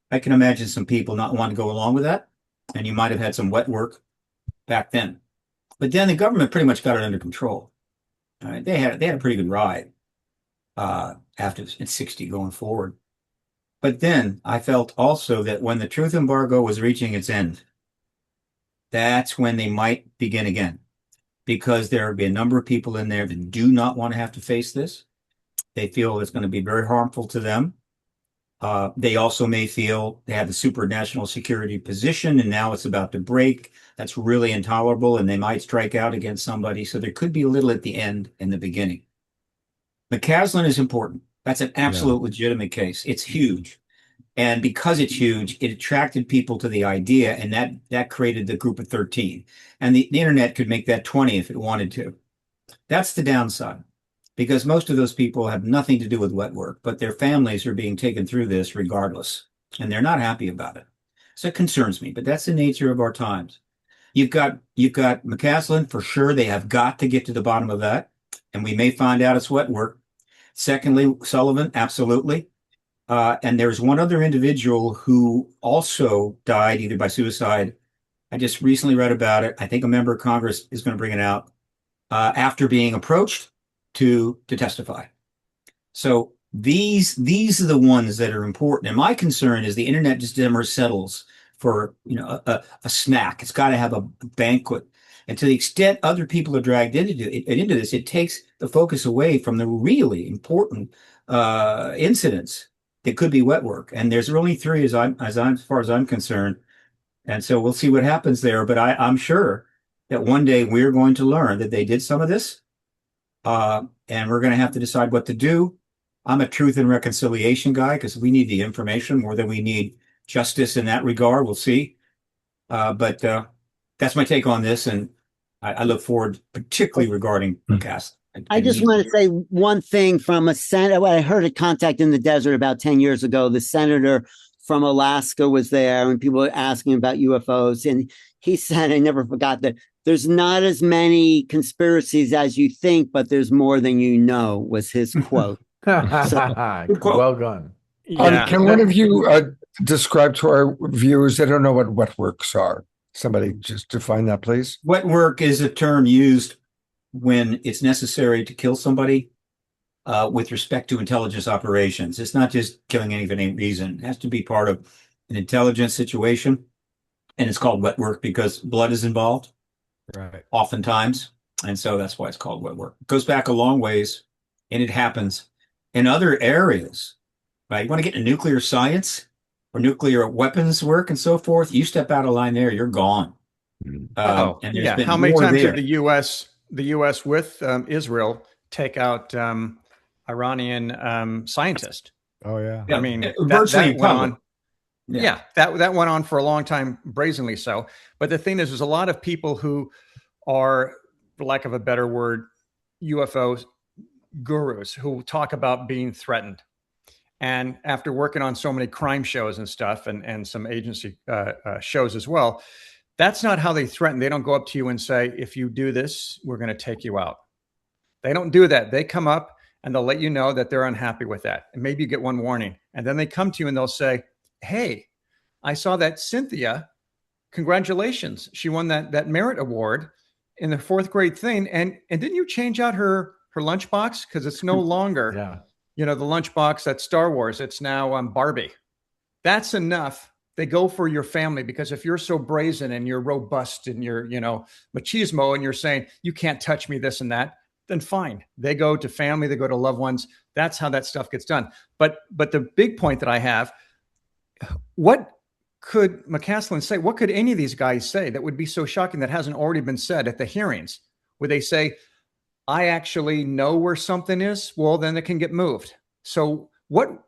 I can imagine some people not wanting to go along with that, and you might have had some wet work back then. But then the government pretty much got it under control. They had a pretty good ride after in 60 going forward. But then I felt also that when the truth embargo was reaching its end, that's when they might begin again, because there will be a number of people in there that do not want to have to face this. They feel it's going to be very harmful to them. They also may feel they have the super national security position and now it's about to break. That's really intolerable and they might strike out against somebody. So there could be a little at the end and the beginning. McCaslin is important. That's an absolute legitimate case. It's huge. And because it's huge, it attracted people to the idea, and that created the group of 13. And the internet could make that 20 if it wanted to. That's the downside, because most of those people have nothing to do with wet work, but their families are being taken through this regardless, and they're not happy about it. So it concerns me, but that's the nature of our times. You've got McCaslin, for sure. They have got to get to the bottom of that, and we may find out it's wet work. Secondly, Sullivan, absolutely. And there's one other individual who also died either by suicide. I just recently read about it. I think a member of Congress is going to bring it out after being approached to testify. So these are the ones that are important. And my concern is the internet just never settles for a snack. It's got to have a banquet. And to the extent other people are dragged into this, it takes the focus away from the really important incidents. It could be wet work, and there's only 3 as far as I'm concerned, and so we'll see what happens there. But I'm sure that one day we're going to learn that they did some of this, and we're going to have to decide what to do. I'm a truth and reconciliation guy because we need the information more than we need justice in that regard. We'll see, but that's my take on this, and I look forward, particularly regarding the cast. I just want to say one thing from a senator. I heard a Contact in the Desert about 10 years ago. The senator from Alaska was there and people were asking about UFOs. And he said, I never forgot that there's not as many conspiracies as you think, but there's more than you know, was his quote. Well done. Can one of you describe to our viewers, they don't know what wet works are. Somebody just define that, please. Wet work is a term used when it's necessary to kill somebody with respect to intelligence operations. It's not just killing any for any reason. It has to be part of an intelligence situation. And it's called wet work because blood is involved, right? Oftentimes. And so that's why it's called wet work. It goes back a long ways, and it happens in other areas, right? You want to get into nuclear science or nuclear weapons work and so forth, you step out of line there, you're gone. And there's been how many more times there. did the U.S. with Israel take out Iranian scientists? Oh yeah. I mean, virtually that went on. Yeah, that went on for a long time, brazenly so. But the thing is, there's a lot of people who are, for lack of a better word, UFO gurus who talk about being threatened. And after working on so many crime shows and stuff, and some agency shows as well, that's not how they threaten. They don't go up to you and say, if you do this, we're going to take you out. They don't do that. They come up and they'll let you know that they're unhappy with that. And maybe you get one warning. And then they come to you and they'll say, hey, I saw that Cynthia, congratulations. She won that merit award in the 4th grade thing. And didn't you change out her lunchbox? Because it's no longer, the lunchbox that's Star Wars. It's now Barbie. That's enough. They go for your family, because if you're so brazen and you're robust and you're, machismo, and you're saying, you can't touch me, this and that, then fine. They go to family, they go to loved ones. That's how that stuff gets done. But the big point that I have, what could McCaslin say? What could any of these guys say that would be so shocking that hasn't already been said at the hearings? Would they say, I actually know where something is? Well, then it can get moved. So what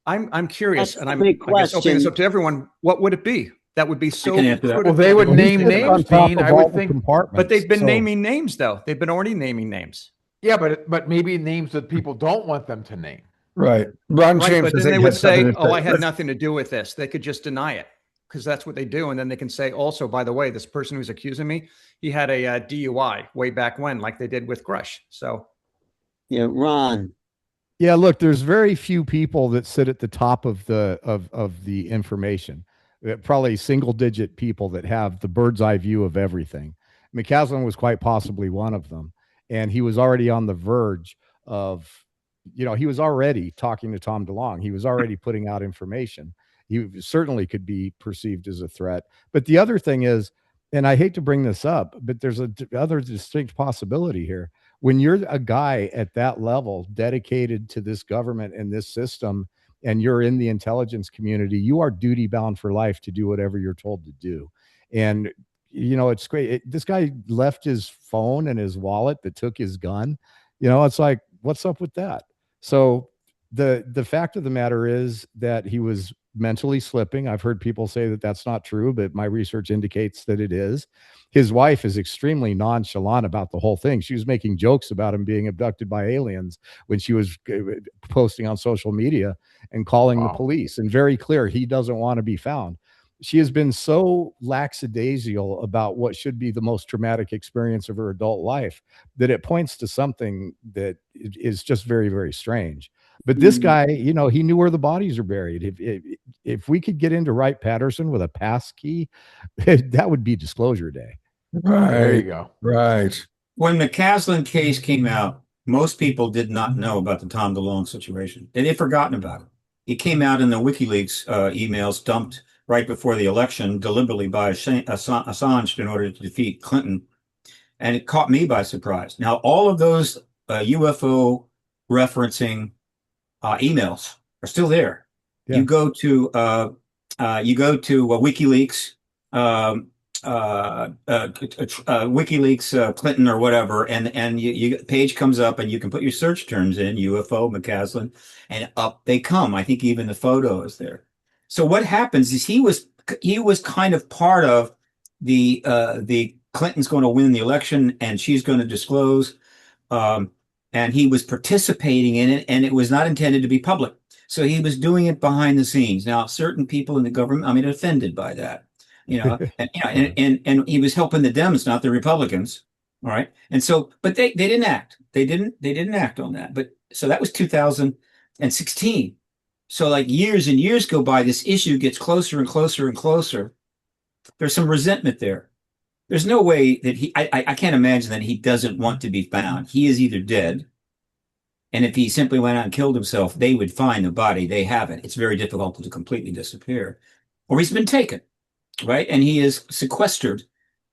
I'm curious, That's and the I'm big I guess opening this question. up to everyone. What would it be? That would be so can answer that. critical. Well, they would Well, he name sits on names, top Dean. of I all would the think, compartments. But they've been So- naming names, though. They've been already naming names. yeah, but maybe names that people don't want them to name. Right. Ron Right, James but says then he they would has something say, to "Oh, I say. had Let's- nothing to do with this." They could just deny it because that's what they do, and then they can say, "Also, by the way, this person who's accusing me, he had a DUI way back when, like they did with Grush." So, Yeah, Ron. Yeah, look, there's very few people that sit at the top of the information. Probably single digit people that have the bird's eye view of everything. McCaslin was quite possibly one of them, and he was already on the verge of, he was already talking to Tom DeLonge. He was already putting out information. He certainly could be perceived as a threat. But the other thing is, and I hate to bring this up, but there's other distinct possibility here. When you're a guy at that level dedicated to this government and this system, and you're in the intelligence community, you are duty bound for life to do whatever you're told to do. And it's great. This guy left his phone and his wallet, but took his gun. It's like, what's up with that? So the fact of the matter is that he was mentally slipping. I've heard people say that that's not true, but my research indicates that it is. His wife is extremely nonchalant about the whole thing. She was making jokes about him being abducted by aliens when she was posting on social media and calling the police, and very clear he doesn't want to be found. She has been so lackadaisical about what should be the most traumatic experience of her adult life that it points to something that is just very, very strange. But this guy, he knew where the bodies are buried. If we could get into Wright Patterson with a pass key, that would be disclosure day. Right. There you go. Right. When the Caslin case came out, most people did not know about the Tom DeLonge situation. They'd forgotten about it. It came out in the WikiLeaks emails dumped right before the election, deliberately by Assange in order to defeat Clinton. And it caught me by surprise. Now, all of those UFO referencing emails are still there. Yeah. You go to WikiLeaks, WikiLeaks Clinton or whatever, and you page comes up and you can put your search terms in UFO McCaslin, and up they come. I think even the photo is there. So what happens is he was kind of part of the Clinton's going to win the election and she's going to disclose, and he was participating in it, and it was not intended to be public. So he was doing it behind the scenes. Now, certain people in the government, are offended by that, and he was helping the Dems, not the Republicans. All right. And so, but they didn't act. They didn't act on that. But so that was 2016. So like years and years go by, this issue gets closer and closer and closer. There's some resentment there. There's no way that I can't imagine that he doesn't want to be found. He is either dead, and if he simply went out and killed himself, they would find the body. They have it. It's very difficult to completely disappear. Or he's been taken, right? And he is sequestered.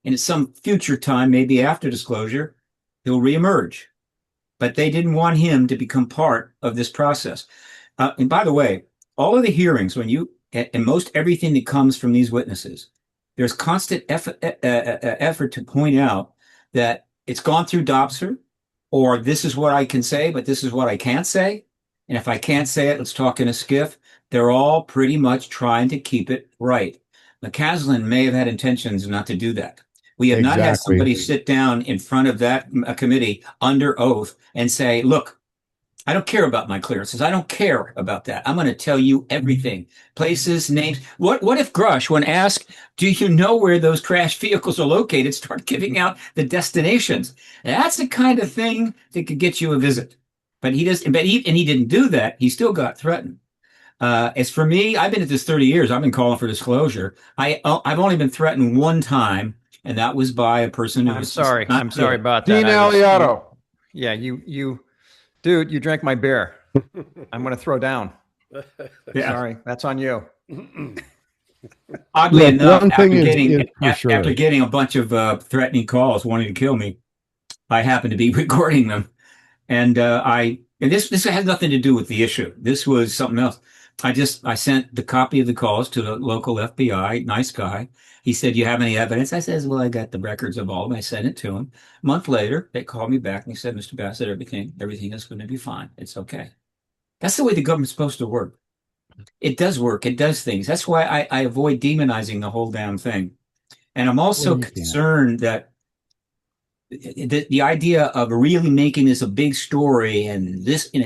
And at some future time, maybe after disclosure, he'll reemerge. But they didn't want him to become part of this process. And by the way, all of the hearings, and most everything that comes from these witnesses, there's constant effort to point out that it's gone through Dobson, or this is what I can say, but this is what I can't say. And if I can't say it, let's talk in a skiff. They're all pretty much trying to keep it right. McCaslin may have had intentions not to do that. We have not had somebody sit down in front of that committee under oath and say, look, I don't care about my clearances. I don't care about that. I'm going to tell you everything. Places, names. What if Grush, when asked, do you know where those crashed vehicles are located, start giving out the destinations? That's the kind of thing that could get you a visit. But he didn't do that. He still got threatened. As for me, I've been at this 30 years. I've been calling for disclosure. I've only been threatened one time, and that was by a person who I'm was sorry. I'm sorry about that. Dean Alioto. Yeah, you dude, you drank my beer. I'm going to throw down. Yeah. Sorry, that's on you. Oddly enough, after getting a bunch of threatening calls wanting to kill me, I happened to be recording them. And this has nothing to do with the issue. This was something else. I sent the copy of the calls to the local FBI, nice guy. He said, you have any evidence? I says, well, I got the records of all of them. I sent it to him. A month later, they called me back and he said, Mr. Bassett, everything is going to be fine. It's okay. That's the way the government's supposed to work. It does work. It does things. That's why I avoid demonizing the whole damn thing. And I'm also Well, you can't. concerned that the idea of really making this a big story and this, and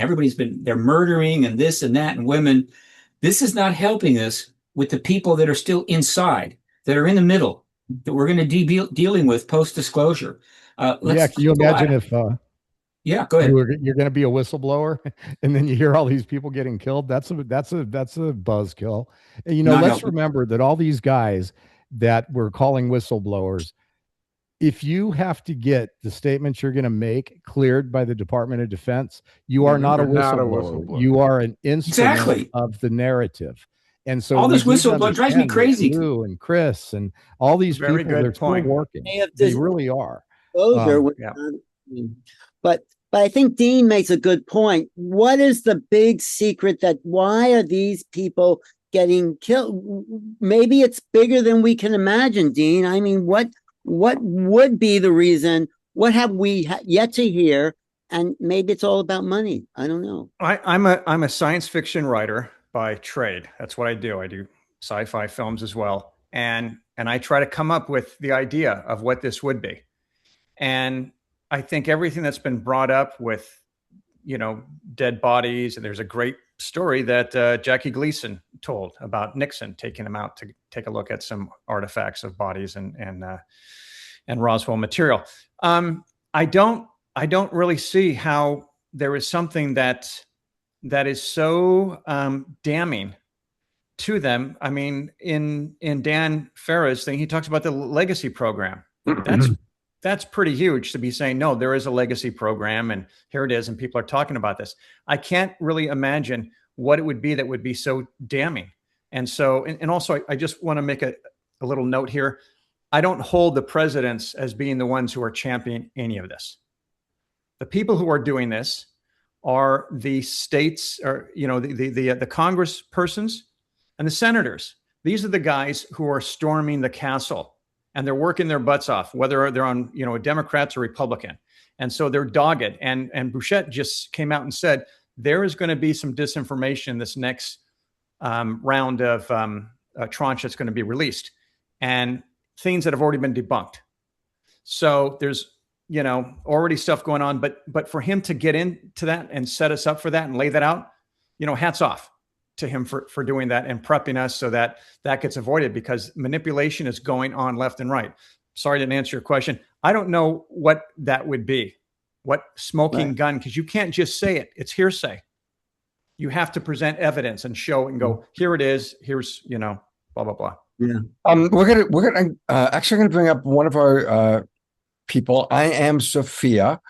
they're murdering and this and that and women. This is not helping us with the people that are still inside, that are in the middle, that we're going to be dealing with post disclosure. Yeah, can you imagine if yeah, go ahead. you're going to be a whistleblower and then you hear all these people getting killed? That's a buzzkill. And let's remember that all these guys that we're calling whistleblowers, if you have to get the statements you're going to make cleared by the Department of Defense, you are not a whistleblower. You are an instrument of the narrative. And so all this whistleblower drives me crazy. Lou and Chris and all these people, they're still working. They really are. But I think Dean makes a good point. What is the big secret why are these people getting killed? Maybe it's bigger than we can imagine, Dean. I mean, what would be the reason? What have we yet to hear? And maybe it's all about money. I don't know. I'm a science fiction writer by trade. That's what I do. I do sci-fi films as well. And I try to come up with the idea of what this would be. And I think everything that's been brought up with, dead bodies, and there's a great story that Jackie Gleason told about Nixon taking him out to take a look at some artifacts of bodies and Roswell material. I don't really see how there is something that is so damning to them. I mean, in Dan Farah's thing, he talks about the legacy program. That's pretty huge to be saying, no, there is a legacy program and here it is. And people are talking about this. I can't really imagine what it would be that would be so damning. And so, and also I just want to make a little note here. I don't hold the presidents as being the ones who are championing any of this. The people who are doing this are the states, or, the Congress persons and the senators. These are the guys who are storming the castle. And they're working their butts off, whether they're on, Democrats or Republican. And so they're dogged. And Bouchette just came out and said, there is going to be some disinformation this next round of tranche that's going to be released, and things that have already been debunked. So there's, already stuff going on. But for him to get into that and set us up for that and lay that out, hats off to him for doing that and prepping us so that gets avoided, because manipulation is going on left and right. Sorry, I didn't answer your question. I don't know what that would be, what smoking gun, because you can't just say it. It's hearsay. You have to present evidence and show and go, here it is. Here's, blah, blah, blah. Yeah. We're gonna actually going to bring up one of our people, AM SOPHIA,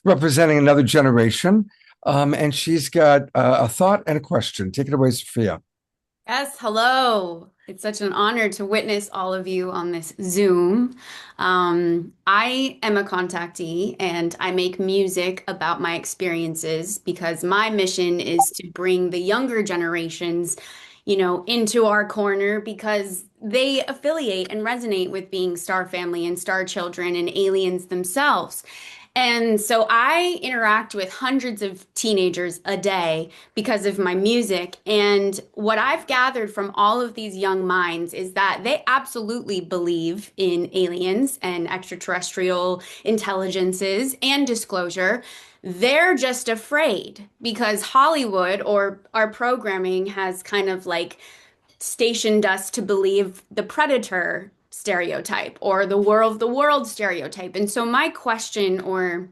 representing another generation. And she's got a thought and a question. Take it away, Sophia. Yes, hello. It's such an honor to witness all of you on this Zoom. I am a contactee and I make music about my experiences because my mission is to bring the younger generations, into our corner, because they affiliate and resonate with being star family and star children and aliens themselves. And so I interact with hundreds of teenagers a day because of my music. And what I've gathered from all of these young minds is that they absolutely believe in aliens and extraterrestrial intelligences and disclosure. They're just afraid because Hollywood or our programming has kind of like stationed us to believe the predator stereotype or the war of the world stereotype. And so my question or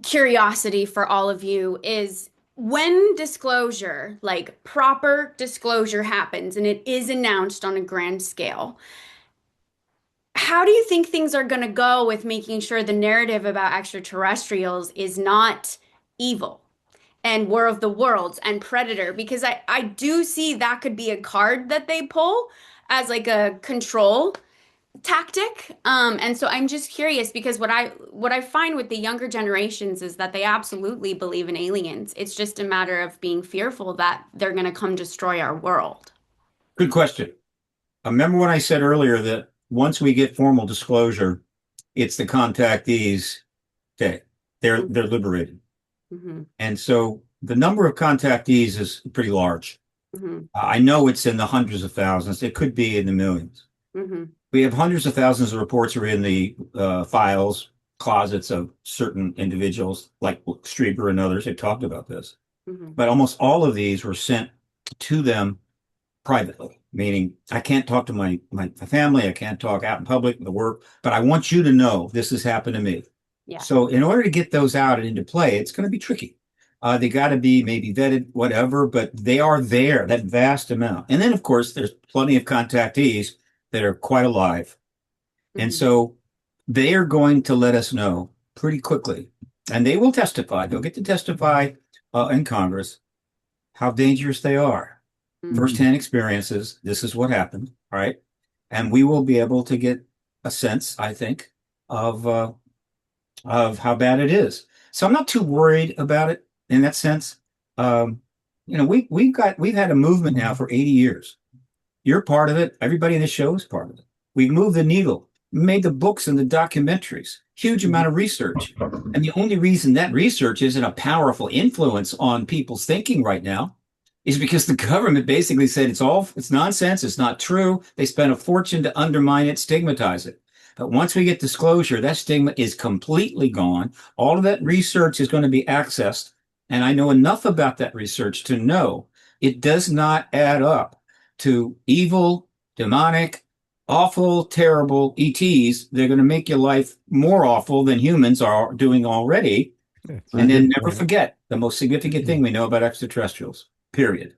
curiosity for all of you is, when disclosure, like proper disclosure, happens and it is announced on a grand scale, how do you think things are going to go with making sure the narrative about extraterrestrials is not evil and War of the Worlds and Predator? Because I do see that could be a card that they pull as like a control tactic. And so I'm just curious, because what I find with the younger generations is that they absolutely believe in aliens. It's just a matter of being fearful that they're going to come destroy our world. Good question. Remember when I said earlier that once we get formal disclosure, it's the contactees day. They're liberated. Mm-hmm. And so the number of contactees is pretty large. I know it's in the hundreds of thousands. It could be in the millions. We have hundreds of thousands of reports are in the files, closets of certain individuals, like Strieber and others. They talked about this. But almost all of these were sent to them privately, meaning I can't talk to my family. I can't talk out in public, the work, but I want you to know this has happened to me. Yeah. So in order to get those out and into play, it's going to be tricky. They got to be maybe vetted, whatever, but they are there, that vast amount. And then, of course, there's plenty of contactees that are quite alive. And so they are going to let us know pretty quickly. And they will testify. They'll get to testify in Congress how dangerous they are. Firsthand experiences. This is what happened. All right. And we will be able to get a sense, I think, of how bad it is. So I'm not too worried about it in that sense. We've had a movement now for 80 years. You're part of it. Everybody in the show is part of it. We've moved the needle, made the books and the documentaries, huge amount of research. And the only reason that research isn't a powerful influence on people's thinking right now is because the government basically said it's nonsense. It's not true. They spent a fortune to undermine it, stigmatize it. But once we get disclosure, that stigma is completely gone. All of that research is going to be accessed. And I know enough about that research to know it does not add up to evil, demonic, awful, terrible ETs. They're going to make your life more awful than humans are doing already. And then never forget the most significant thing we know about extraterrestrials, period.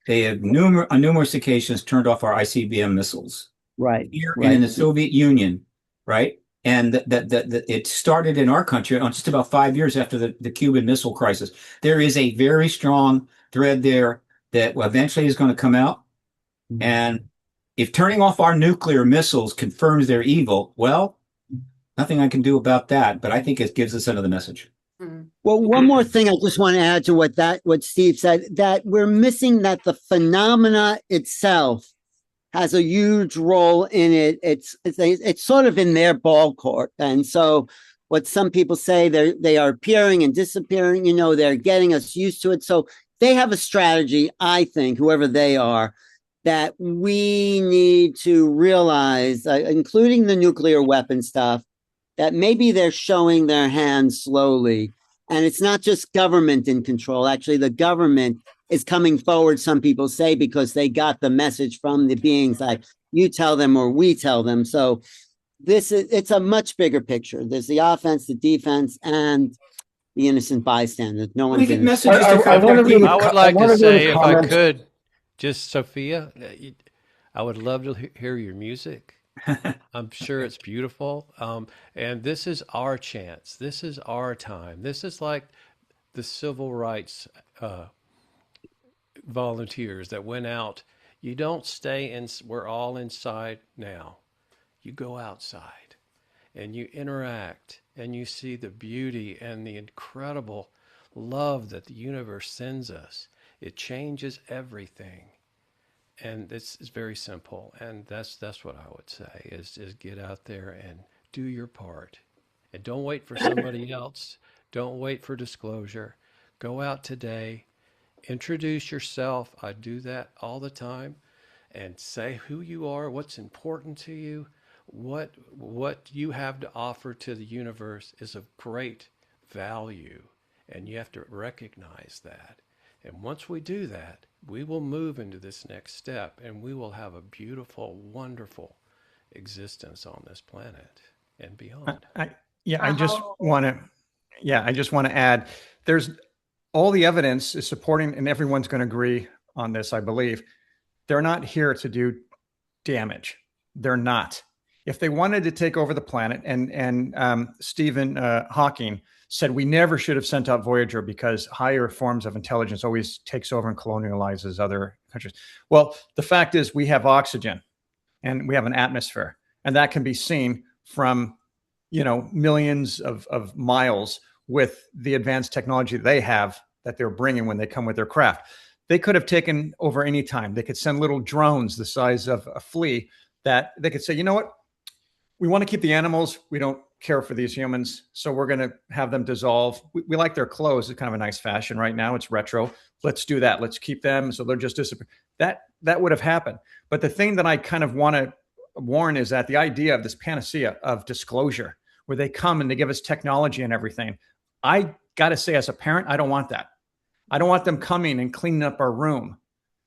They have on numerous occasions turned off our ICBM missiles. Right. Here and in the Soviet Union, right? And that it started in our country on just about 5 years after the Cuban Missile Crisis. There is a very strong thread there that eventually is going to come out. And if turning off our nuclear missiles confirms they're evil, well, nothing I can do about that. But I think it gives us another message. Well, one more thing I just want to add to what Steve said, that we're missing that the phenomena itself has a huge role in it. It's sort of in their ball court. And so what some people say, they are appearing and disappearing, they're getting us used to it. So they have a strategy, I think, whoever they are, that we need to realize, including the nuclear weapon stuff, that maybe they're showing their hand slowly. And it's not just government in control. Actually, the government is coming forward, some people say, because they got the message from the beings like you tell them or we tell them. So it's a much bigger picture. There's the offense, the defense, and the innocent bystander. No one's in it. I would like to say, if I could, just Sophia, I would love to hear your music. I'm sure it's beautiful. And this is our chance. This is our time. This is like the civil rights volunteers that went out. You don't stay in, we're all inside now. You go outside and you interact and you see the beauty and the incredible love that the universe sends us. It changes everything. And it's very simple. And that's what I would say is get out there and do your part. And don't wait for somebody else. Don't wait for disclosure. Go out today. Introduce yourself. I do that all the time. And say who you are, what's important to you, what you have to offer to the universe is of great value. And you have to recognize that. And once we do that, we will move into this next step and we will have a beautiful, wonderful existence on this planet and beyond. I just want to add, there's all the evidence is supporting, and everyone's going to agree on this, I believe. They're not here to do damage. They're not. If they wanted to take over the planet, and Stephen Hawking said we never should have sent out Voyager because higher forms of intelligence always takes over and colonializes other countries. Well, the fact is we have oxygen and we have an atmosphere, and that can be seen from, millions of miles with the advanced technology they have that they're bringing when they come with their craft. They could have taken over any time. They could send little drones the size of a flea that they could say, you know what? We want to keep the animals. We don't care for these humans, so we're going to have them dissolve. We like their clothes. It's kind of a nice fashion right now. It's retro. Let's do that. Let's keep them so they're just disappear. That would have happened. But the thing that I kind of want to warn is that the idea of this panacea of disclosure, where they come and they give us technology and everything, I got to say, as a parent, I don't want that. I don't want them coming and cleaning up our room,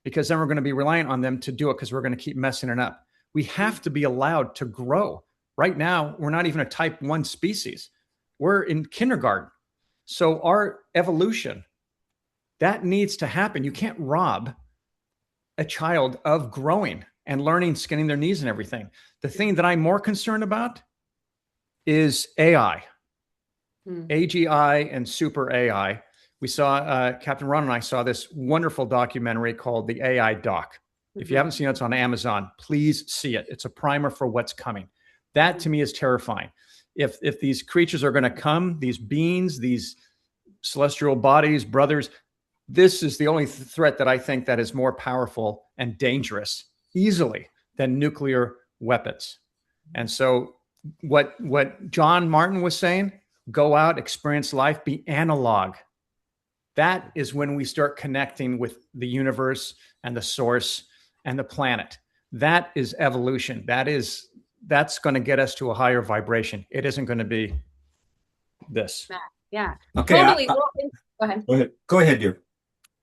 because then we're going to be reliant on them to do it, because we're going to keep messing it up. We have to be allowed to grow. Right now, we're not even a type 1 species. We're in kindergarten. So our evolution, that needs to happen. You can't rob a child of growing and learning, skinning their knees and everything. The thing that I'm more concerned about is AI, AGI and super AI. We saw, Captain Ron and I saw this wonderful documentary called The AI Doc. If you haven't seen it, it's on Amazon. Please see it. It's a primer for what's coming. That to me is terrifying. If these creatures are going to come, these beings, these celestial bodies, brothers, this is the only threat that I think that is more powerful and dangerous easily than nuclear weapons. And so what John Martin was saying, go out, experience life, be analog. That is when we start connecting with the universe and the source and the planet. That is evolution. That's going to get us to a higher vibration. It isn't going to be this. Yeah. Okay. Totally. Go ahead. Go ahead, dear.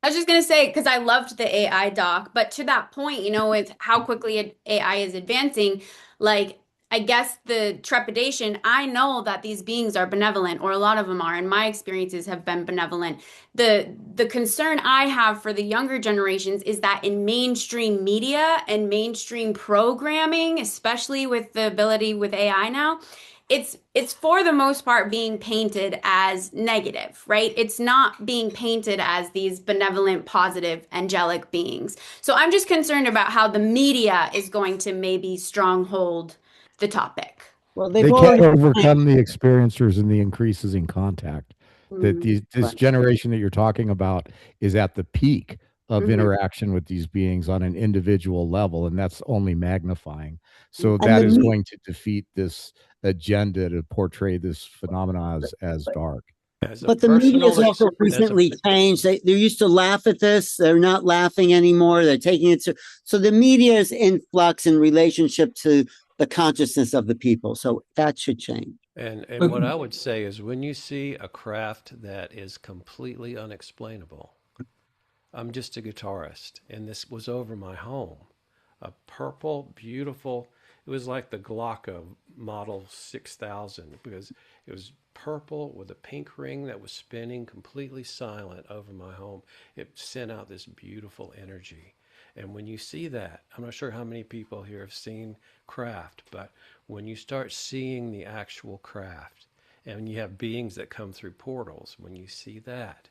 I was just going to say, because I loved the AI doc, but to that point, with how quickly AI is advancing, like, I guess the trepidation, I know that these beings are benevolent, or a lot of them are, and my experiences have been benevolent. The concern I have for the younger generations is that in mainstream media and mainstream programming, especially with the ability with AI now, it's for the most part being painted as negative, right? It's not being painted as these benevolent, positive, angelic beings. So I'm just concerned about how the media is going to maybe stronghold the topic. Well, they can't overcome the experiencers and the increases in contact. That this generation that you're talking about is at the peak of interaction with these beings on an individual level, and that's only magnifying. So that is going to defeat this agenda to portray this phenomena as dark. But the media has also recently changed. They used to laugh at this. They're not laughing anymore. They're taking it. So the media is in flux in relationship to the consciousness of the people. So that should change. And what I would say is, when you see a craft that is completely unexplainable, I'm just a guitarist, and this was over my home. A purple, beautiful, it was like the Glocka Model 6000, because it was purple with a pink ring that was spinning, completely silent over my home. It sent out this beautiful energy. And when you see that, I'm not sure how many people here have seen craft, but when you start seeing the actual craft, and you have beings that come through portals, when you see that,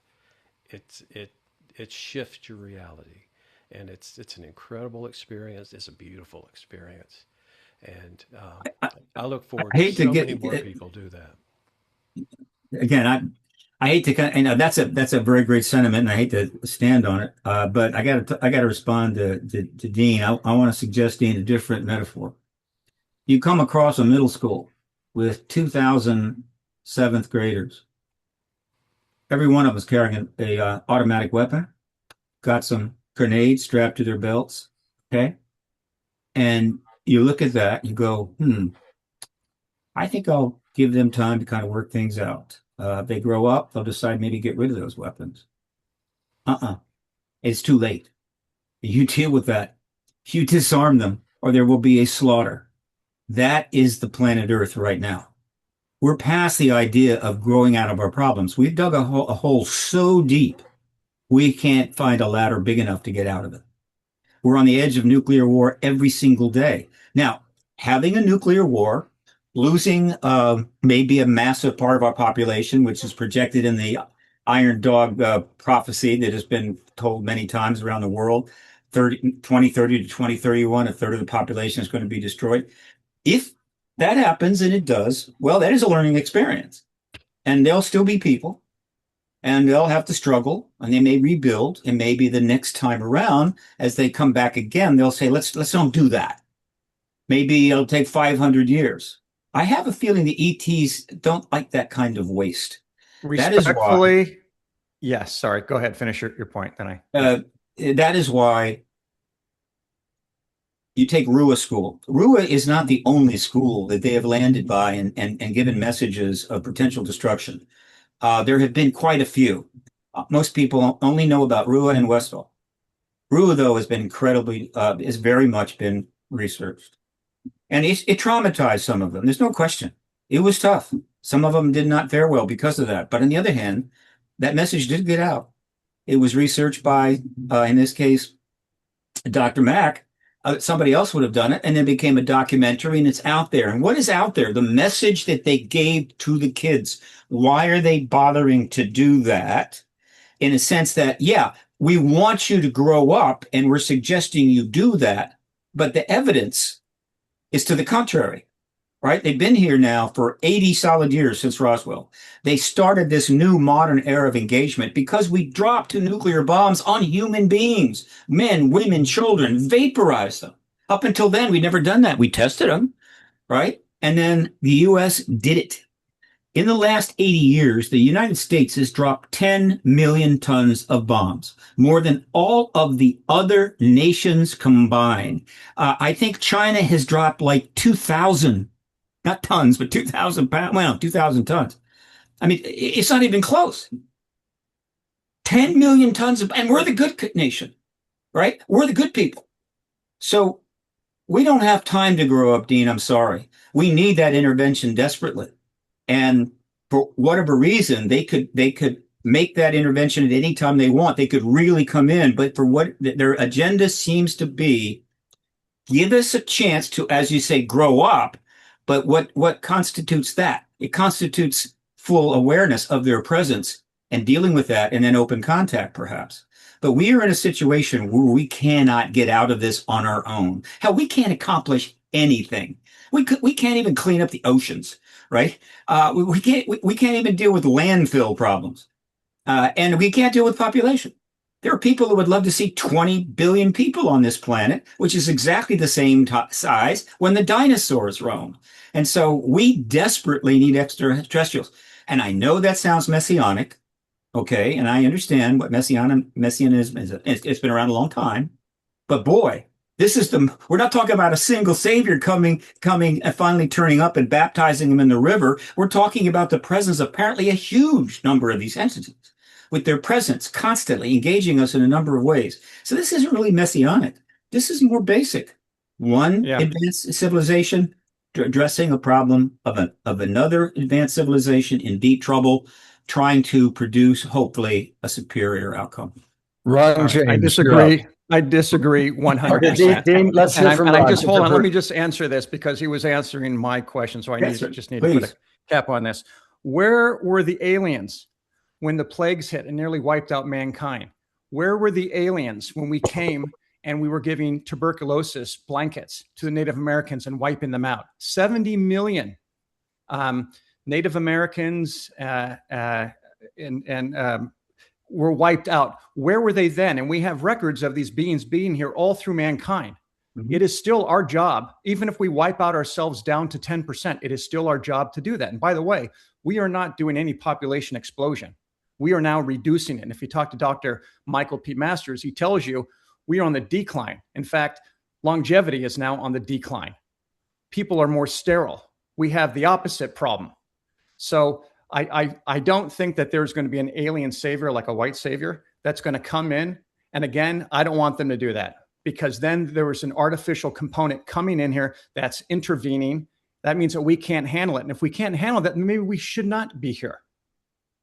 it shifts your reality. And it's an incredible experience. It's a beautiful experience. And I look forward to so many more people do that. Again, I hate to that's a very great sentiment, and I hate to stand on it. But I got to respond to Dean. I want to suggest, Dean, a different metaphor. You come across a middle school with 2,000 seventh graders. Every one of them is carrying a automatic weapon, got some grenades strapped to their belts. Okay, and you look at that, you go, I think I'll give them time to kind of work things out. They grow up, they'll decide maybe get rid of those weapons. It's too late. You deal with that. You disarm them, or there will be a slaughter. That is the planet Earth right now. We're past the idea of growing out of our problems. We've dug a hole so deep, we can't find a ladder big enough to get out of it. We're on the edge of nuclear war every single day. Now, having a nuclear war, losing maybe a massive part of our population, which is projected in the Iron Dog prophecy that has been told many times around the world, 2030 to 2031, a third of the population is going to be destroyed. If that happens, and it does, well, that is a learning experience. And there'll still be people, and they'll have to struggle, and they may rebuild, and maybe the next time around, as they come back again, they'll say, let's don't do that. Maybe it'll take 500 years. I have a feeling the ETs don't like that kind of waste. Respectfully, yes. Sorry, go ahead. Finish your point. Then that is why you take Rua School. Rua is not the only school that they have landed by and given messages of potential destruction. There have been quite a few. Most people only know about Rua and Westall. Rua, though, has been incredibly, has very much been researched. And it traumatized some of them. There's no question. It was tough. Some of them did not fare well because of that. But on the other hand, that message did get out. It was researched by, in this case, Dr. Mack. Somebody else would have done it, and then became a documentary, and it's out there. And what is out there? The message that they gave to the kids. Why are they bothering to do that? In a sense that, yeah, we want you to grow up, and we're suggesting you do that, but the evidence is to the contrary, right? They've been here now for 80 solid years since Roswell. They started this new modern era of engagement because we dropped 2 nuclear bombs on human beings, men, women, children, vaporized them. Up until then, we'd never done that. We tested them, right? And then the U.S. did it. In the last 80 years, the United States has dropped 10 million tons of bombs, more than all of the other nations combined. I think China has dropped like 2,000, not tons, but 2,000 pounds, well, 2,000 tons. I mean, it's not even close. 10 million tons of, and we're the good nation, right? We're the good people. So we don't have time to grow up, Dean. I'm sorry. We need that intervention desperately. And for whatever reason, they could make that intervention at any time they want. They could really come in. But for what their agenda seems to be, give us a chance to, as you say, grow up. But what constitutes that? It constitutes full awareness of their presence and dealing with that, and then open contact, perhaps. But we are in a situation where we cannot get out of this on our own. Hell, we can't accomplish anything. We can't even clean up the oceans, right? We can't even deal with landfill problems, and we can't deal with population. There are people who would love to see 20 billion people on this planet, which is exactly the same size when the dinosaurs roamed. And so we desperately need extraterrestrials. And I know that sounds messianic, okay? And I understand what messianism is. It's been around a long time, but boy. We're not talking about a single savior coming and finally turning up and baptizing them in the river. We're talking about the presence of apparently a huge number of these entities with their presence constantly engaging us in a number of ways. So this isn't really messianic. This is more basic. One advanced civilization addressing a problem of another advanced civilization in deep trouble, trying to produce, hopefully, a superior outcome. Ron James, I disagree 100%. Dean, let's hear from Ron. Hold on. Let me just answer this because he was answering my question. So I just need to put a cap on this. Where were the aliens when the plagues hit and nearly wiped out mankind? Where were the aliens when we came and we were giving tuberculosis blankets to the Native Americans and wiping them out? 70 million Native Americans were wiped out. Where were they then? And we have records of these beings being here all through mankind. Mm-hmm. It is still our job, even if we wipe out ourselves down to 10%, it is still our job to do that. And by the way, we are not doing any population explosion. We are now reducing it. And if you talk to Dr. Michael P. Masters, he tells you we are on the decline. In fact, longevity is now on the decline. People are more sterile. We have the opposite problem. So I don't think that there's going to be an alien savior like a white savior that's going to come in. And again, I don't want them to do that because then there was an artificial component coming in here that's intervening. That means that we can't handle it. And if we can't handle that, maybe we should not be here.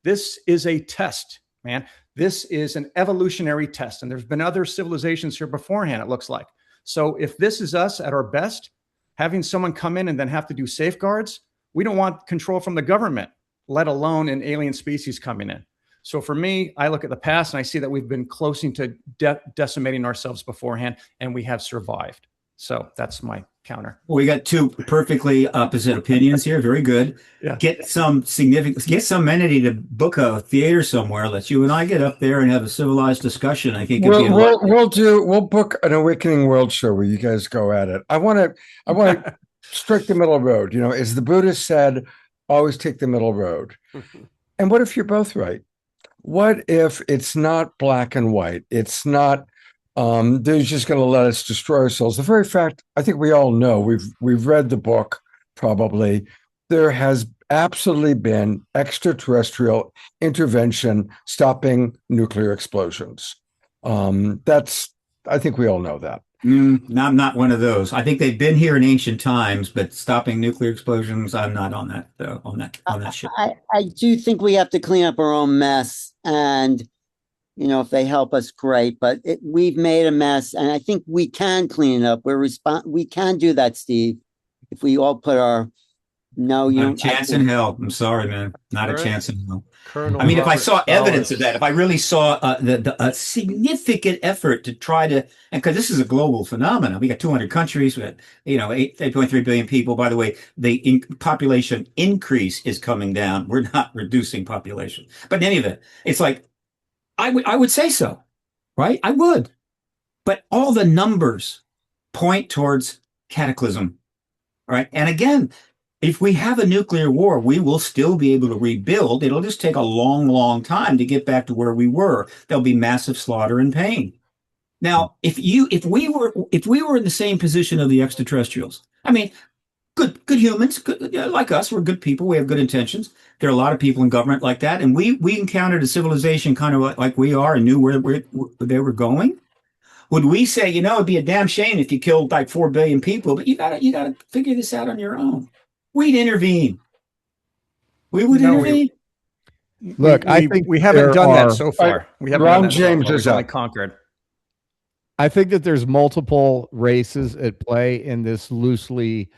This is a test, man. This is an evolutionary test. And there's been other civilizations here beforehand, it looks like. So if this is us at our best, having someone come in and then have to do safeguards, we don't want control from the government, let alone an alien species coming in. So for me, I look at the past and I see that we've been closing to decimating ourselves beforehand, and we have survived. So that's my counter. Well, we got two perfectly opposite opinions here. Very good. Yeah. Get some entity to book a theater somewhere. Let you and I get up there and have a civilized discussion. I think we'll book an Awakening World show where you guys go at it. I want to strike the middle road. You know, as the Buddha said, always take the middle road. And what if you're both right? What if it's not black and white? It's not they're just going to let us destroy ourselves. The very fact, I think we all know, we've read the book probably, there has absolutely been extraterrestrial intervention stopping nuclear explosions. I think we all know that. No, I'm not one of those. I think they've been here in ancient times, but stopping nuclear explosions, I'm not on that on that ship. I do think we have to clean up our own mess, and you know, if they help us, great. But we've made a mess, and I think we can clean it up. We can do that, Steve. If we all put our Not a chance in hell. I'm sorry, man. Not a chance in hell. I mean, if I saw evidence of that, if I really saw a significant effort to try to, and because this is a global phenomenon, we got 200 countries with, 8.3 billion people. By the way, the population increase is coming down. We're not reducing population. But in any event, it's like, I would say so, right? I would. But all the numbers point towards cataclysm, right? And again, if we have a nuclear war, we will still be able to rebuild. It'll just take a long, long time to get back to where we were. There'll be massive slaughter and pain. Now, if we were in the same position of the extraterrestrials, I mean, good humans, like us, we're good people. We have good intentions. There are a lot of people in government like that, and we encountered a civilization kind of like we are and knew where they were going. Would we say, it'd be a damn shame if you killed like 4 billion people, but you gotta figure this out on your own? We'd intervene. We would intervene. Look, I think we haven't done that so far. We haven't done that so far. We've only conquered. I think that there's multiple races at play in this loosely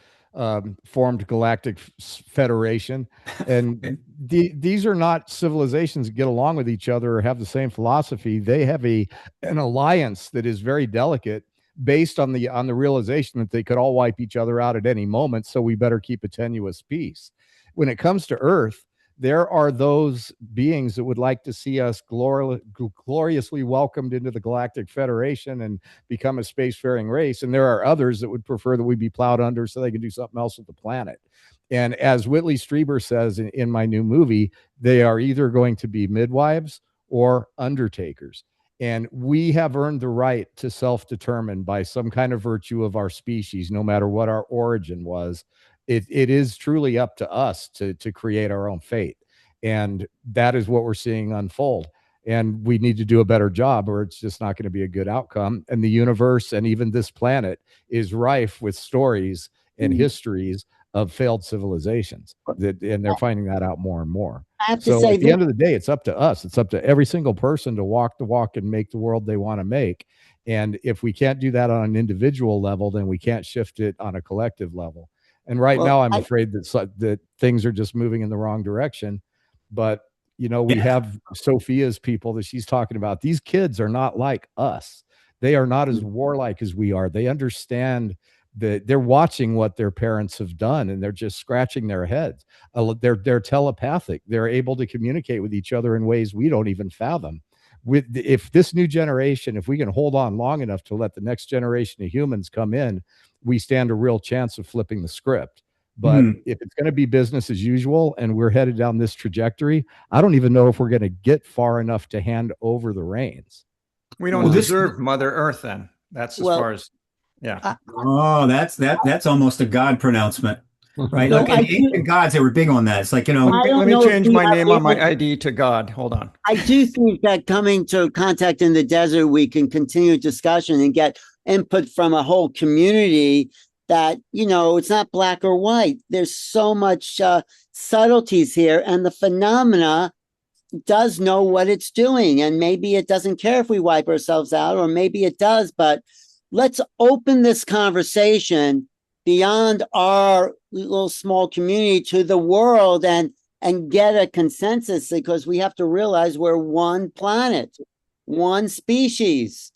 formed galactic federation, and these are not civilizations that get along with each other or have the same philosophy. They have an alliance that is very delicate, based on the realization that they could all wipe each other out at any moment. So we better keep a tenuous peace. When it comes to Earth, there are those beings that would like to see us gloriously welcomed into the Galactic Federation and become a spacefaring race. And there are others that would prefer that we be plowed under so they can do something else with the planet. And as Whitley Strieber says in my new movie, they are either going to be midwives or undertakers. And we have earned the right to self-determine by some kind of virtue of our species, no matter what our origin was. It is truly up to us to create our own fate. And that is what we're seeing unfold. And we need to do a better job, or it's just not going to be a good outcome. And the universe and even this planet is rife with stories and histories of failed civilizations, and they're finding that out more and more. I have to So say at the end of the day, it's up to us. It's up to every single person to walk the walk and make the world they want to make. And if we can't do that on an individual level, then we can't shift it on a collective level. And right now, I'm afraid that things are just moving in the wrong direction. But, we have Sophia's people that she's talking about. These kids are not like us. They are not as warlike as we are. They understand that they're watching what their parents have done, and they're just scratching their heads. They're telepathic. They're able to communicate with each other in ways we don't even fathom. If this new generation, if we can hold on long enough to let the next generation of humans come in, we stand a real chance of flipping the script. But if it's going to be business as usual and we're headed down this trajectory, I don't even know if we're going to get far enough to hand over the reins. We don't deserve Mother Earth then. That's as far as, yeah. That's almost a God pronouncement, right? Like ancient gods, they were big on that. It's like, let me change my name on my ID to God. Hold on. I do think that coming to Contact in the Desert, we can continue discussion and get input from a whole community that, it's not black or white. There's so much subtleties here, and the phenomena does know what it's doing. And maybe it doesn't care if we wipe ourselves out, or maybe it does, but let's open this conversation beyond our little small community to the world and get a consensus, because we have to realize we're one planet, one species.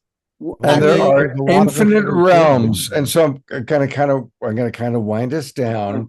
And there are infinite realms. And so I'm going to kind of wind us down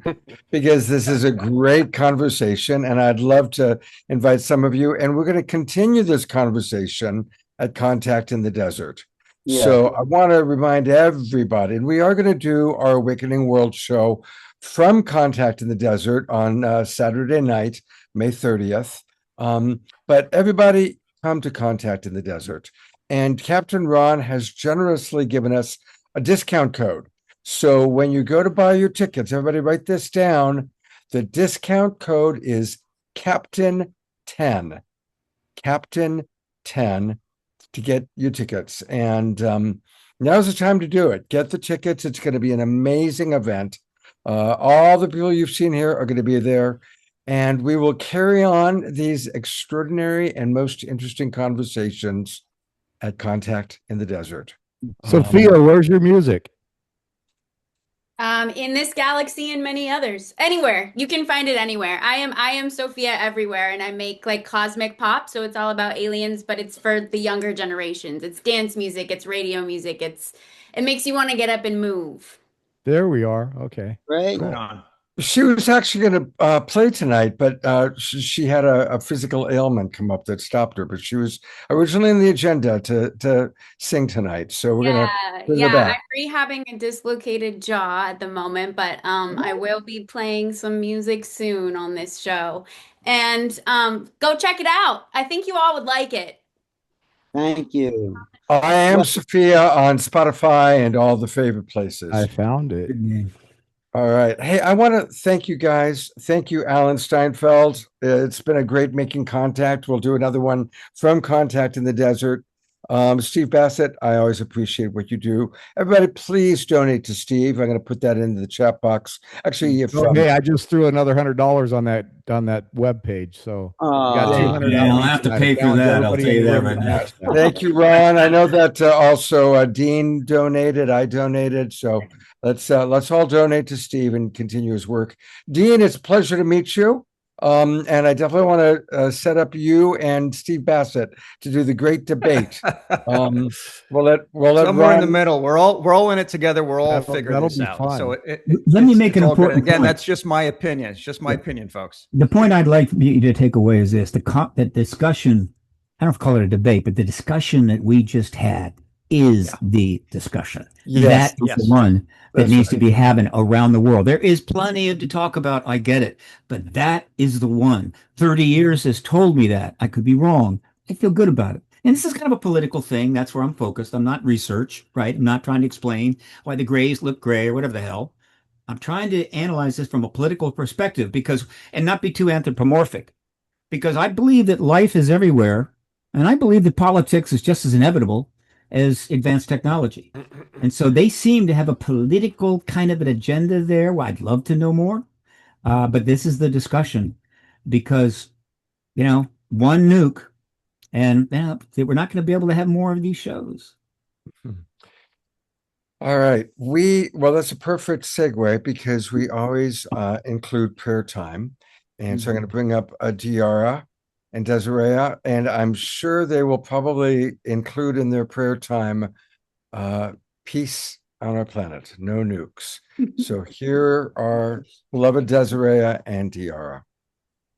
because this is a great conversation, and I'd love to invite some of you, and we're going to continue this conversation at Contact in the Desert. Yeah. So I want to remind everybody, and we are going to do our Awakening World show from Contact in the Desert on Saturday night, May 30th. But everybody come to Contact in the Desert. And Captain Ron has generously given us a discount code. So when you go to buy your tickets, everybody write this down. The discount code is Captain 10. Captain 10 to get your tickets. And now's the time to do it. Get the tickets. It's going to be an amazing event. All the people you've seen here are going to be there. And we will carry on these extraordinary and most interesting conversations at Contact in the Desert. Sophia, where's your music? In this galaxy and many others. Anywhere. You can find it anywhere. I am Sophia everywhere, and I make like cosmic pop, so it's all about aliens, but it's for the younger generations. It's dance music, it's radio music, it makes you want to get up and move. There we are. Okay. Right. Cool. She was actually going to play tonight, but she had a physical ailment come up that stopped her. But she was originally in the agenda to sing tonight, so we're gonna bring her back. I'm rehabbing a dislocated jaw at the moment, but I will be playing some music soon on this show, and go check it out. I think you all would like it. Thank you. I Am Sophia on Spotify and all the favorite places. I found it. All right. Hey, I want to thank you guys. Thank you, Alan Steinfeld. It's been a great making contact. We'll do another one from Contact in the Desert. Steve Bassett, I always appreciate what you do. Everybody, please donate to Steve. I'm going to put that into the chat box. Actually, if I just threw another $100 on that web page. So you got $200. Yeah, I'll have to pay for that. I'll tell you that right now. Thank you, Ron. I know that also Dean donated. I donated. So let's all donate to Steve and continue his work. Dean, it's a pleasure to meet you. And I definitely want to set up you and Steve Bassett to do the great debate. We'll let somewhere Ron... in the middle. We're all in it together. We're all figuring this out. Fun. So let me make an important again. point. That's just my opinion. It's just my opinion, folks. The point I'd like you to take away is this: that discussion. I don't know if call it a debate, but the discussion that we just had is the discussion. Yes, that is the one that needs to be having around the world. There is plenty to talk about. I get it. But that is the one. 30 years has told me that. I could be wrong. I feel good about it. And this is kind of a political thing. That's where I'm focused. I'm not research, right? I'm not trying to explain why the grays look gray or whatever the hell. I'm trying to analyze this from a political perspective and not be too anthropomorphic, because I believe that life is everywhere. And I believe that politics is just as inevitable as advanced technology. And so they seem to have a political kind of an agenda there. Well, I'd love to know more. But this is the discussion, because, one nuke and we're not going to be able to have more of these shows. All right. Well, that's a perfect segue, because we always include prayer time. And so I'm going to bring up Diara and Desiree, and I'm sure they will probably include in their prayer time, peace on our planet, no nukes. So here are beloved Desiree and Diara.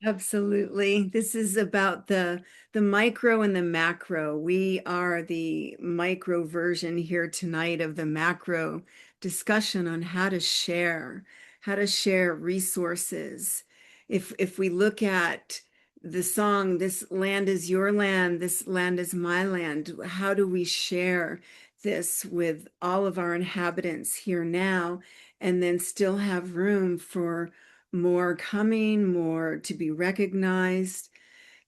Absolutely. This is about the micro and the macro. We are the micro version here tonight of the macro discussion on how to share resources. If we look at the song, "This land is your land, this land is my land," how do we share this with all of our inhabitants here now, and then still have room for more coming, more to be recognized?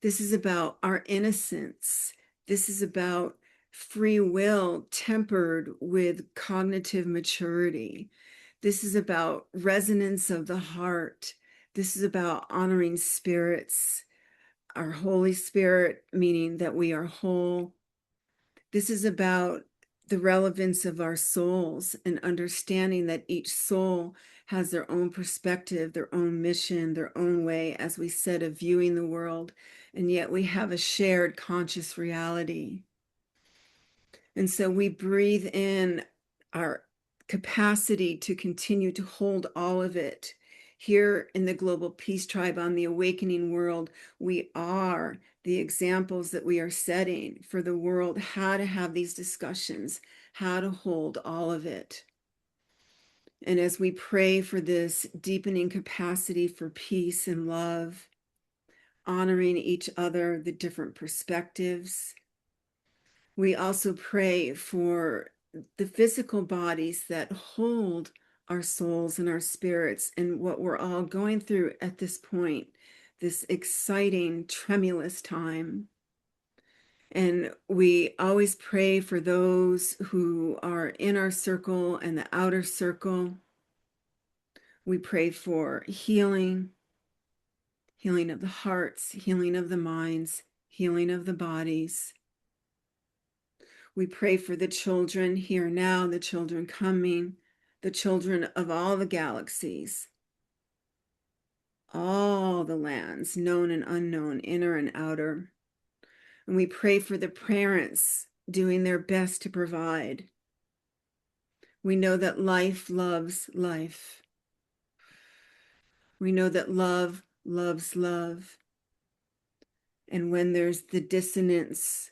This is about our innocence. This is about free will tempered with cognitive maturity. This is about resonance of the heart. This is about honoring spirits, our Holy Spirit, meaning that we are whole. This is about the relevance of our souls and understanding that each soul has their own perspective, their own mission, their own way, as we said, of viewing the world, and yet we have a shared conscious reality. And so we breathe in our capacity to continue to hold all of it. Here in the Global Peace Tribe on the Awakening World, we are the examples that we are setting for the world, how to have these discussions, how to hold all of it. And as we pray for this deepening capacity for peace and love, honoring each other, the different perspectives, we also pray for the physical bodies that hold our souls and our spirits and what we're all going through at this point, this exciting, tremulous time. And we always pray for those who are in our circle and the outer circle. We pray for healing, healing of the hearts, healing of the minds, healing of the bodies. We pray for the children here now, the children coming, the children of all the galaxies, all the lands, known and unknown, inner and outer. And we pray for the parents doing their best to provide. We know that life loves life. We know that love loves love. And when there's the dissonance,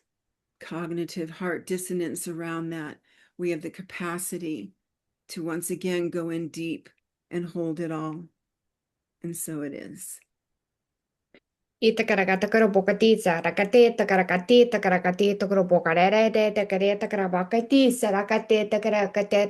cognitive heart dissonance around that, we have the capacity to once again go in deep and hold it all. And so it is. Itakarakatakaro bokatisa, rakate, takarakati, takarakati, tokoro bokarere, takare, takarabakati, sarakate, takarakate,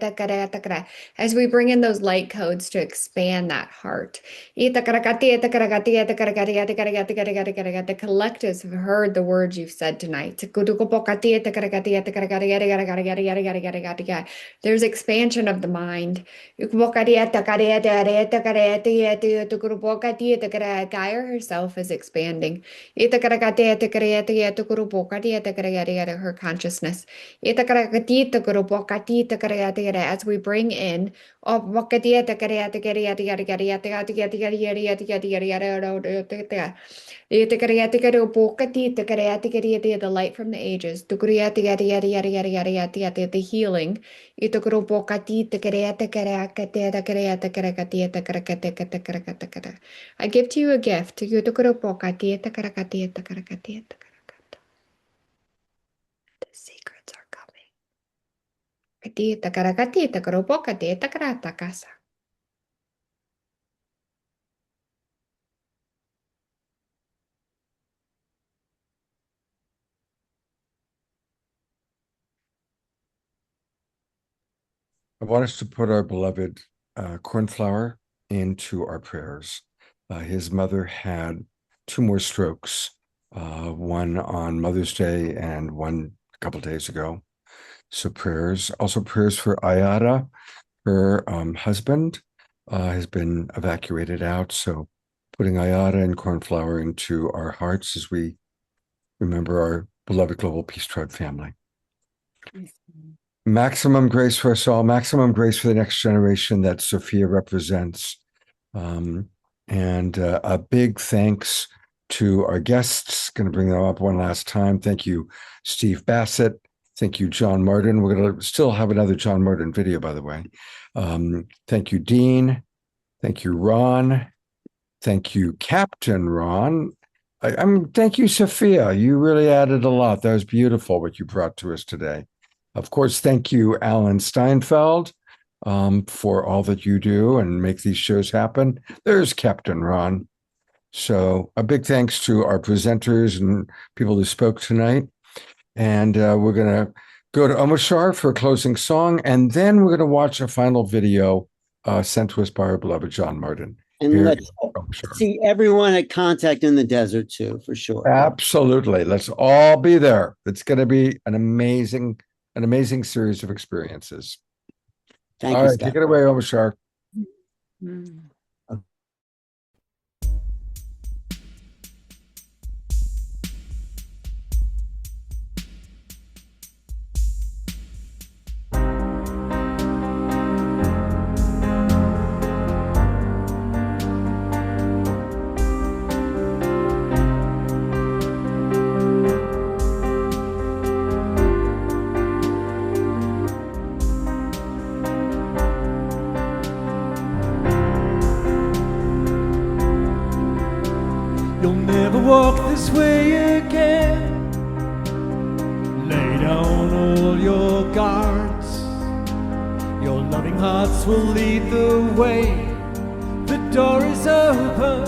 takara. As we bring in those light codes to expand that heart. Itakarakati, takarakati, takarakati, takarakati. The collectives have heard the words you've said tonight. Tukukopokati, takarakati, takarakati. There's expansion of the mind. Gaia herself is expanding. Her consciousness. As we bring in the light from the ages, the healing. I give to you a gift. The secrets are coming. I want us to put our beloved Cornflower into our prayers. His mother had 2 more strokes, one on Mother's Day and one a couple of days ago. So prayers, also prayers for Ayada. Her husband has been evacuated out. So putting Ayada and Cornflower into our hearts as we remember our beloved Global Peace Tribe family. Maximum grace for us all, maximum grace for the next generation that Sophia represents. And a big thanks to our guests. Going to bring them up one last time. Thank you, Steve Bassett. Thank you, John Martin. We're going to still have another John Martin video, by the way. Thank you, Dean. Thank you, Ron. Thank you, Captain Ron. Thank you, Sophia. You really added a lot. That was beautiful what you brought to us today. Of course, thank you, Alan Steinfeld, for all that you do and make these shows happen. There's Captain Ron. So a big thanks to our presenters and people who spoke tonight. And we're going to go to Omashar for a closing song, and then we're going to watch a final video sent to us by our beloved John Martin. And let's see everyone at Contact in the Desert too, for sure. Absolutely. Let's all be there. It's going to be an amazing series of experiences. Thank all you, right, Scott. take it away, Omashar. You'll never walk this way again. Lay down all your guards. Your loving hearts will lead the way. The door is open.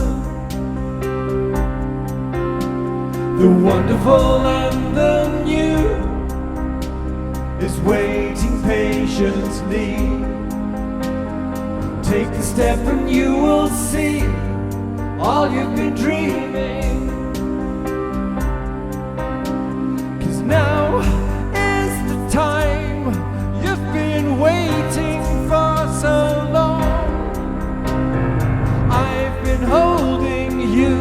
The wonderful and the new is waiting patiently. Take the step and you will see all you've been dreaming. 'Cause now is the time you've been waiting for so long. I've been holding you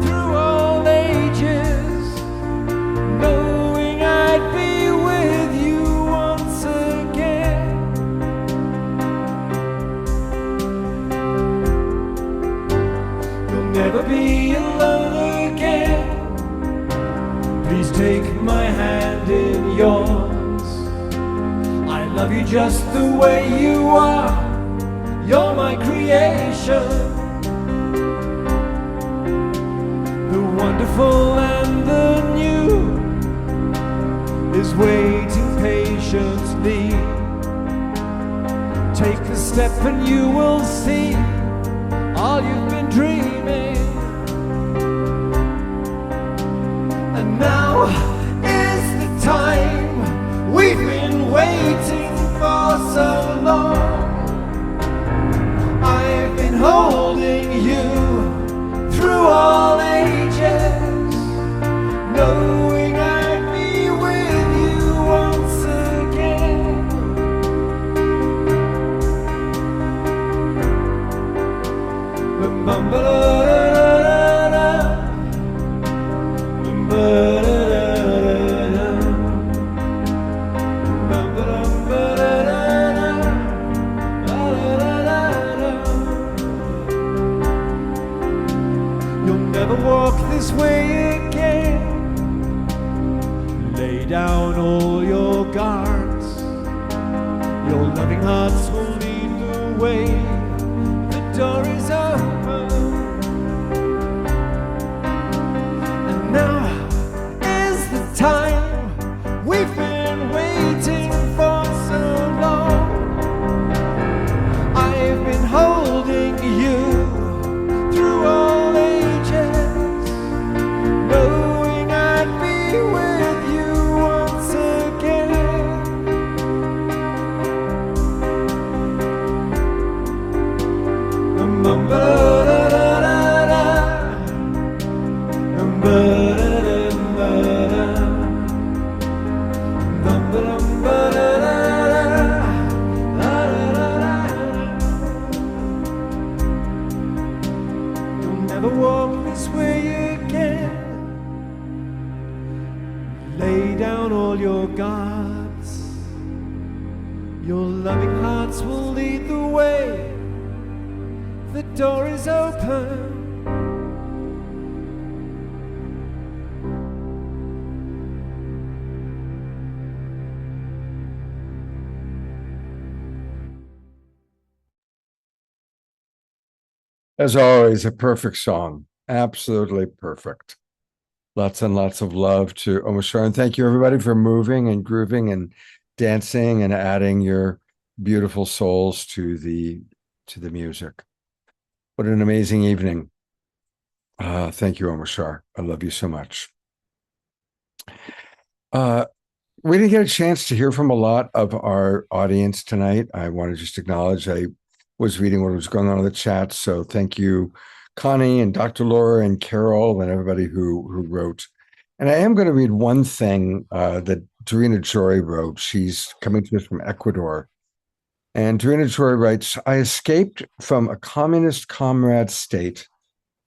through all ages, knowing I'd be with you once again. You'll never be alone again. Please take my hand in yours. I love you just the way you are. You're my creation. The wonderful and the new is waiting patiently. Take the step and you will see all you've been dreaming. And now is the time we've been waiting for so long. I've been holding you through all ages, knowing I'd be with you once again. You'll never walk this way again. Lay down all your guards. Your loving hearts will lead the way. The door is open. And now is the time we've been waiting for so long. I've been holding you through all ages, knowing I'd be with you once again. You'll never walk this way again. Lay down all your guards. Your loving hearts will lead the way. The door is open. As always, a perfect song. Absolutely perfect. Lots and lots of love to Omashar. And thank you, everybody, for moving and grooving and dancing and adding your beautiful souls to the music. What an amazing evening. Thank you, Omashar. I love you so much. We didn't get a chance to hear from a lot of our audience tonight. I want to just acknowledge I was reading what was going on in the chat. So thank you, Connie and Dr. Laura and Carol and everybody who wrote. And I am going to read one thing that Dorina Joy wrote. She's coming to us from Ecuador. And Dorina Joy writes, I escaped from a communist comrade state,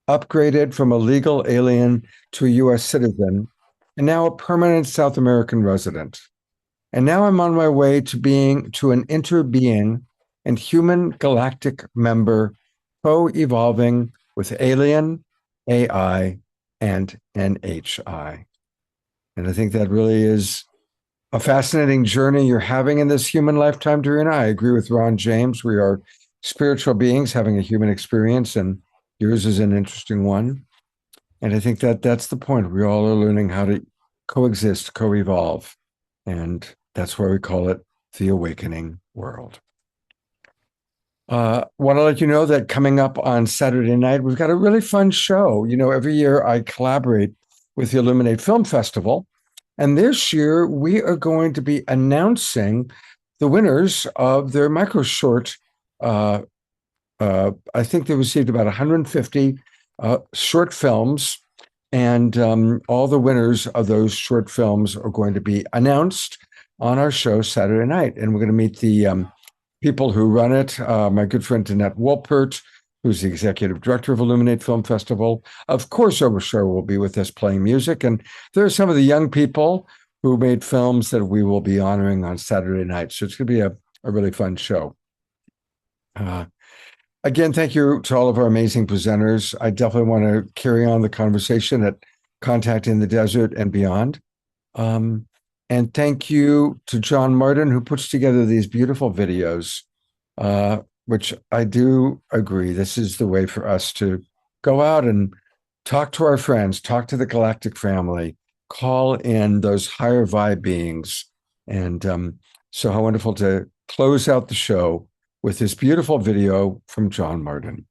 upgraded from a legal alien to a U.S. citizen, and now a permanent South American resident. And now I'm on my way to being to an interbeing and human galactic member, co-evolving with alien, AI, and NHI. And I think that really is a fascinating journey you're having in this human lifetime, Dorina. I agree with Ron James. We are spiritual beings having a human experience, and yours is an interesting one. And I think that that's the point. We all are learning how to coexist, co-evolve. And that's why we call it the awakening world. Want to let you know that coming up on Saturday night, we've got a really fun show. You know, every year I collaborate with the Illuminate Film Festival. And this year we are going to be announcing the winners of their micro short. I think they received about 150 short films. And all the winners of those short films are going to be announced on our show Saturday night. And we're going to meet the people who run it. My good friend Danette Wolpert, who's the executive director of Illuminate Film Festival. Of course, Overshare will be with us playing music. And there are some of the young people who made films that we will be honoring on Saturday night. So it's going to be a really fun show. Again, thank you to all of our amazing presenters. I definitely want to carry on the conversation at Contact in the Desert and beyond. And thank you to John Martin, who puts together these beautiful videos, which I do agree, this is the way for us to go out and talk to our friends, talk to the galactic family, call in those higher vibe beings. And so how wonderful to close out the show with this beautiful video from John Martin.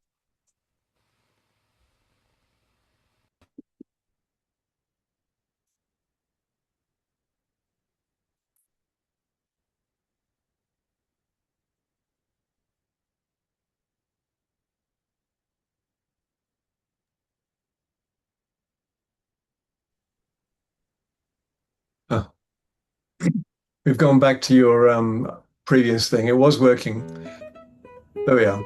We've gone back to your previous thing. It was working. There we are.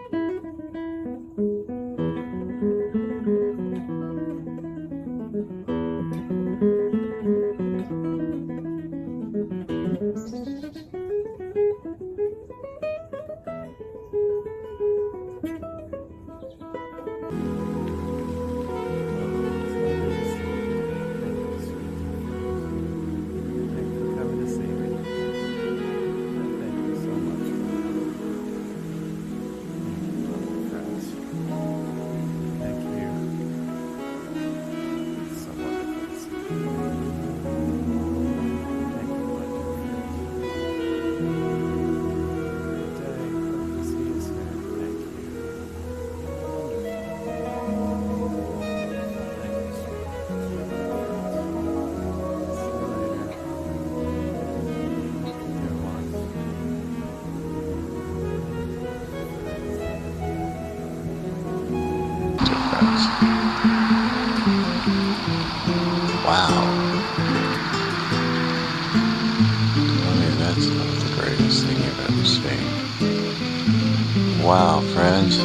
Wow, friends.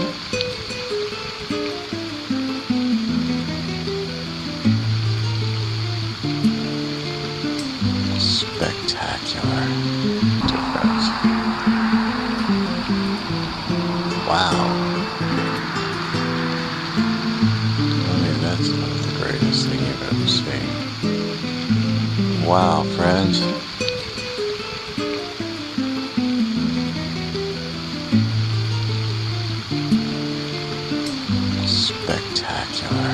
Spectacular difference. Wow. I mean, that's not the greatest thing you've ever seen. Wow, friends. Spectacular.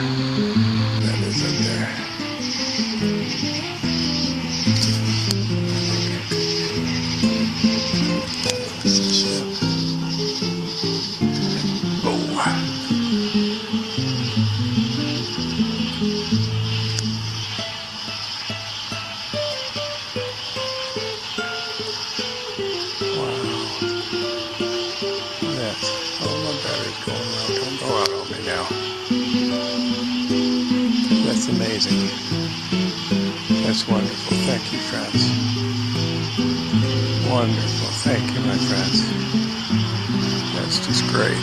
That is up there. Amazing. That's wonderful. Thank you, friends. Wonderful. Thank you, my friends. That's just great.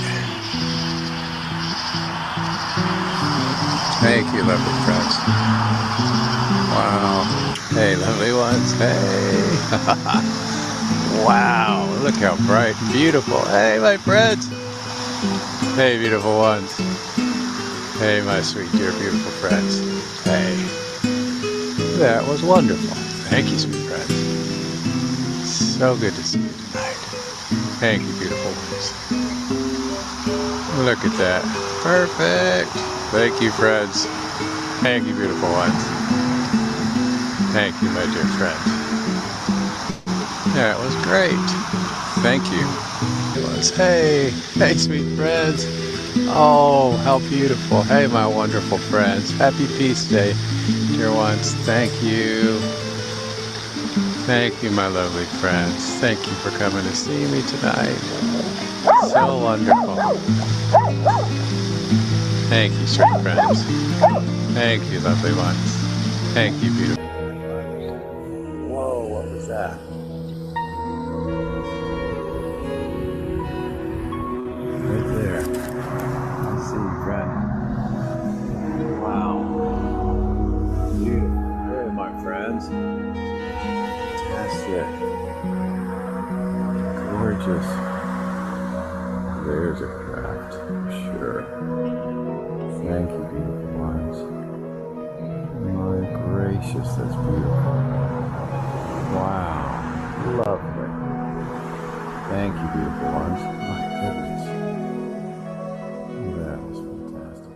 Thank you, lovely friends. Wow. Hey, lovely ones. Hey. Wow. Look how bright and beautiful. Hey, my friends. Hey, beautiful ones. Hey, my sweet, dear, beautiful friends. Hey. That was wonderful. Thank you, sweet friends. So good to see you tonight. Thank you, beautiful ones. Look at that. Perfect. Thank you, friends. Thank you, beautiful ones. Thank you, my dear friend. That was great. Thank you. It was, hey, sweet friends. Oh, how beautiful. Hey, my wonderful friends. Happy Peace Day, dear ones. Thank you. Thank you, my lovely friends. Thank you for coming to see me tonight. So wonderful. Thank you, sweet friends. Thank you, lovely ones. Thank you, beautiful. Whoa, what was that? Right there. I see you, friend. Wow. Beautiful. Hey, my friends. Fantastic. Gorgeous. There's a craft, for sure. Thank you, beautiful ones. My gracious, that's beautiful. Wow. Lovely. Thank you, beautiful ones. My goodness. That was fantastic.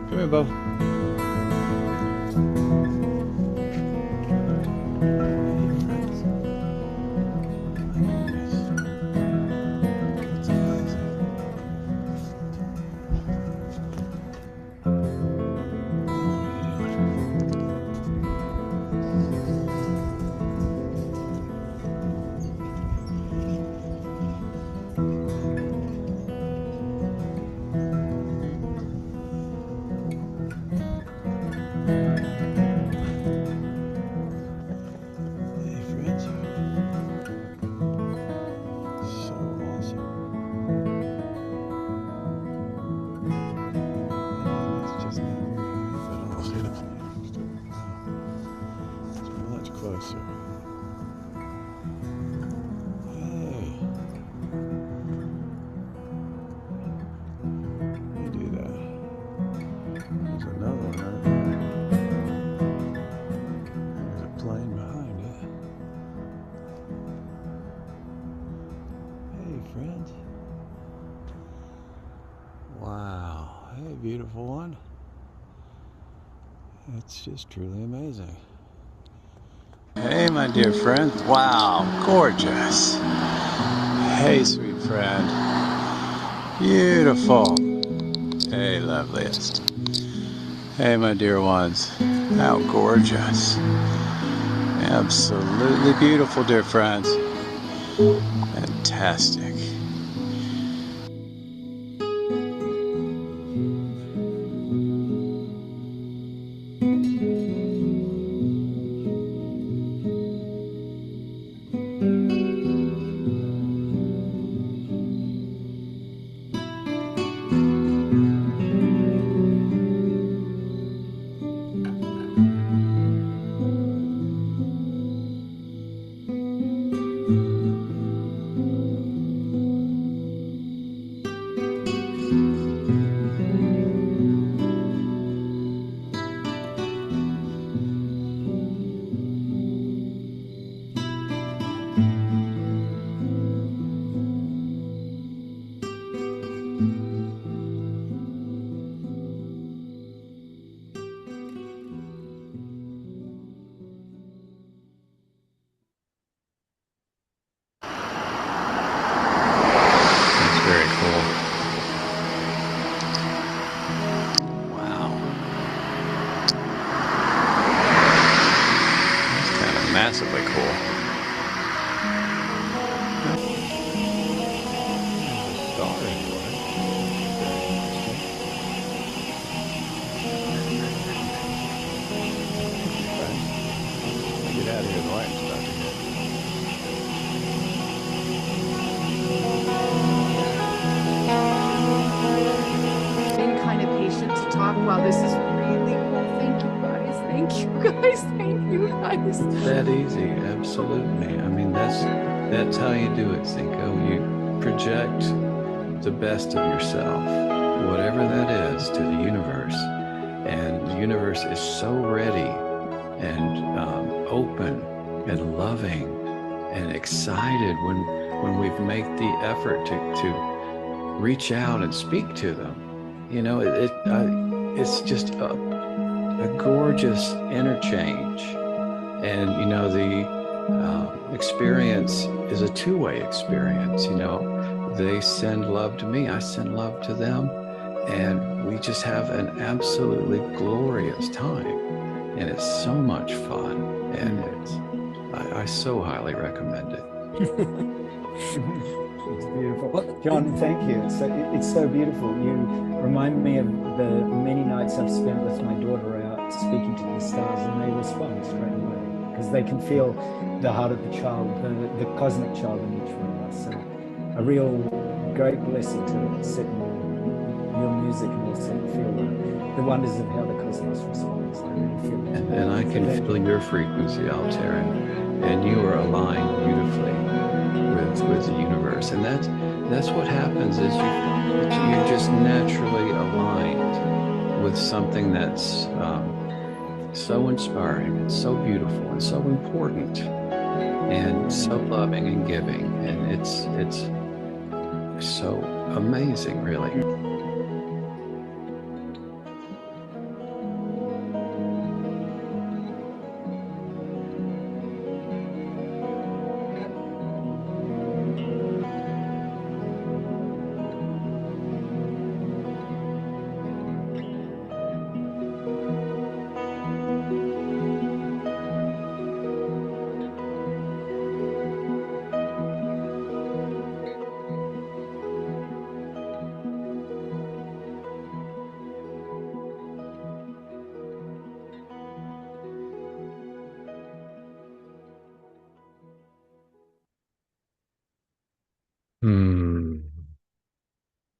Come here, Bo. Closer. Hey. You do that. There's another one right there. There's a plane behind it. Hey, friend. Wow. Hey, beautiful one. It's just truly amazing. Hey, my dear friend. Wow, gorgeous. Hey, sweet friend. Beautiful. Hey, loveliest. Hey, my dear ones. How gorgeous. Absolutely beautiful, dear friends. Fantastic. Massively cool. Get out of here, the light's about to hit. Being kind of patient to talk. Wow, this is really cool. Thank you guys. Thank you guys. Thank you guys. That easy, absolutely. I mean, that's how you do it, Cinco. You project the best of yourself. whatever that is, to the universe. And the universe is so ready and open and loving and excited when we've made the effort to reach out and speak to them. You know, it's just a gorgeous interchange. And, you know, the experience is a two-way experience. You know, they send love to me, I send love to them, and we just have an absolutely glorious time. And it's so much fun, and I so highly recommend it. It's beautiful. John, thank you. It's so beautiful. You remind me of the many nights I've spent with my daughter out speaking to the stars, and they respond straight away because they can feel the heart of the child, the cosmic child in each one of us. So a real great blessing to sit in your music and also feel the wonders of how the cosmos responds. I really feel it. And I can feel your frequency, Altair, and you are aligned beautifully with the universe. And that's what happens is you're just naturally aligned with something that's so inspiring and so beautiful and so important and so loving and giving. And it's so amazing, really.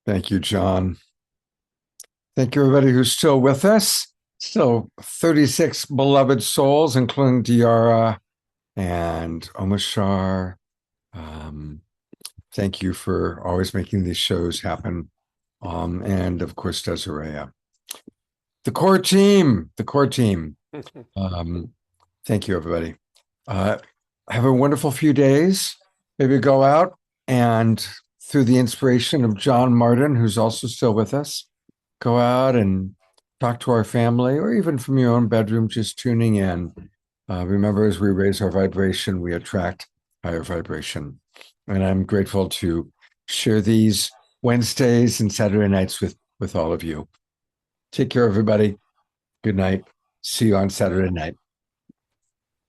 Thank you, John. Thank you, everybody who's still with us. Still 36 beloved souls, including Diara and Omashar. Thank you for always making these shows happen. And of course, Desiree. The core team. Thank you, everybody. Have a wonderful few days. Maybe go out and through the inspiration of John Martin, who's also still with us, go out and talk to our family, or even from your own bedroom, just tuning in. Remember, as we raise our vibration, we attract higher vibration. And I'm grateful to share these Wednesdays and Saturday nights with all of you. Take care, everybody. Good night. See you on Saturday night.